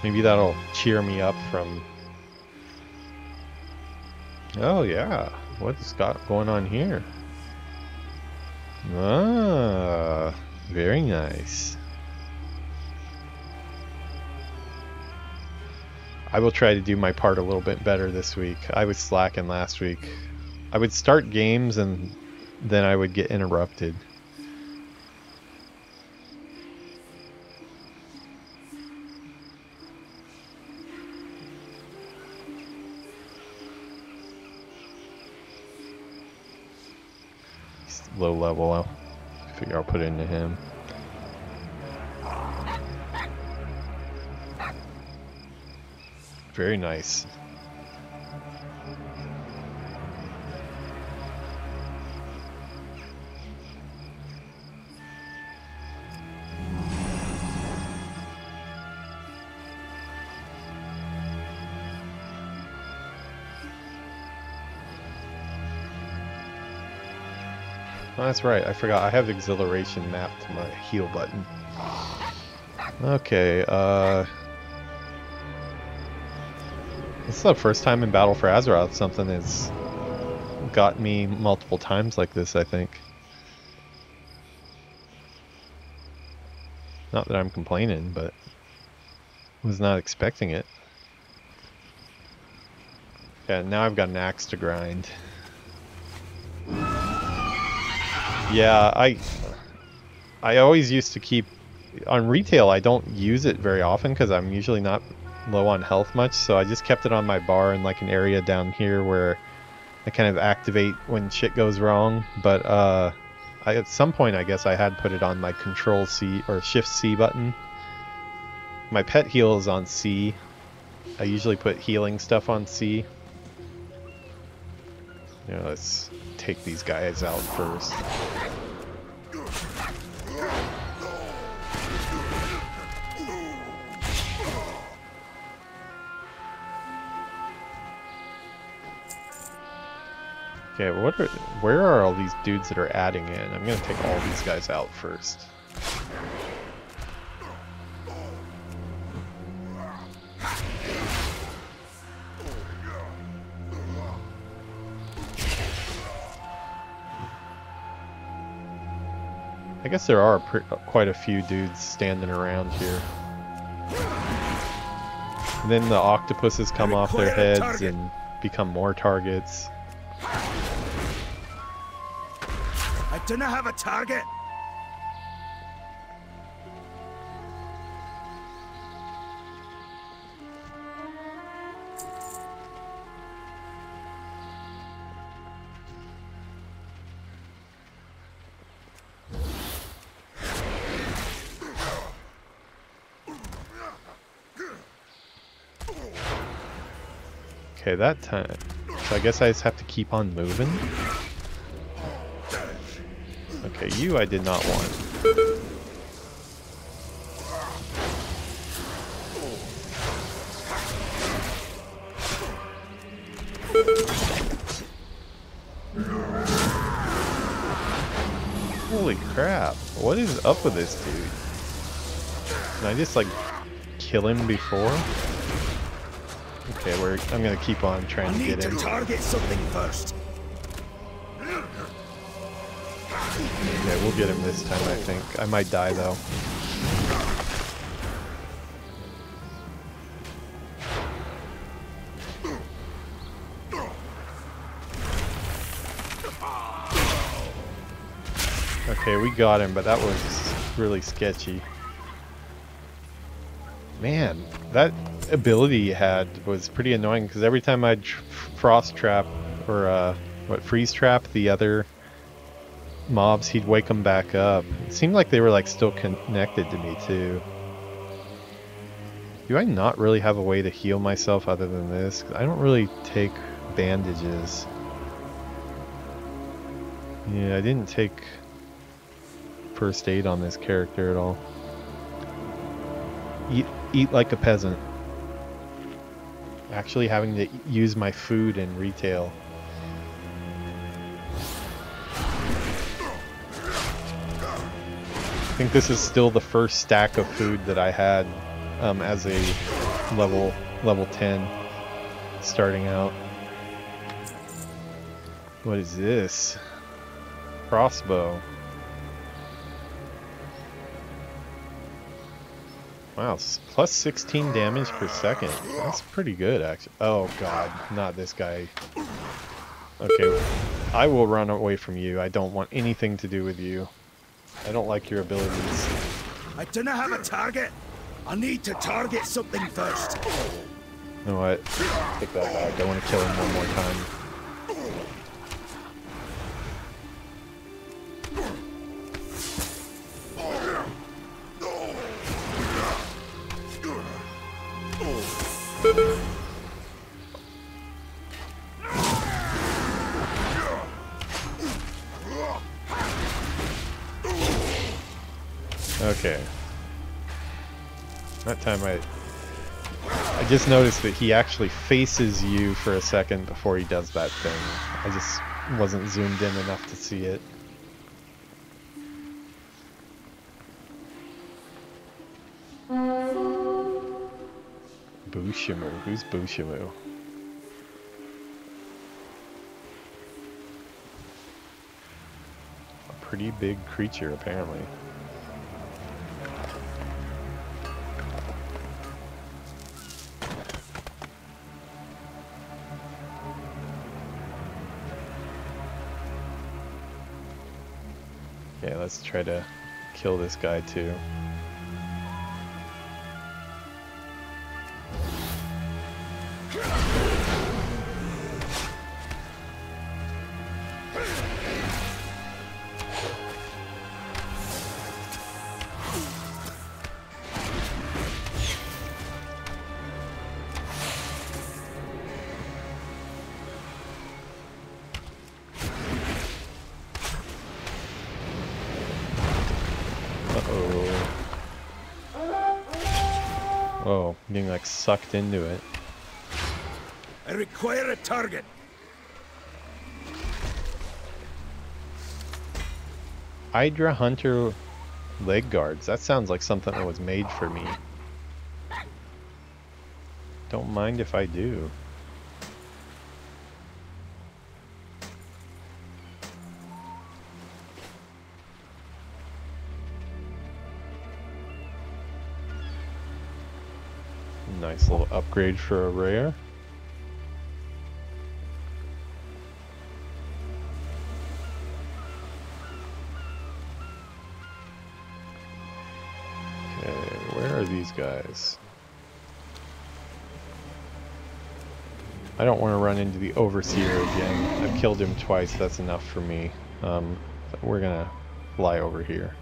Speaker 1: Maybe that'll cheer me up from... Oh yeah, what's got going on here? Ah, very nice. I will try to do my part a little bit better this week. I was slacking last week. I would start games and then I would get interrupted. He's low level. I'll figure I'll put it into him. Very nice. Oh, that's right, I forgot. I have exhilaration mapped to my heal button. Okay, this is the first time in Battle for Azeroth something has got me multiple times like this, I think. Not that I'm complaining, but was not expecting it. Yeah, now I've got an axe to grind. Yeah, I always used to keep... On retail, I don't use it very often because I'm usually not low on health much, so I just kept it on my bar in like an area down here where I kind of activate when shit goes wrong. But at some point I guess I had put it on my Control C or Shift C button. My pet heal is on C. I usually put healing stuff on C. You know, let's take these guys out first. Okay, where are all these dudes that are adding in? I'm gonna take all these guys out first. I guess there are quite a few dudes standing around here. And then the octopuses come off their heads and become more targets.
Speaker 2: I do not have a target.
Speaker 1: Okay, that time. So I guess I just have to keep on moving. Okay, you I did not want. Holy crap, what is up with this dude? Can I just like kill him before? Okay, I'm gonna keep on trying to get in.
Speaker 2: Target something first.
Speaker 1: Okay, we'll get him this time, I think. I might die though. Okay, we got him, but that was really sketchy. Man, that ability he had was pretty annoying because every time I'd frost trap or freeze trap the other mobs, he'd wake them back up. It seemed like they were like still connected to me too. Do I not really have a way to heal myself other than this? I don't really take bandages. Yeah, I didn't take first aid on this character at all. Eat like a peasant. Actually having to use my food in retail. I think this is still the first stack of food that I had as a level 10 starting out. What is this? Crossbow. Wow, plus 16 damage per second. That's pretty good, actually. Oh god, not this guy. Okay, I will run away from you. I don't want anything to do with you. I don't like your abilities.
Speaker 2: I do not have a target. I need to target something first.
Speaker 1: You know what? Take that back. I want to kill him one more time. Okay. That time I just noticed that he actually faces you for a second before he does that thing. I just wasn't zoomed in enough to see it. Bushimu. Who's Bushimu? A pretty big creature, apparently. Okay, let's try to kill this guy too. Oh, being like sucked into it.
Speaker 2: I require a target.
Speaker 1: Hydra Hunter leg guards. That sounds like something that was made for me. Don't mind if I do. Nice little upgrade for a rare. Okay, where are these guys? I don't want to run into the Overseer again. I've killed him twice, that's enough for me. We're gonna fly over here.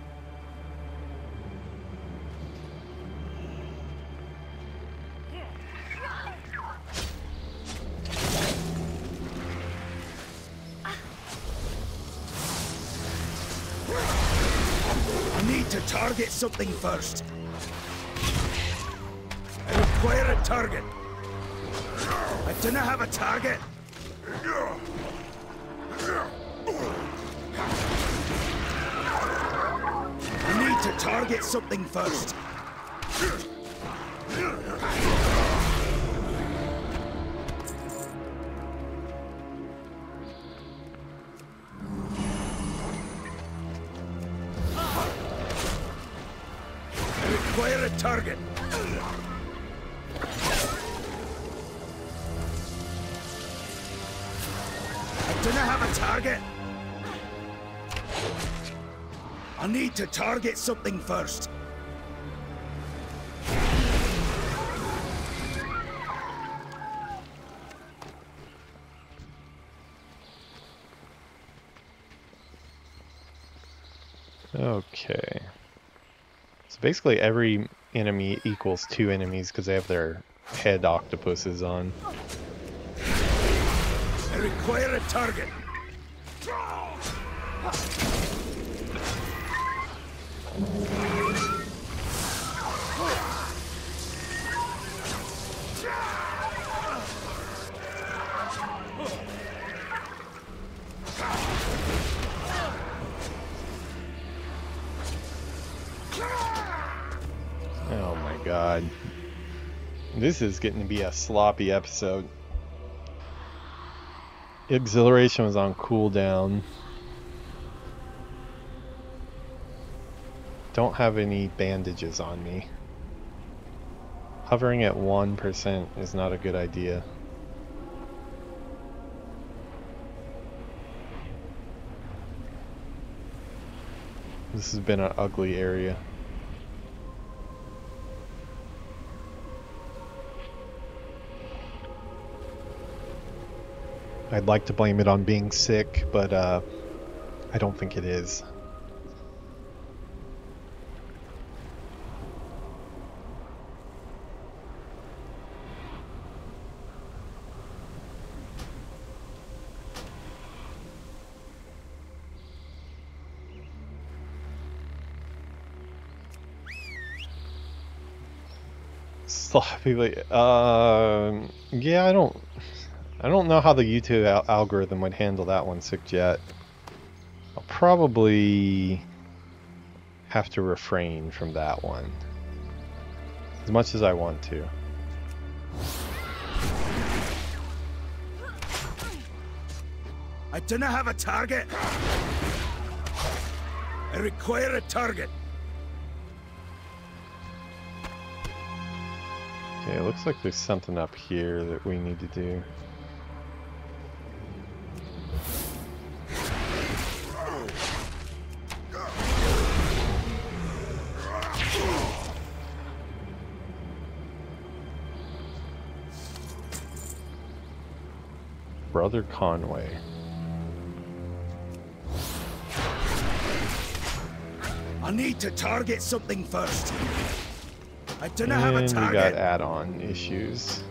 Speaker 2: Target something first. I require a target. I do not have a target. I need to target something first. Require a target. I do not have a target. I need to target something first.
Speaker 1: Okay. So basically every enemy equals 2 enemies because they have their head octopuses on.
Speaker 2: I require a target.
Speaker 1: Oh my god. This is getting to be a sloppy episode. Exhilaration was on cooldown. Don't have any bandages on me. Hovering at 1% is not a good idea. This has been an ugly area. I'd like to blame it on being sick, but I don't think it is. Sloppy, yeah, I don't know how the YouTube algorithm would handle that one, Sick Jet. I'll probably have to refrain from that one. As much as I want to.
Speaker 2: I do not have a target. I require a target.
Speaker 1: Okay, it looks like there's something up here that we need to do. Brother Conway.
Speaker 2: I need to target something first. I do not have a
Speaker 1: And
Speaker 2: target.
Speaker 1: we got add-on issues.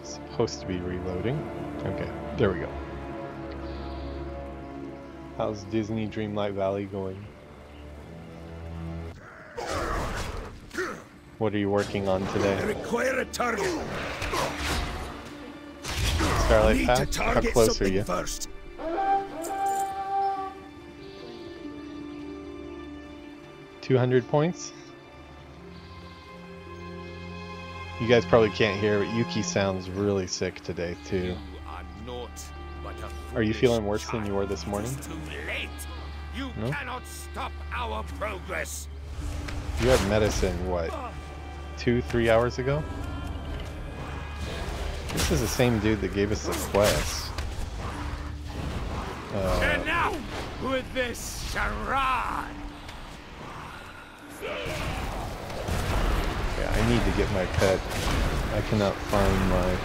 Speaker 1: Supposed to be reloading. Okay, there we go. How's Disney Dreamlight Valley going? What are you working on today?
Speaker 2: I require a target.
Speaker 1: Starlight
Speaker 2: Need
Speaker 1: Path?
Speaker 2: to
Speaker 1: How
Speaker 2: target
Speaker 1: close are
Speaker 2: something
Speaker 1: you?
Speaker 2: first.
Speaker 1: 200 points? You guys probably can't hear, but Yuki sounds really sick today too. Are you feeling worse than you were this morning?
Speaker 2: It's too late. You
Speaker 1: No?
Speaker 2: cannot stop our progress.
Speaker 1: You had medicine, what, 2-3 hours ago? This is the same dude that gave us the quest.
Speaker 2: Enough with this charade.
Speaker 1: Yeah, I need to get my pet. I cannot find my...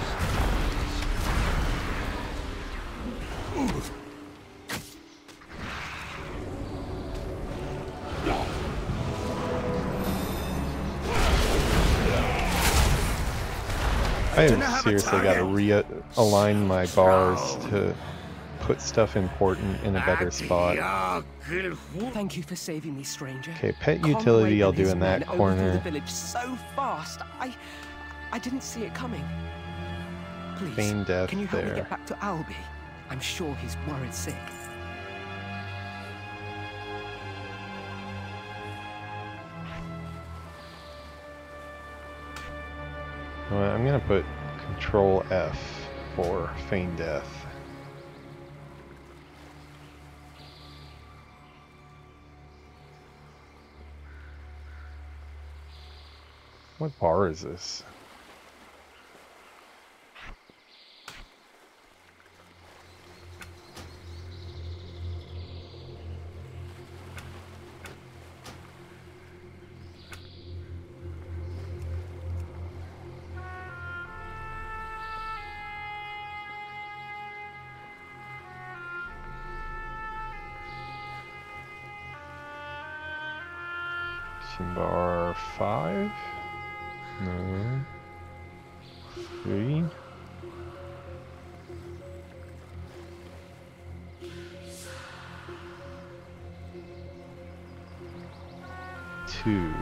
Speaker 1: I have seriously got to realign my bars to put stuff important in a better spot.
Speaker 6: Thank you for saving me, stranger.
Speaker 1: Okay, pet utility I'll do in that corner.
Speaker 6: The village so fast. I didn't see it coming. Please,
Speaker 1: Feign death
Speaker 6: can you help me
Speaker 1: there.
Speaker 6: get back to Albie? I'm sure he's worried sick.
Speaker 1: Well, I'm gonna put Control F for feign death. What bar is this? Bar 5? No. 3? 2.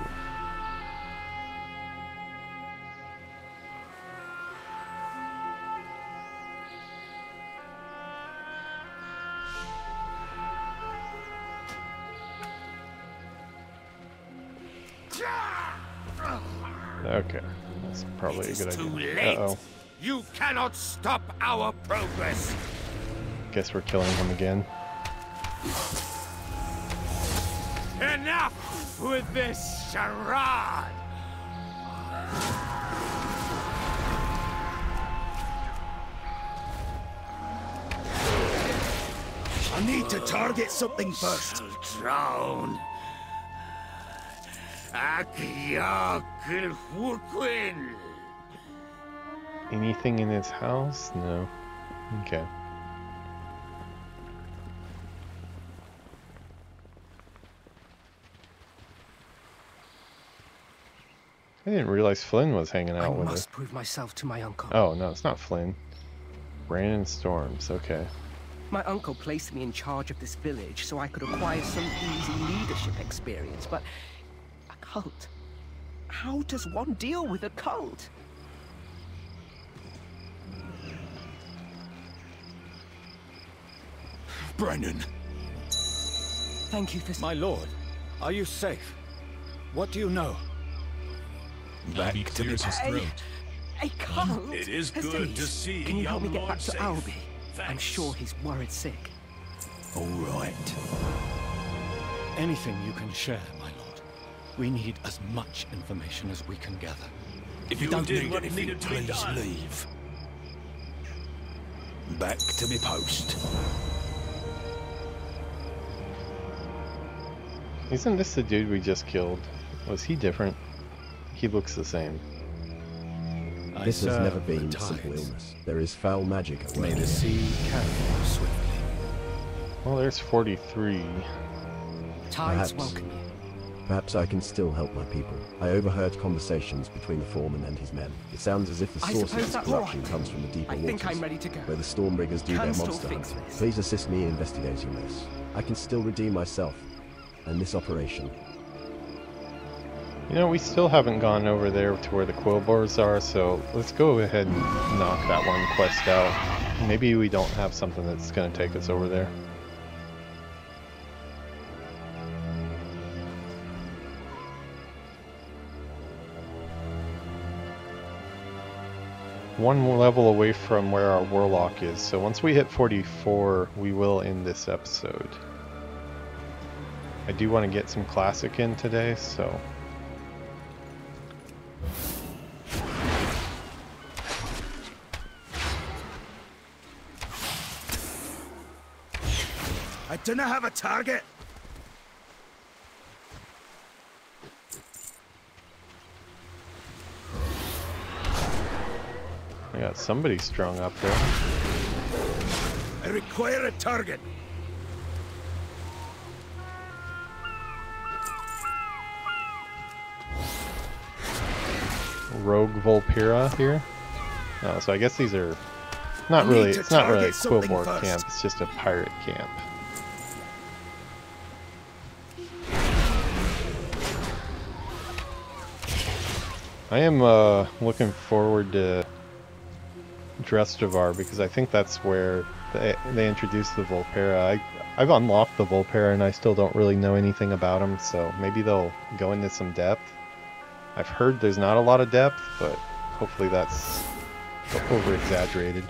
Speaker 1: Okay, that's probably a good idea. Uh-oh.
Speaker 2: You cannot stop our progress.
Speaker 1: Guess we're killing him again.
Speaker 2: Enough with this charade. I need to target something first. Drown.
Speaker 1: Anything in his house? No. Okay. I didn't realize Flynn was hanging out with us.
Speaker 6: I must prove myself to my uncle.
Speaker 1: Oh, no, it's not Flynn. Brandon Storms, okay.
Speaker 6: My uncle placed me in charge of this village so I could acquire some easy leadership experience, but a cult? How does one deal with a cult?
Speaker 2: Brennan.
Speaker 6: Thank you for...
Speaker 2: My lord, are you safe? What do you know?
Speaker 9: Back to the throat.
Speaker 6: A cult?
Speaker 9: It is
Speaker 6: Has
Speaker 9: good
Speaker 6: these.
Speaker 9: to see
Speaker 6: Can you help me
Speaker 9: young
Speaker 6: get back
Speaker 9: Lord
Speaker 6: to
Speaker 9: safe.
Speaker 6: Albie? I'm
Speaker 9: Thanks.
Speaker 6: sure he's worried sick.
Speaker 2: All right. Anything you can share, my lord. We need as much information as we can gather. If you don't
Speaker 9: did
Speaker 2: need
Speaker 9: what
Speaker 2: anything,
Speaker 9: needed to be
Speaker 2: please
Speaker 9: done.
Speaker 2: leave. Back to me post.
Speaker 1: Isn't this the dude we just killed? Was he different? He looks the same.
Speaker 3: This has never been simple illness. There is foul magic at work.
Speaker 2: May the sea carry you swiftly.
Speaker 1: Well, there's 43.
Speaker 6: Tides
Speaker 3: Perhaps.
Speaker 6: welcome you.
Speaker 3: Perhaps I can still help my people. I overheard conversations between the foreman and his men. It sounds as if the
Speaker 6: I
Speaker 3: source of
Speaker 6: suppose
Speaker 3: this
Speaker 6: that's
Speaker 3: corruption
Speaker 6: right.
Speaker 3: comes from the deeper
Speaker 6: I think
Speaker 3: waters,
Speaker 6: I'm ready to go.
Speaker 3: where the Stormbriggers do
Speaker 6: Can
Speaker 3: their
Speaker 6: still
Speaker 3: monster
Speaker 6: fix
Speaker 3: hunting.
Speaker 6: this.
Speaker 3: Please assist me in investigating this. I can still redeem myself and this operation.
Speaker 1: You know, we still haven't gone over there to where the Quillbores are, so let's go ahead and knock that one quest out. Maybe we don't have something that's going to take us over there. One level away from where our Warlock is, so once we hit 44, we will end this episode. I do want to get some Classic in today, so...
Speaker 2: I don't have a target.
Speaker 1: I got somebody strung up there.
Speaker 2: I require a target.
Speaker 1: Rogue Volpira here. Oh, so I guess these are not really. It's not really a Quillbore camp. It's just a pirate camp. I am looking forward to Drestavar because I think that's where they introduced the Volpera. I've unlocked the Volpera and I still don't really know anything about them, so maybe they'll go into some depth. I've heard there's not a lot of depth, but hopefully that's over-exaggerated.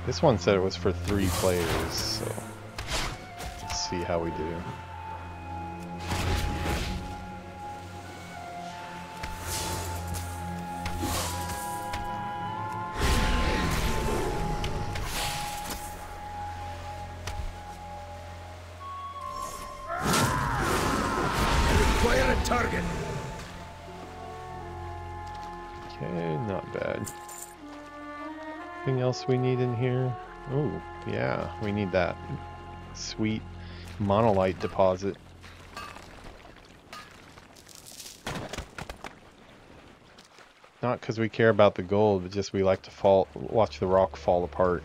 Speaker 1: This one said it was for 3 players, so let's see how we do.
Speaker 2: Target.
Speaker 1: Okay, not bad. Anything else we need in here? Oh, yeah, we need that sweet monolite deposit. Not because we care about the gold, but just we like to watch the rock fall apart.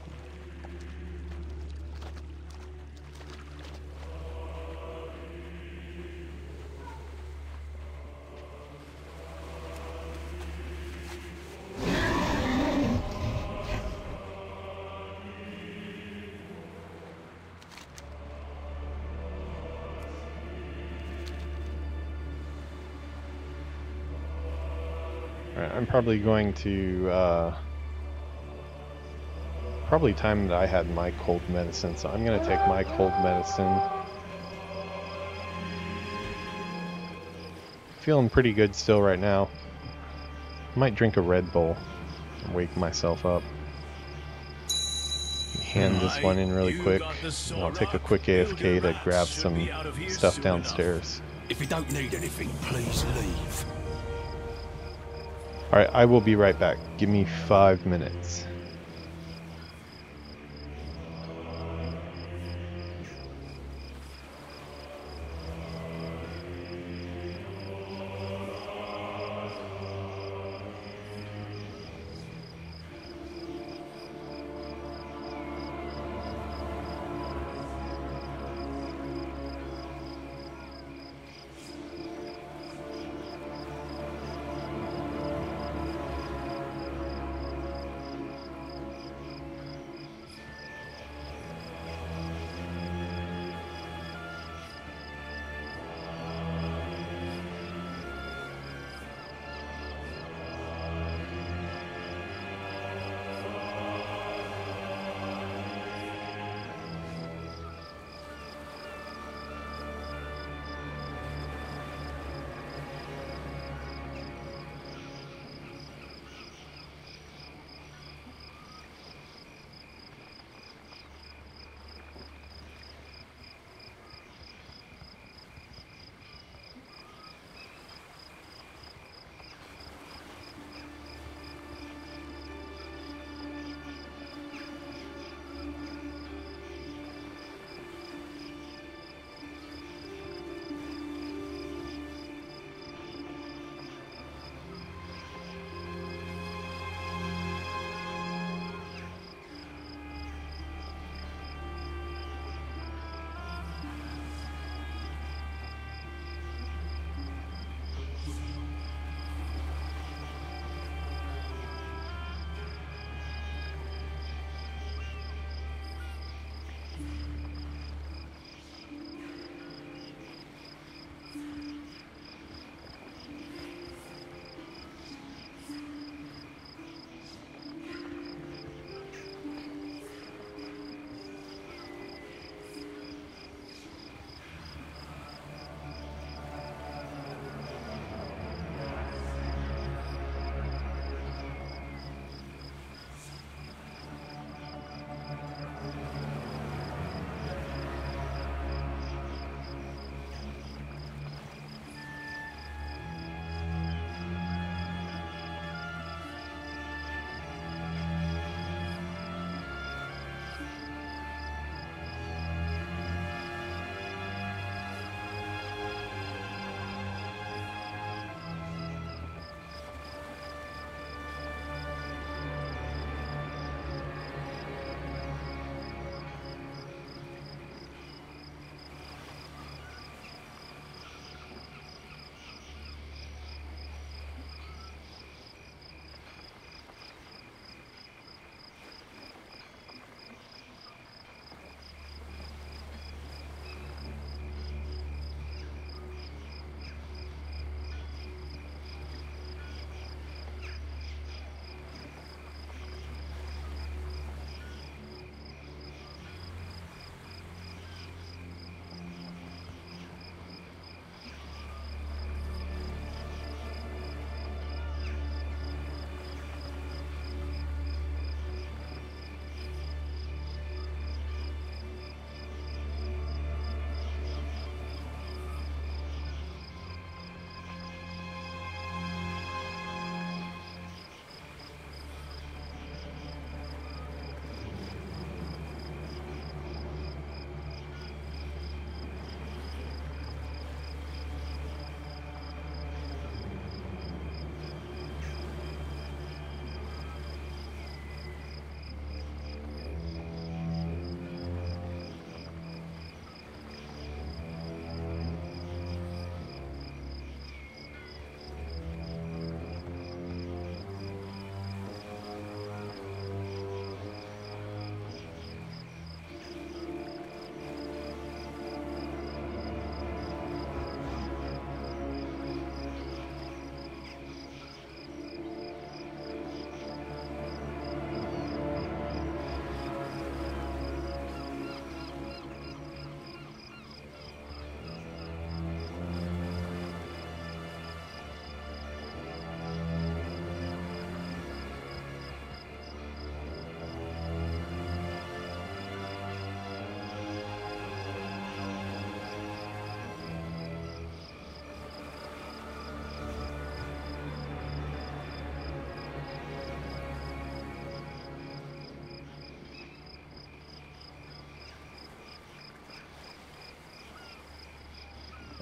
Speaker 1: I'm probably going to, probably time that I had my cold medicine, so I'm going to take my cold medicine. Feeling pretty good still right now. Might drink a Red Bull and wake myself up. Hand this one in really quick, and I'll take a quick AFK to grab some stuff downstairs.
Speaker 2: If you don't need anything, please leave.
Speaker 1: Alright, I will be right back. Give me 5 minutes.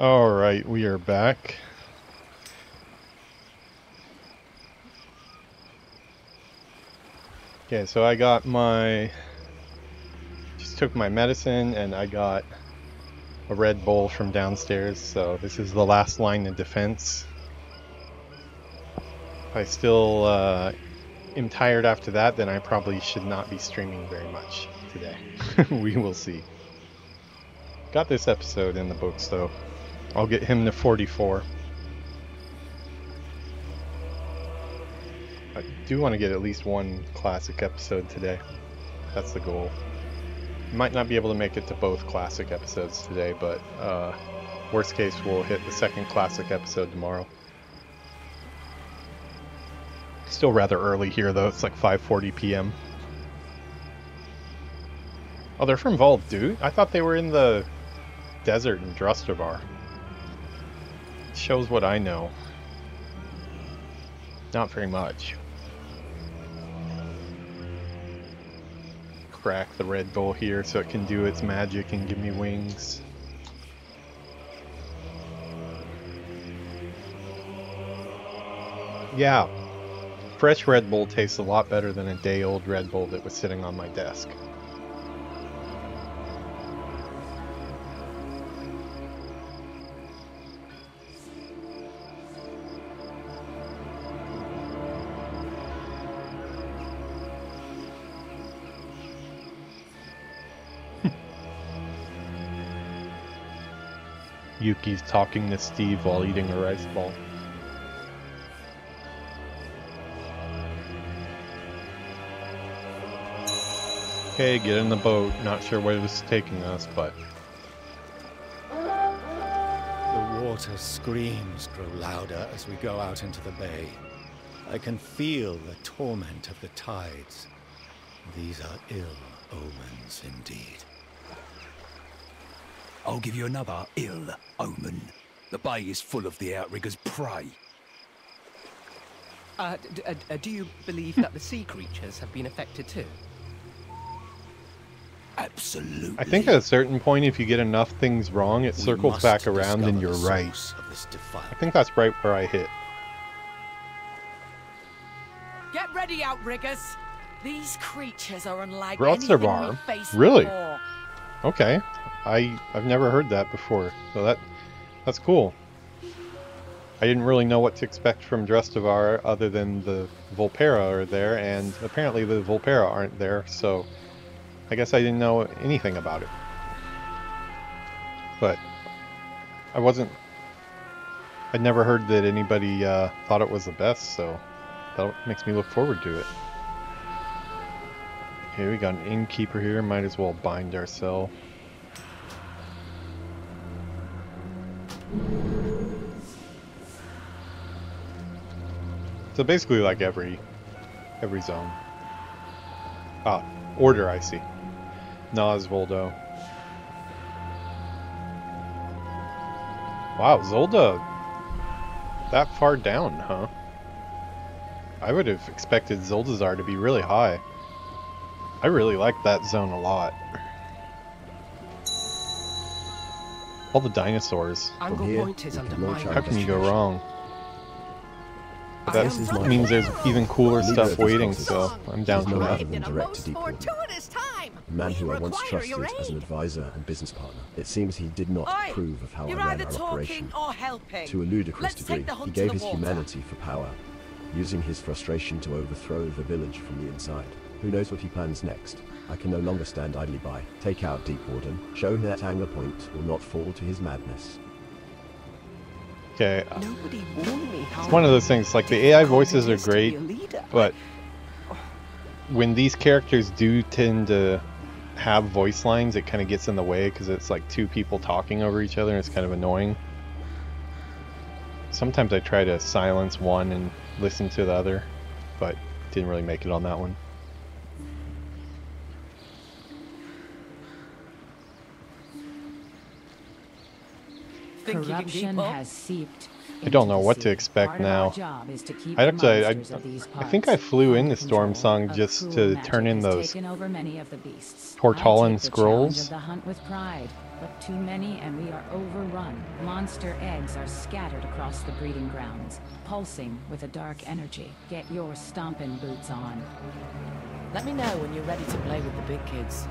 Speaker 1: All right, we are back. Okay, so I got just took my medicine and I got a Red Bull from downstairs, so this is the last line of defense. If I still am tired after that, then I probably should not be streaming very much today. We will see. Got this episode in the books though. I'll get him to 44. I do want to get at least one classic episode today. That's the goal. Might not be able to make it to both classic episodes today, but worst case we'll hit the second classic episode tomorrow. Still rather early here though, it's like 5:40 p.m. Oh, they're from Vault, dude. I thought they were in the desert in Drustavar. Shows what I know. Not very much. Crack the Red Bull here so it can do its magic and give me wings. Yeah, fresh Red Bull tastes a lot better than a day-old Red Bull that was sitting on my desk. Yuki's talking to Steve while eating a rice ball. Okay, get in the boat. Not sure where this is taking us, but...
Speaker 2: The water screams grow louder as we go out into the bay. I can feel the torment of the tides. These are ill omens indeed.
Speaker 10: I'll give you another ill omen. The bay is full of the Outrigger's prey.
Speaker 6: Do you believe that the sea creatures have been affected too?
Speaker 10: Absolutely.
Speaker 1: I think at a certain point, if you get enough things wrong, it circles back around and you're right. I think that's right where I hit.
Speaker 4: Get ready, Outriggers. These creatures are unlike
Speaker 1: Rots
Speaker 4: anything
Speaker 1: are
Speaker 4: we faced
Speaker 1: really?
Speaker 4: before.
Speaker 1: Okay. I've never heard that before, so that's cool. I didn't really know what to expect from Drestavar other than the Volpera are there, and apparently the Volpera aren't there, so I guess I didn't know anything about it. But I'd never heard that anybody thought it was the best, so that makes me look forward to it. Okay, we got an innkeeper here, might as well bind ourselves. So basically like every zone. Ah, order I see. Nosvoldo. Wow, Zolda that far down, huh? I would have expected Zoldazar to be really high. I really like that zone a lot. All the dinosaurs.
Speaker 6: Angle point is under my
Speaker 1: How can you go wrong? But that means there's even cooler stuff waiting, so I'm down for that.
Speaker 3: A man who I once trusted as an advisor and business partner. It seems he did not approve of how I ran our operation. To a ludicrous degree, he gave his humanity for power, using his frustration to overthrow the village from the inside. Who knows what he plans next? I can no longer stand idly by. Take out Deep Warden, show him that Angler Point will not fall to his madness.
Speaker 1: Okay, it's one of those things, like the AI voices are great, but when these characters do tend to have voice lines, it kind of gets in the way because it's like two people talking over each other and it's kind of annoying. Sometimes I try to silence one and listen to the other, but didn't really make it on that one.
Speaker 11: Corruption has seeped.
Speaker 1: I don't know what to expect now. I think I flew into Storm Song just to turn in those Tortalan scrolls.
Speaker 11: The hunt with pride, but too many and we are overrun. Monster eggs are scattered across the breeding grounds, pulsing with a dark energy. Get your stomping boots on.
Speaker 4: Let me know when you're ready to play with the big kids.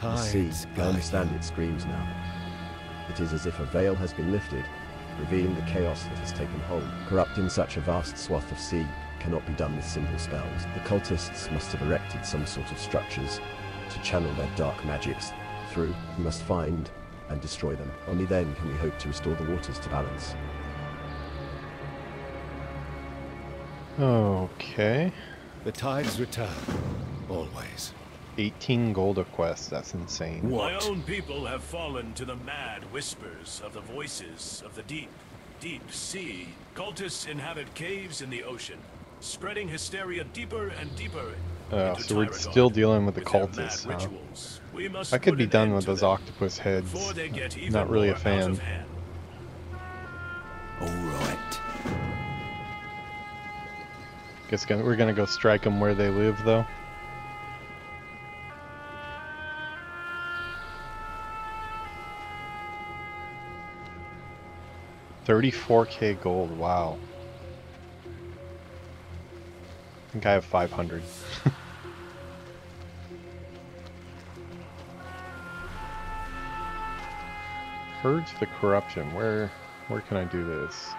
Speaker 3: I see. I understand its screams now. It is as if a veil has been lifted, revealing the chaos that has taken hold. Corrupting such a vast swath of sea cannot be done with simple spells. The cultists must have erected some sort of structures to channel their dark magics through. We must find and destroy them. Only then can we hope to restore the waters to balance.
Speaker 1: Okay.
Speaker 2: The tides return, always.
Speaker 1: 18 gold a quest, that's insane.
Speaker 9: My own people have fallen to the mad whispers of the voices of the deep, deep sea. Cultists inhabit caves in the ocean, spreading hysteria deeper and deeper.
Speaker 1: So we're still dealing with the cultists, huh? I could be done with those octopus heads. Not really a fan.
Speaker 10: Alright.
Speaker 1: Guess we're gonna go strike them where they live, though. $34K gold, wow. I think I have 500. Purge the corruption. Where can I do this?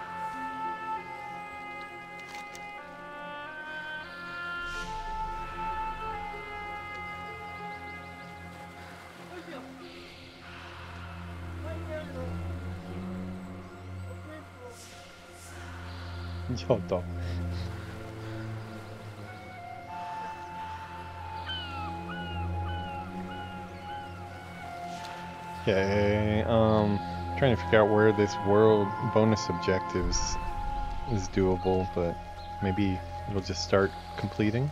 Speaker 1: Yodo. Okay, trying to figure out where this world bonus objectives is doable, but maybe it'll just start completing.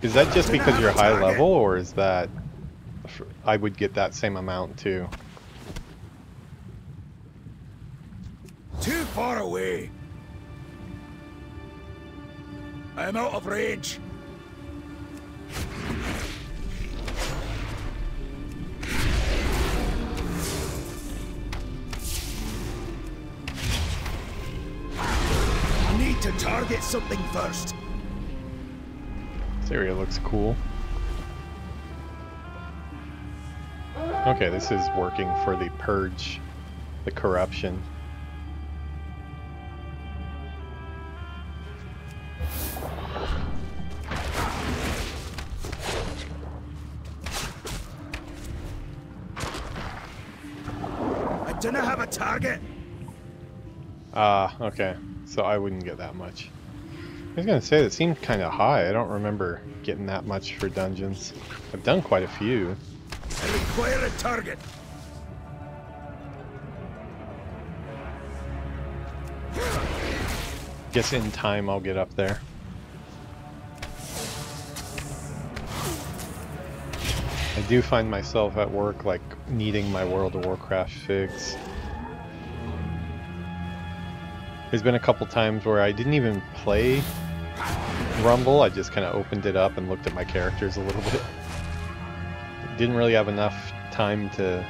Speaker 1: Is that just because you're high level, or is that I would get that same amount too?
Speaker 10: Too far away. I'm out of range. I need to target something first.
Speaker 1: This area looks cool. Okay, this is working for the purge, the corruption.
Speaker 10: I don't have a target.
Speaker 1: Ah, okay. So I wouldn't get that much. I was gonna say, that seemed kind of high. I don't remember getting that much for dungeons. I've done quite a few.
Speaker 10: I require a target.
Speaker 1: Guess in time I'll get up there. I do find myself at work like needing my World of Warcraft fix. There's been a couple times where I didn't even play Rumble, I just kind of opened it up and looked at my characters a little bit. Didn't really have enough time to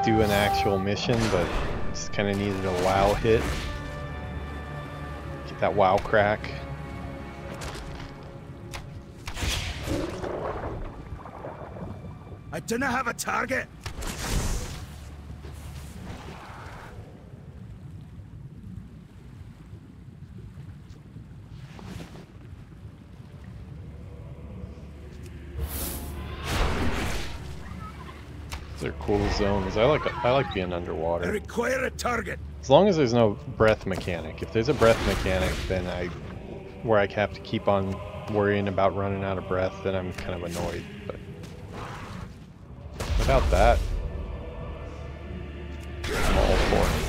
Speaker 1: do an actual mission, but just kind of needed a WoW hit. Get that WoW crack.
Speaker 10: I do not have a target.
Speaker 1: They're cool zones. I like being underwater.
Speaker 10: I require a target.
Speaker 1: As long as there's no breath mechanic. If there's a breath mechanic, then where I have to keep on worrying about running out of breath, then I'm kind of annoyed. But without that, I'm all for it.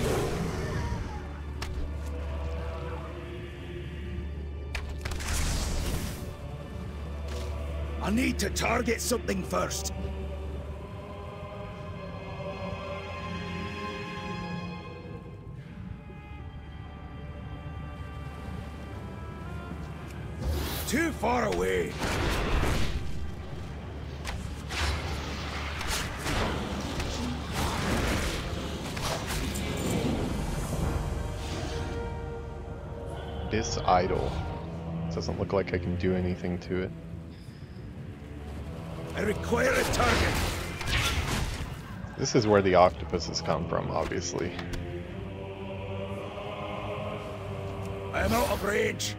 Speaker 10: I need to target something first. Too far away.
Speaker 1: This idol. Doesn't look like I can do anything to it.
Speaker 10: I require a target.
Speaker 1: This is where the octopuses come from, obviously.
Speaker 10: I am out of range.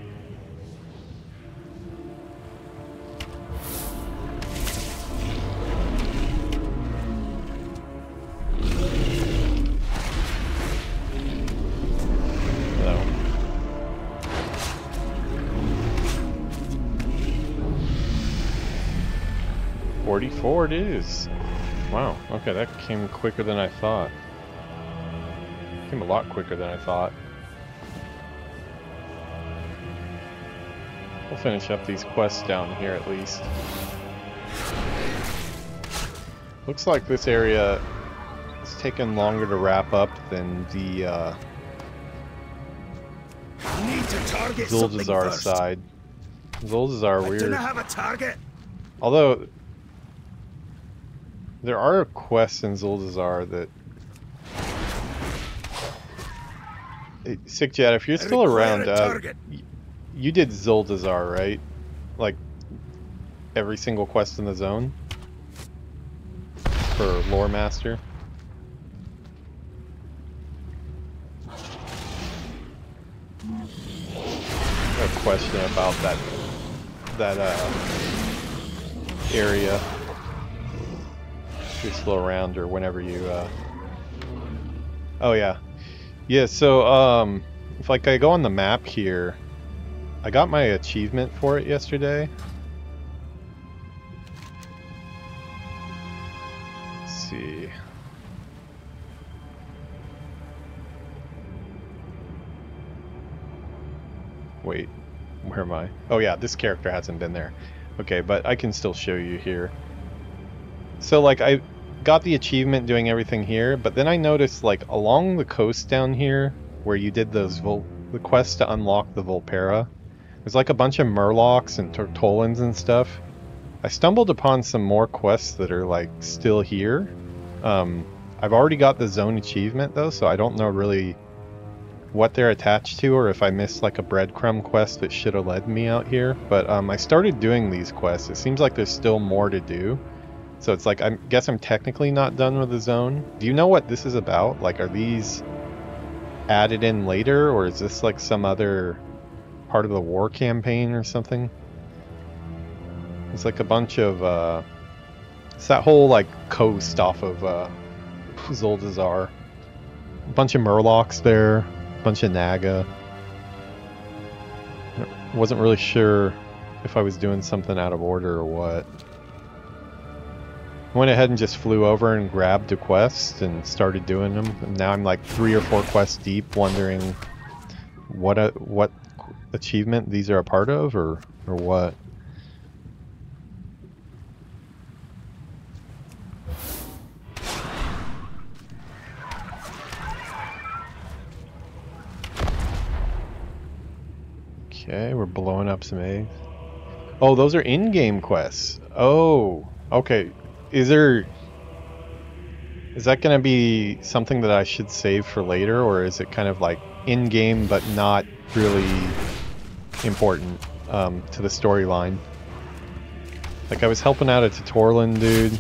Speaker 1: No. .44 it is. Wow, okay, that came quicker than I thought. Came a lot quicker than I thought. We'll finish up these quests down here at least. Looks like this area is taking longer to wrap up than the Zuldazar side. Zuldazar weird.
Speaker 10: I don't have a target.
Speaker 1: Although there are quests in Zuldazar that Sick Jet, if you're still around, you did Zuldazar, right? Like every single quest in the zone for Lore Master. a question about that area. If you slow around or whenever you oh yeah. Yeah, so if like I go on the map here, I got my achievement for it yesterday. Let's see. Wait, where am I? Oh yeah, this character hasn't been there. Okay, but I can still show you here. So like I got the achievement doing everything here, but then I noticed like along the coast down here where you did those the quest to unlock the Volpera, there's like a bunch of Murlocs and Tortolans and stuff. I stumbled upon some more quests that are like still here. I've already got the zone achievement though, so I don't know really what they're attached to, or if I missed like a breadcrumb quest that should have led me out here. But I started doing these quests. It seems like there's still more to do. So it's like, I guess I'm technically not done with the zone. Do you know what this is about? Like, are these added in later, or is this like some other part of the war campaign or something? It's like a bunch of, it's that whole like coast off of Zoldazar. A bunch of Murlocs there, a bunch of Naga. I wasn't really sure if I was doing something out of order or what. I went ahead and just flew over and grabbed a quest and started doing them. And now I'm like 3 or 4 quests deep, wondering what achievement these are a part of, or what. Okay, we're blowing up some eggs. Oh, those are in-game quests. Oh, okay. Is that going to be something that I should save for later, or is it kind of like in-game but not really important to the storyline? Like, I was helping out a Tortolan dude,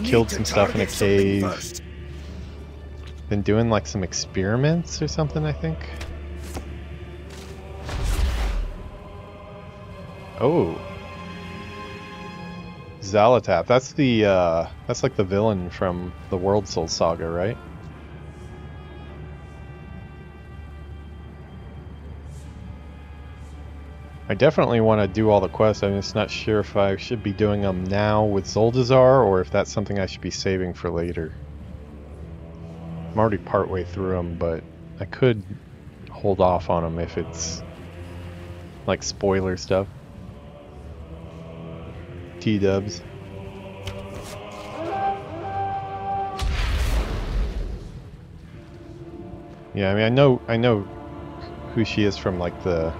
Speaker 1: killed some stuff in a cave, been doing like some experiments or something, I think. Oh, Xalatab. That's the that's like the villain from the World Soul Saga, right? I definitely want to do all the quests. I'm just not sure if I should be doing them now with Zoldazar, or if that's something I should be saving for later. I'm already partway through them, but I could hold off on them if it's like spoiler stuff. T-dubs. Yeah, I mean, I know who she is from like the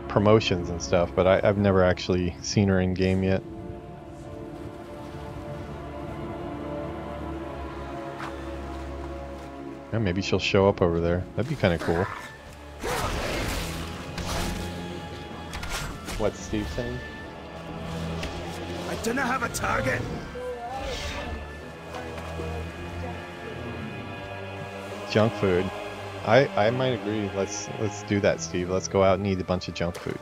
Speaker 1: promotions and stuff, but I've never actually seen her in game yet. Yeah, maybe she'll show up over there. That'd be kind of cool. What's Steve saying?
Speaker 10: I don't have a target.
Speaker 1: Junk food. I might agree. Let's do that, Steve. Let's go out and eat a bunch of junk food.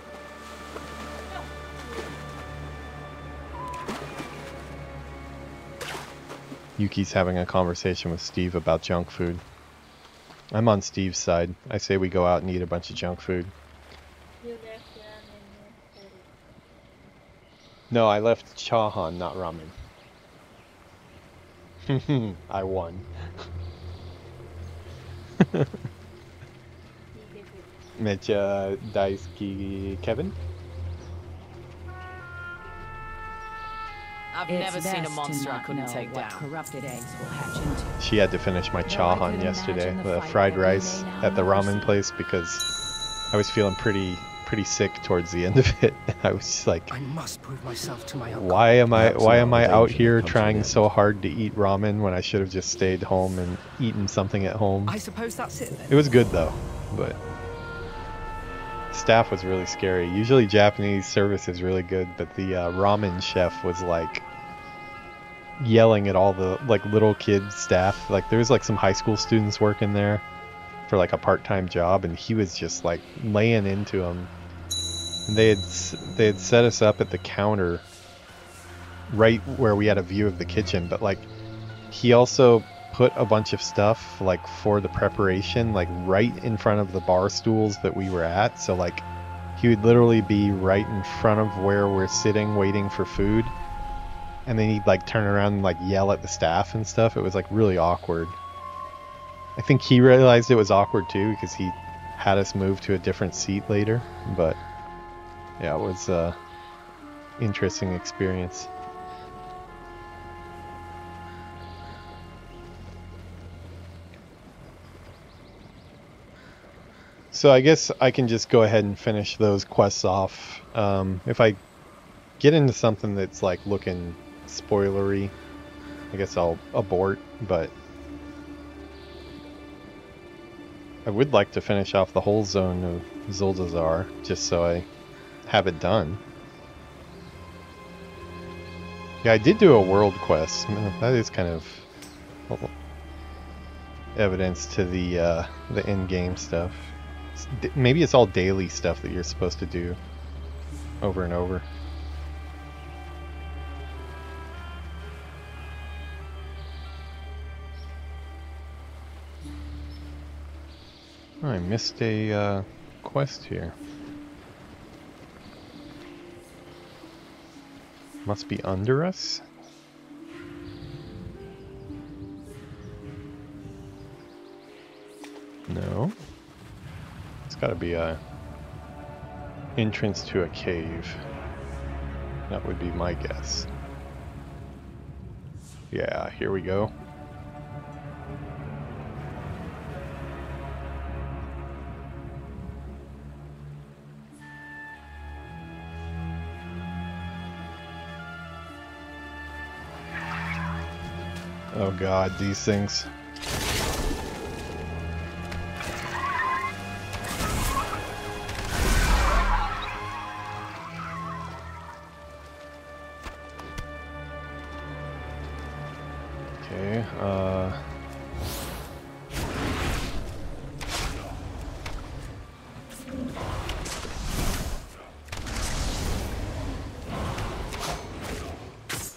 Speaker 1: Yuki's having a conversation with Steve about junk food. I'm on Steve's side. I say we go out and eat a bunch of junk food. No, I left Chahan, not ramen. I won. Mecha Daisuke Kevin?
Speaker 4: I've never seen a monster I couldn't take down.
Speaker 11: Corrupted eggs will hatch into.
Speaker 1: She had to finish my chahan yesterday, the fried rice at the ramen place, because I was feeling pretty sick towards the end of it. I was just like,
Speaker 10: I must prove myself to my
Speaker 1: why am I out here trying so hard to eat ramen when I should have just stayed home and eaten something at home?
Speaker 4: I suppose that's it then.
Speaker 1: It was good though, but staff was really scary. Usually Japanese service is really good, but the ramen chef was like yelling at all the like little kid staff. Like there was like some high school students working there. for like a part-time job, and he was just like laying into him. And they had set us up at the counter right where we had a view of the kitchen, but like he also put a bunch of stuff like for the preparation like right in front of the bar stools that we were at, so like he would literally be right in front of where we're sitting waiting for food, and then he'd like turn around and like yell at the staff and stuff. It was like really awkward. I think he realized it was awkward too because he had us move to a different seat later, but yeah, it was a interesting experience. So I guess I can just go ahead and finish those quests off. If I get into something that's like looking spoilery, I guess I'll abort, but I would like to finish off the whole zone of Zuldazar just so I have it done. Yeah, I did do a world quest. That is kind of evidence to the end game stuff. Maybe it's all daily stuff that you're supposed to do over and over. Oh, I missed a quest here. Must be under us? No. It's gotta be a entrance to a cave. That would be my guess. Yeah, here we go. Oh god, these things. Okay,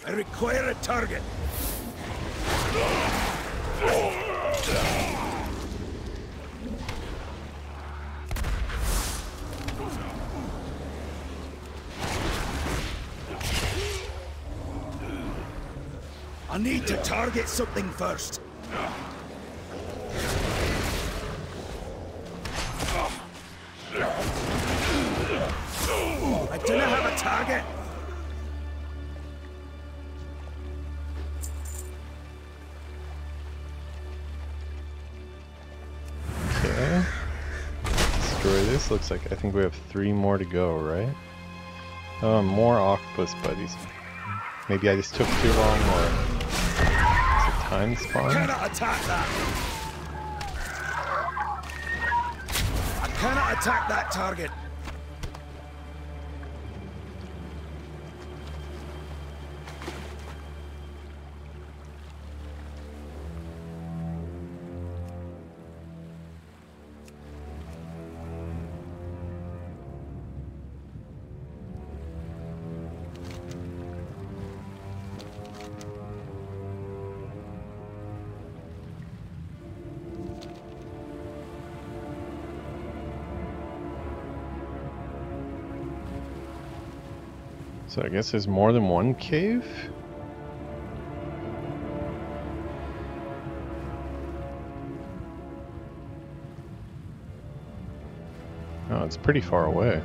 Speaker 10: I require a target. I need to target something first. I do not have a target.
Speaker 1: okay. Destroy this. Looks like I think we have 3 more to go, right? Oh, more octopus buddies. Maybe I just took too long, or is it time spawn?
Speaker 10: I cannot attack that. I cannot attack that target.
Speaker 1: So I guess there's more than one cave? Oh, it's pretty far away.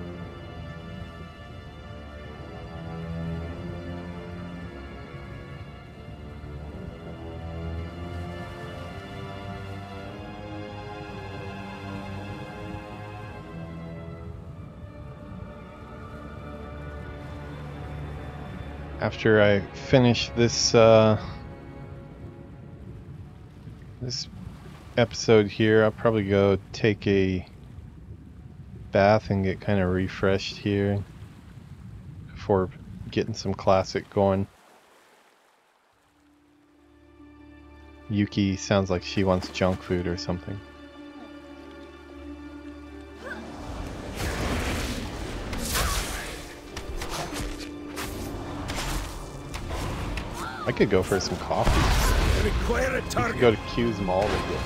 Speaker 1: After I finish this this episode here, I'll probably go take a bath and get kind of refreshed here before getting some classic going. Yuki sounds like she wants junk food or something. I could go for some coffee.
Speaker 10: Require a
Speaker 1: We
Speaker 10: target.
Speaker 1: could go to Q's Mall to get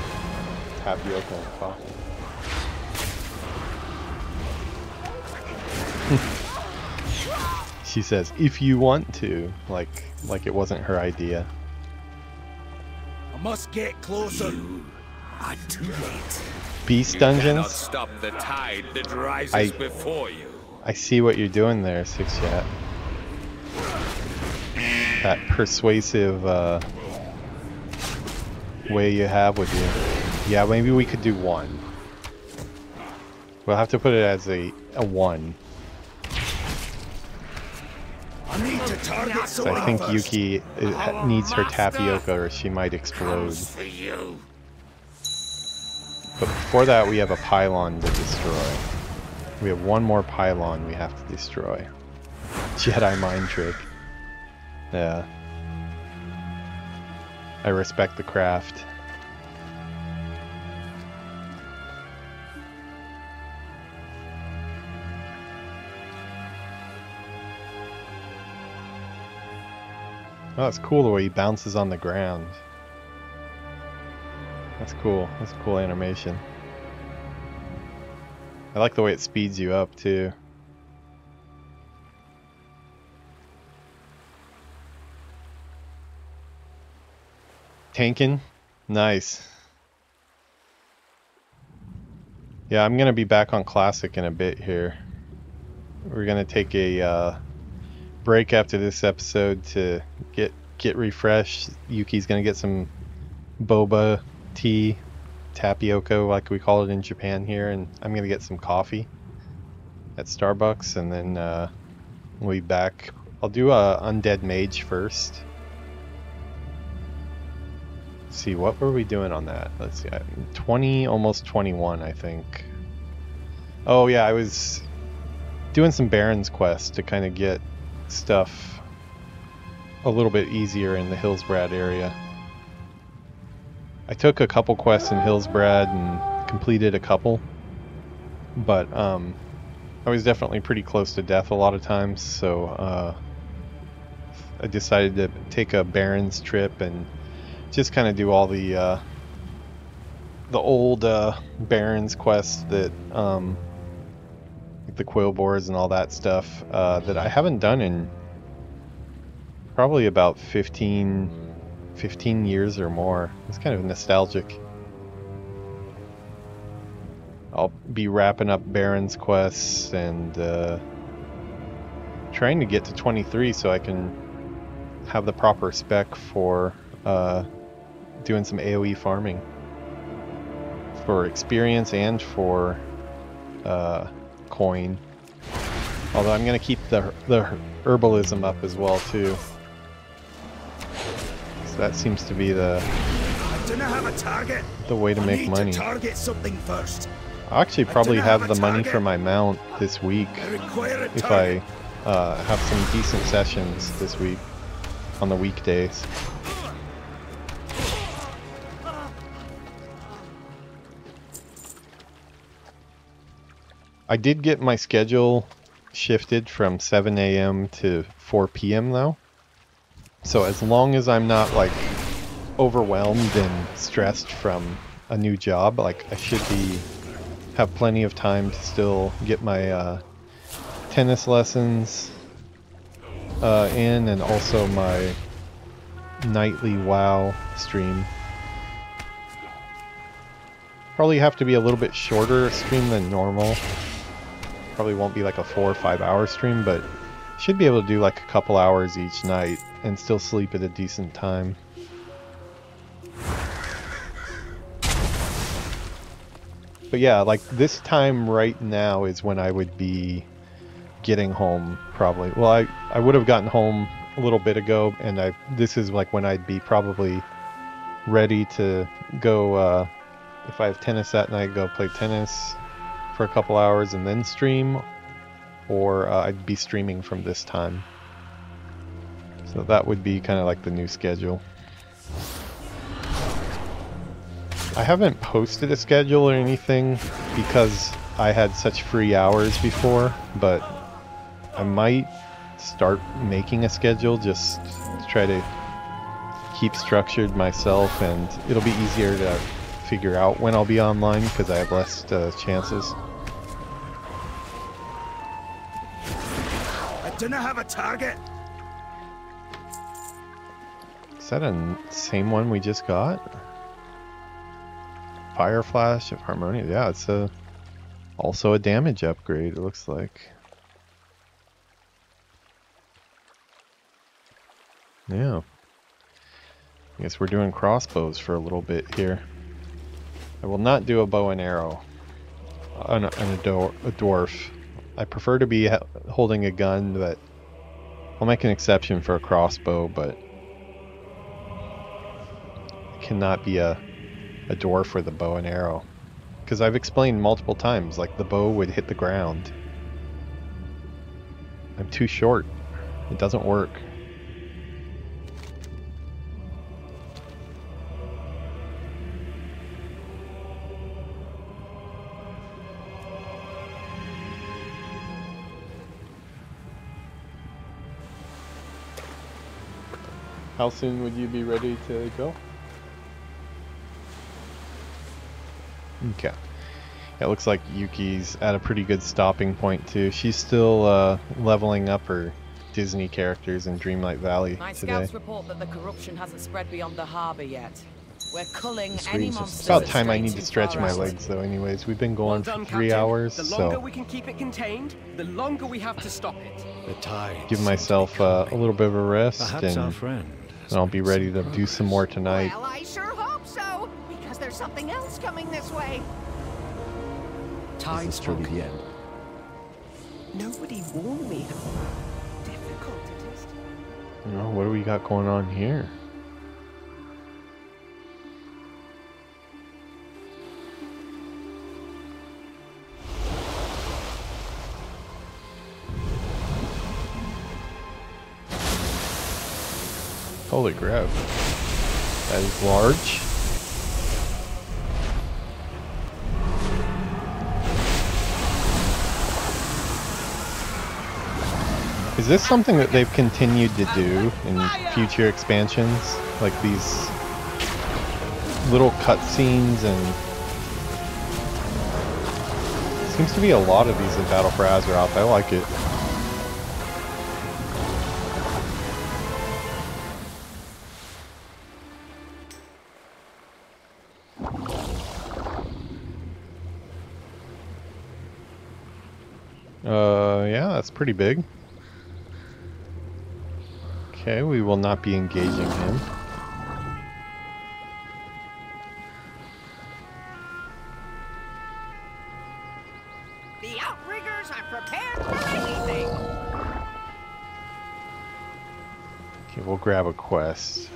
Speaker 1: tapioca and coffee. She says, if you want to, like it wasn't her idea.
Speaker 10: I must get closer. You are too late.
Speaker 1: Beast
Speaker 10: You
Speaker 1: dungeons?
Speaker 10: cannot stop the tide that rises before you.
Speaker 1: I see what you're doing there, Six Chat. That persuasive way you have with you. Yeah, maybe we could do one. We'll have to put it as a 1.
Speaker 10: I need to target
Speaker 1: So I think Yuki needs her tapioca or she might explode. But before that we have a pylon to destroy. We have one more pylon we have to destroy. Jedi mind trick. Yeah. I respect the craft. Oh, that's cool the way he bounces on the ground. That's cool. That's a cool animation. I like the way it speeds you up too. Tankin'? Nice. Yeah, I'm gonna be back on Classic in a bit here. We're gonna take a break after this episode to get refreshed. Yuki's gonna get some boba tea, tapioca like we call it in Japan here, and I'm gonna get some coffee at Starbucks, and then we'll be back. I'll do a Undead Mage first. Let's see, what were we doing on that? Let's see, 20, almost 21 I think. Oh yeah, I was doing some Baron's quest to kind of get stuff a little bit easier in the Hillsbrad area. I took a couple quests in Hillsbrad and completed a couple, but I was definitely pretty close to death a lot of times, so I decided to take a Baron's trip and just kind of do all the old Baron's quests that like the Quillboars and all that stuff that I haven't done in probably about 15 years or more. It's kind of nostalgic. I'll be wrapping up Baron's quests and trying to get to 23 so I can have the proper spec for doing some AoE farming for experience and for coin. Although I'm going to keep the herbalism up as well too. So that seems to be the way to make money. I'll actually probably have the money for my mount this week if I have some decent sessions this week on the weekdays. I did get my schedule shifted from 7 a.m. to 4 p.m. though. So as long as I'm not like overwhelmed and stressed from a new job, like I should have plenty of time to still get my tennis lessons in, and also my nightly WoW stream. Probably have to be a little bit shorter stream than normal. Probably won't be like a 4 or 5 hour stream, but should be able to do like a couple hours each night and still sleep at a decent time. But yeah, like this time right now is when I would be getting home probably. Well, I would have gotten home a little bit ago, and this is like when I'd be probably ready to go, if I have tennis that night, go play tennis for a couple hours and then stream, or I'd be streaming from this time. So that would be kind of like the new schedule. I haven't posted a schedule or anything because I had such free hours before, but I might start making a schedule just to try to keep structured myself, and it'll be easier to figure out when I'll be online because I have less chances.
Speaker 10: I didn't have a target.
Speaker 1: Is that a same one we just got? Fire Flash of Harmonia. Yeah, it's also a damage upgrade, it looks like. Yeah. I guess we're doing crossbows for a little bit here. I will not do a bow and arrow on a dwarf. I prefer to be holding a gun, but I'll make an exception for a crossbow, but it cannot be a dwarf with a bow and arrow. Because I've explained multiple times, like the bow would hit the ground. I'm too short. It doesn't work. How soon would you be ready to go? Okay. It looks like Yuki's at a pretty good stopping point too. She's still leveling up her Disney characters in Dreamlight Valley
Speaker 4: My
Speaker 1: today.
Speaker 4: scouts report that the corruption hasn't spread beyond the harbour yet. We're culling any monsters.
Speaker 1: It's about
Speaker 4: that
Speaker 1: time I
Speaker 4: stray
Speaker 1: need
Speaker 4: too
Speaker 1: to stretch
Speaker 4: far
Speaker 1: my
Speaker 4: out.
Speaker 1: legs though anyways. We've been going
Speaker 12: Well done,
Speaker 1: for 3
Speaker 12: Captain.
Speaker 1: hours,
Speaker 12: The longer
Speaker 1: so
Speaker 12: we can keep it contained, the longer we have to stop it.
Speaker 2: The tide.
Speaker 1: give myself a little bit of a rest,
Speaker 2: Perhaps our
Speaker 1: and
Speaker 2: friend
Speaker 1: I'll be ready to do some more tonight.
Speaker 5: Well, I sure hope so, because there's something else coming this way.
Speaker 3: Is this truly the end?
Speaker 12: Nobody warned me how difficult it is.
Speaker 1: Oh, what do we got going on here? Holy crap. That is large. Is this something that they've continued to do in future expansions? Like these little cutscenes, and seems to be a lot of these in Battle for Azeroth. I like it. Yeah, that's pretty big. Okay, we will not be engaging him.
Speaker 5: The outriggers are prepared for anything.
Speaker 1: Okay, we'll grab a quest.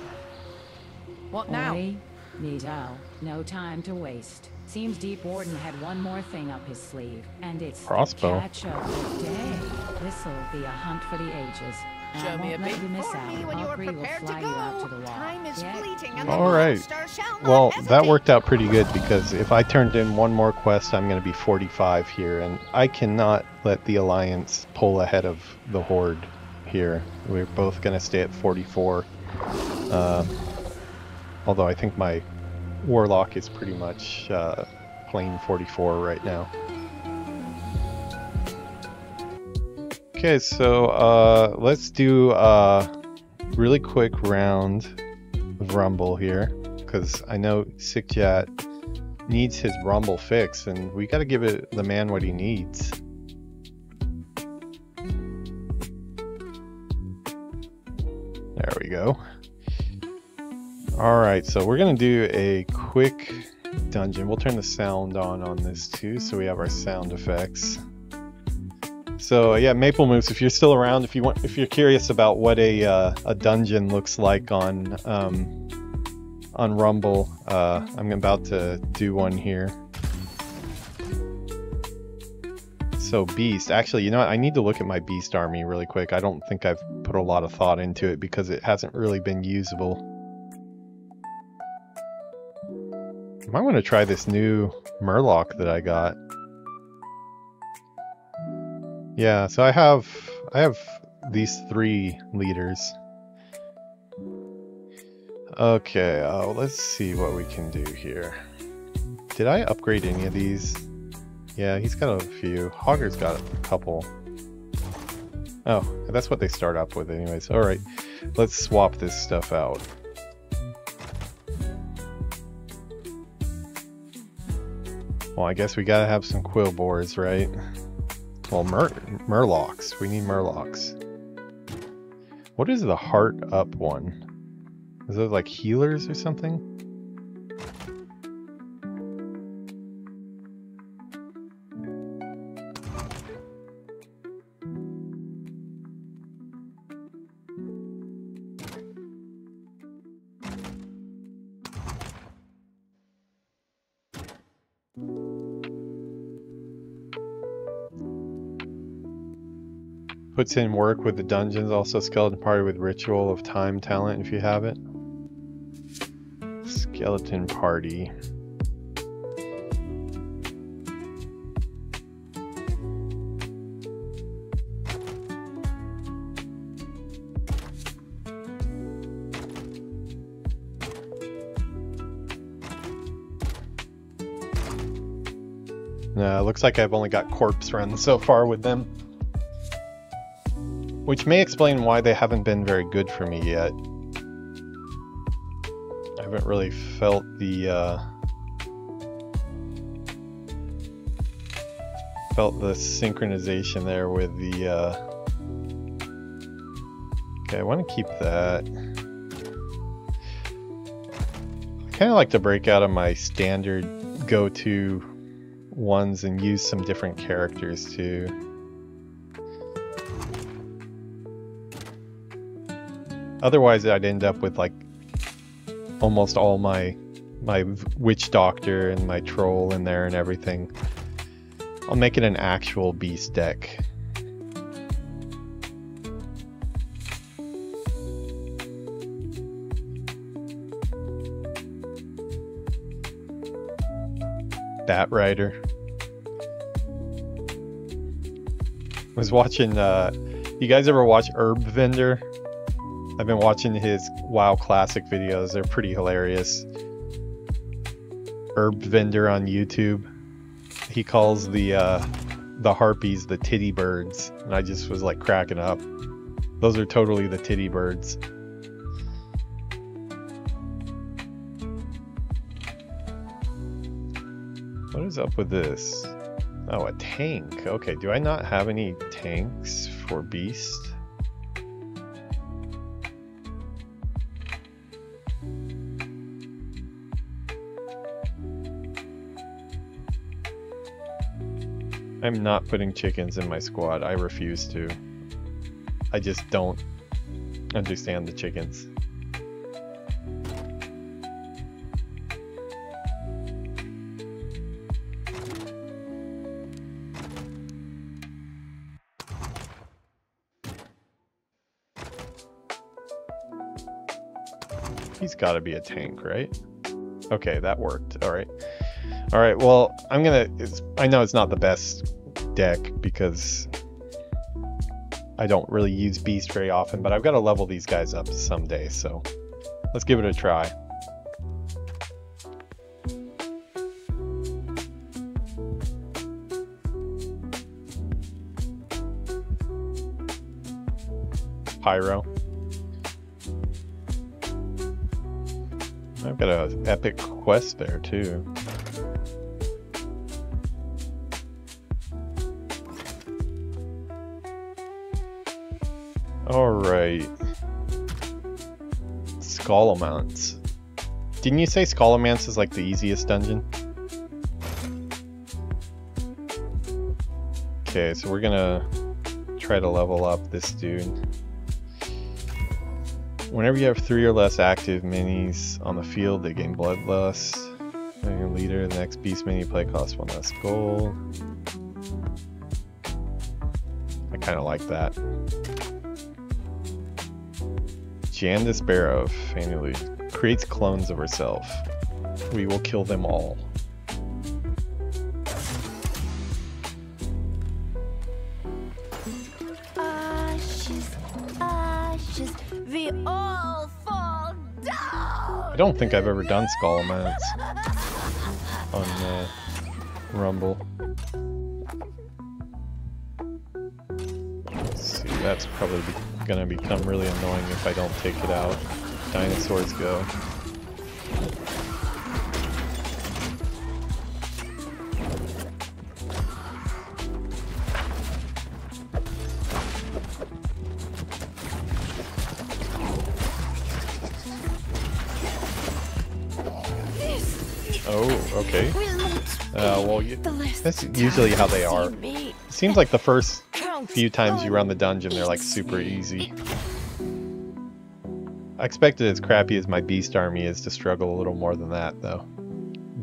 Speaker 4: What now?
Speaker 11: Oi, Nito, no time to waste. Seems Deep Warden had one more thing up his sleeve, and it's
Speaker 1: Crossbow.
Speaker 11: the catch of the day. This'll be a hunt for the ages.
Speaker 4: Show
Speaker 11: I
Speaker 4: me
Speaker 11: won't
Speaker 4: a
Speaker 11: let
Speaker 4: bit.
Speaker 11: you miss
Speaker 5: For
Speaker 11: out.
Speaker 5: me when you are
Speaker 11: Aubrey will
Speaker 5: prepared to
Speaker 11: fly you out to
Speaker 5: go.
Speaker 11: the wall.
Speaker 5: Time is
Speaker 11: Get
Speaker 5: fleeting, and the
Speaker 1: All right.
Speaker 5: monster shall not
Speaker 1: Well, that
Speaker 5: hesitate.
Speaker 1: worked out pretty good, because if I turned in one more quest, I'm going to be 45 here, and I cannot let the Alliance pull ahead of the Horde here. We're both going to stay at 44. Although I think my Warlock is pretty much plain 44 right now. Okay, so let's do a really quick round of Rumble here, because I know Sickjat needs his Rumble fix, and we got to give the man what he needs. There we go. Alright, so we're going to do a quick dungeon. We'll turn the sound on this too, so we have our sound effects. So yeah, Maple Moose, if you're still around, if you're curious about what a dungeon looks like on Rumble, I'm about to do one here. So Beast, actually, you know what? I need to look at my Beast army really quick. I don't think I've put a lot of thought into it because it hasn't really been usable. I might want to try this new Murloc that I got. Yeah, so I have these 3 leaders. Okay, let's see what we can do here. Did I upgrade any of these? Yeah, he's got a few. Hogger's got a couple. Oh, that's what they start up with anyways. Alright, let's swap this stuff out. Well, I guess we gotta have some quill boars, right? Well, murlocs. We need murlocs. What is the heart up one? Is it like healers or something? Puts in work with the dungeons, also skeleton party with ritual of time talent if you have it. Skeleton party. No, looks like I've only got corpse runs so far with them. Which may explain why they haven't been very good for me yet. I haven't really felt the synchronization there with the okay, I want to keep that. I kind of like to break out of my standard go-to ones and use some different characters too. Otherwise, I'd end up with like almost all my witch doctor and my troll in there and everything. I'll make it an actual beast deck. Bat Rider. Was watching. You guys ever watch Herb Vendor? I've been watching his WoW Classic videos. They're pretty hilarious. Herb Vendor on YouTube. He calls the harpies the titty birds, and I just was like cracking up. Those are totally the titty birds. What is up with this? Oh, a tank. Okay, do I not have any tanks for Beast? I'm not putting chickens in my squad. I refuse to. I just don't understand the chickens. He's got to be a tank, right? Okay, that worked. All right. All right, well, I know it's not the best deck because I don't really use Beast very often, but I've got to level these guys up someday, so let's give it a try. Pyro. I've got an epic quest there too. Alright. Skullomance. Didn't you say Skullomance is like the easiest dungeon? Okay, so we're gonna try to level up this dude. Whenever you have 3 or less active minis on the field, they gain Bloodlust. Your leader, the next beast mini play costs 1 less gold. I kind of like that. Jan Sparrow annually creates clones of herself. We will kill them all.
Speaker 8: Ashes, ashes, we all fall down.
Speaker 1: I don't think I've ever done skull amounts on Rumble. Let's see, that's probably gonna become really annoying if I don't take it out. Dinosaurs go. Oh, okay. Well, that's usually how they are. It seems like the first few times you run the dungeon, they're like super easy. I expected as crappy as my beast army is to struggle a little more than that, though.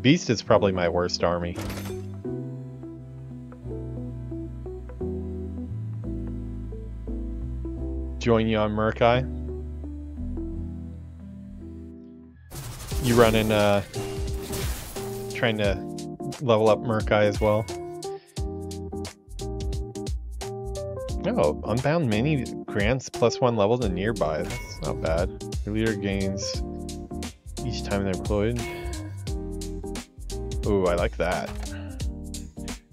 Speaker 1: Beast is probably my worst army. Join you on Murkai. You running, trying to level up Murkai as well. Oh, Unbound Mini grants +1 level to nearby. That's not bad. Your leader gains each time they're deployed. Ooh, I like that.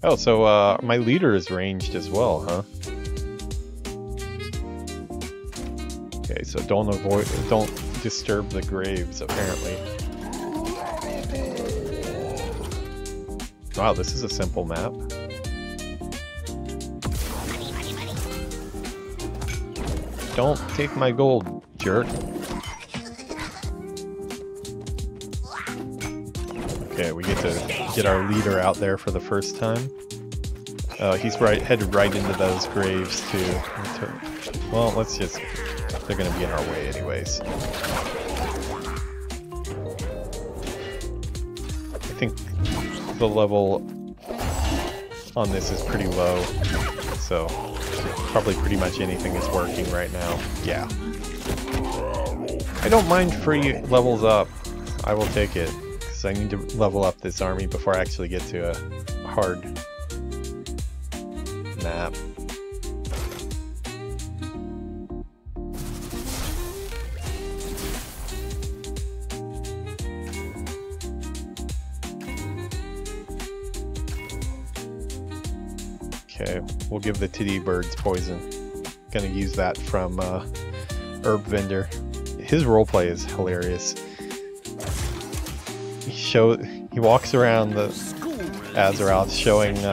Speaker 1: Oh, so my leader is ranged as well, huh? Okay, so don't disturb the graves, apparently. Wow, this is a simple map. Don't take my gold, jerk. Okay, we get to get our leader out there for the first time. He's headed right into those graves too. Well, let's just... They're gonna be in our way anyways. I think the level on this is pretty low, so probably pretty much anything is working right now. Yeah. I don't mind free levels up. I will take it, because I need to level up this army before I actually get to a hard map. Okay, we'll give the titty birds poison. Gonna use that from Herb Vendor. His roleplay is hilarious. He walks around the Azeroth showing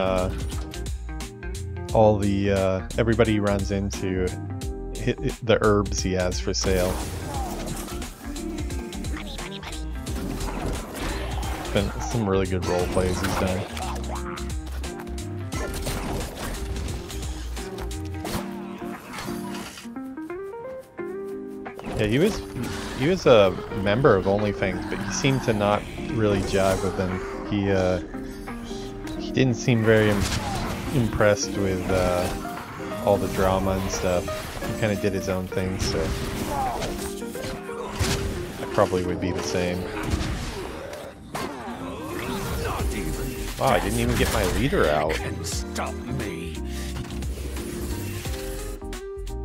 Speaker 1: all the everybody he runs into the herbs he has for sale. Been some really good role plays he's done. Yeah, he was a member of OnlyFans, but he seemed to not really jive with them. He didn't seem very impressed with all the drama and stuff. He kind of did his own thing, so I probably would be the same. Wow, I didn't even get my leader out.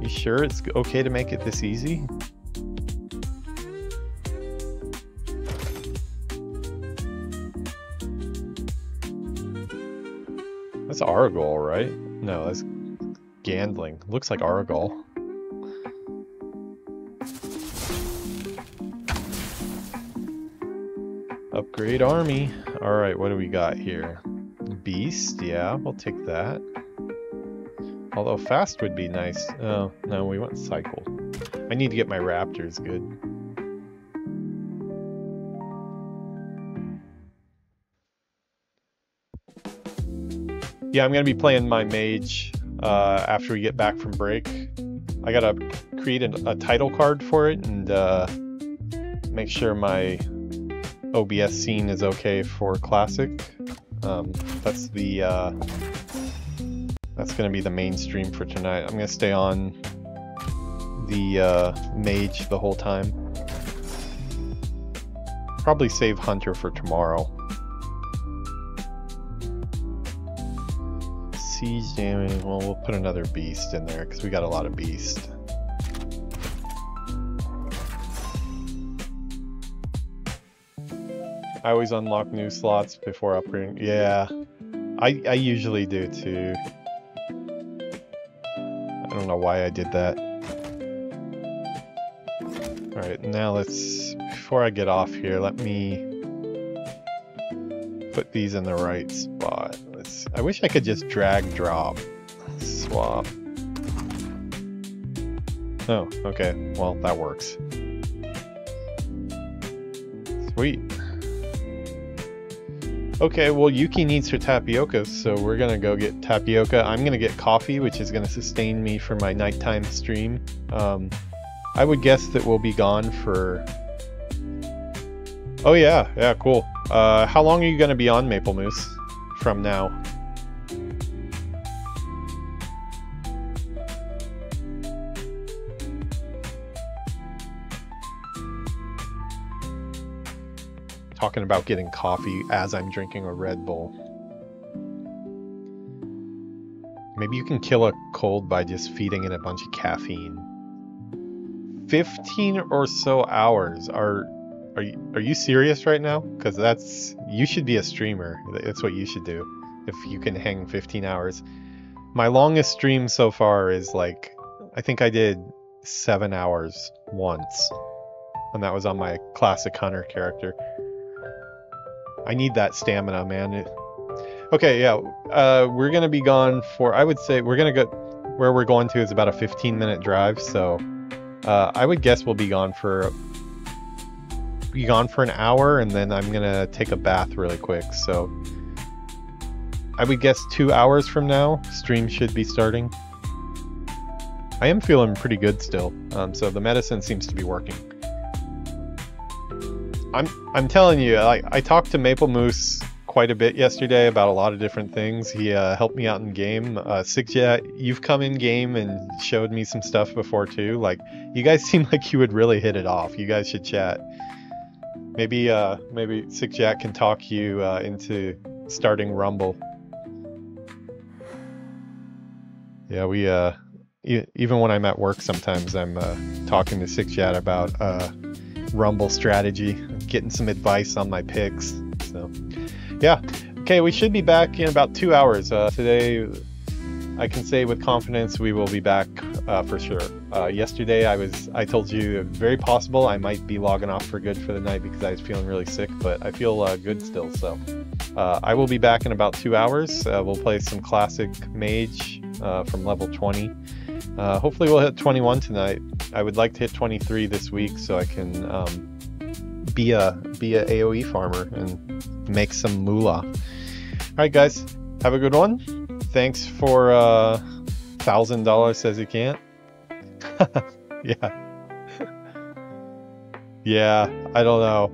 Speaker 1: You sure it's okay to make it this easy? That's Argol, right? No, that's Gandling. Looks like Argol. Upgrade army. Alright, what do we got here? Beast, yeah, we'll take that. Although fast would be nice. Oh, no, we want cycle. I need to get my raptors good. Yeah, I'm going to be playing my mage after we get back from break. I got to create a title card for it and make sure my OBS scene is okay for Classic. That's going to be the mainstream for tonight. I'm going to stay on the mage the whole time. Probably save Hunter for tomorrow. Siege damage, well, we'll put another beast in there because we got a lot of beast. I always unlock new slots before upgrading. Yeah, I usually do too. I don't know why I did that. Alright, now let's... Before I get off here, let me put these in the right spot. I wish I could just drag drop. Swap. Oh, okay. Well, that works. Sweet. Okay, well, Yuki needs her tapioca, so we're gonna go get tapioca. I'm gonna get coffee, which is gonna sustain me for my nighttime stream. I would guess that we'll be gone for... Oh yeah, cool. How long are you gonna be on, Maple Moose, from now? Talking about getting coffee as I'm drinking a Red Bull. Maybe you can kill a cold by just feeding it a bunch of caffeine. 15 or so hours. Are you serious right now? Because you should be a streamer. That's what you should do if you can hang 15 hours. My longest stream so far is like, I think I did 7 hours once, and that was on my classic hunter character. I need that stamina, man. Okay, yeah, we're gonna be gone for, I would say, we're gonna go, where we're going to is about a 15-minute drive, so I would guess we'll be gone for an hour, and then I'm gonna take a bath really quick, so I would guess 2 hours from now, stream should be starting. I am feeling pretty good still, so the medicine seems to be working. I'm telling you, I talked to Maple Moose quite a bit yesterday about a lot of different things. He helped me out in game. Xdefiant, you've come in game and showed me some stuff before too. Like, you guys seem like you would really hit it off. You guys should chat. Maybe Xdefiant can talk you into starting Rumble. Yeah, we even when I'm at work, sometimes I'm talking to Xdefiant about Rumble strategy, getting some advice on my picks. So yeah, okay, we should be back in about 2 hours. Today I can say with confidence we will be back for sure. Yesterday I told you very possible I might be logging off for good for the night because I was feeling really sick, but I feel good still. So I will be back in about 2 hours. We'll play some classic mage from level 20. Hopefully we'll hit 21 tonight. I would like to hit 23 this week so I can be a AoE farmer and make some moolah. Alright guys, have a good one. Thanks for $1,000 says you can't. Yeah. Yeah, I don't know.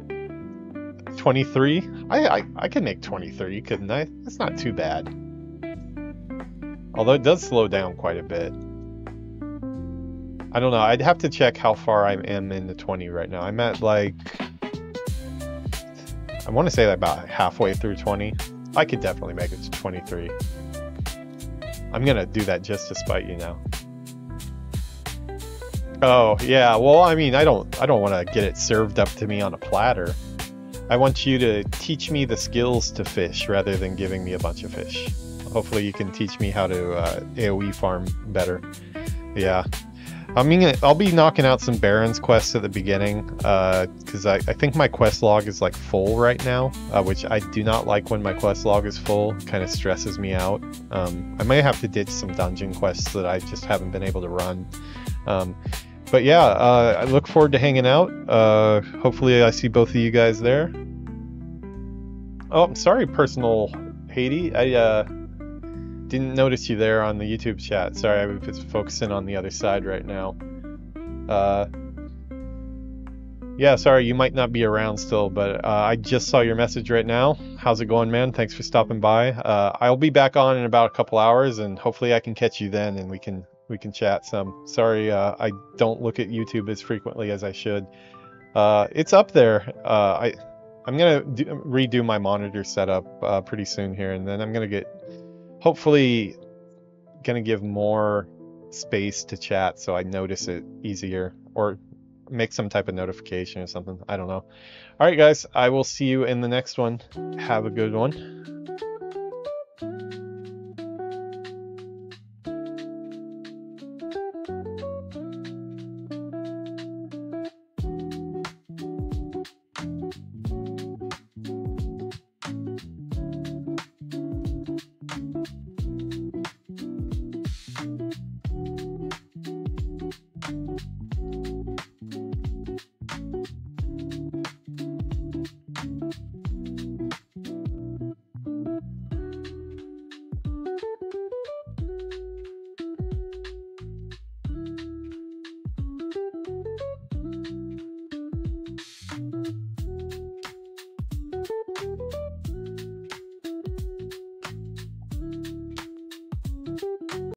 Speaker 1: 23? I can make 23, couldn't I? That's not too bad. Although it does slow down quite a bit. I don't know, I'd have to check how far I am in the 20 right now. I'm at like... I want to say about halfway through 20. I could definitely make it to 23. I'm gonna do that just to spite you now. Oh, yeah, well, I mean, I don't want to get it served up to me on a platter. I want you to teach me the skills to fish rather than giving me a bunch of fish. Hopefully you can teach me how to AoE farm better. Yeah. I mean, I'll be knocking out some Baron's quests at the beginning, because I think my quest log is like full right now, which I do not like when my quest log is full. It kind of stresses me out. I might have to ditch some dungeon quests that I just haven't been able to run. But yeah, I look forward to hanging out. Hopefully I see both of you guys there. Oh, I'm sorry, Personal Haiti. I didn't notice you there on the YouTube chat. Sorry, I was focusing on the other side right now. Yeah, sorry, you might not be around still, but I just saw your message right now. How's it going, man? Thanks for stopping by. I'll be back on in about a couple hours, and hopefully I can catch you then, and we can chat some. Sorry, I don't look at YouTube as frequently as I should. It's up there. I'm gonna redo my monitor setup pretty soon here, and then I'm gonna get, hopefully, gonna give more space to chat so I notice it easier, or make some type of notification or something. I don't know. All right, guys, I will see you in the next one. Have a good one.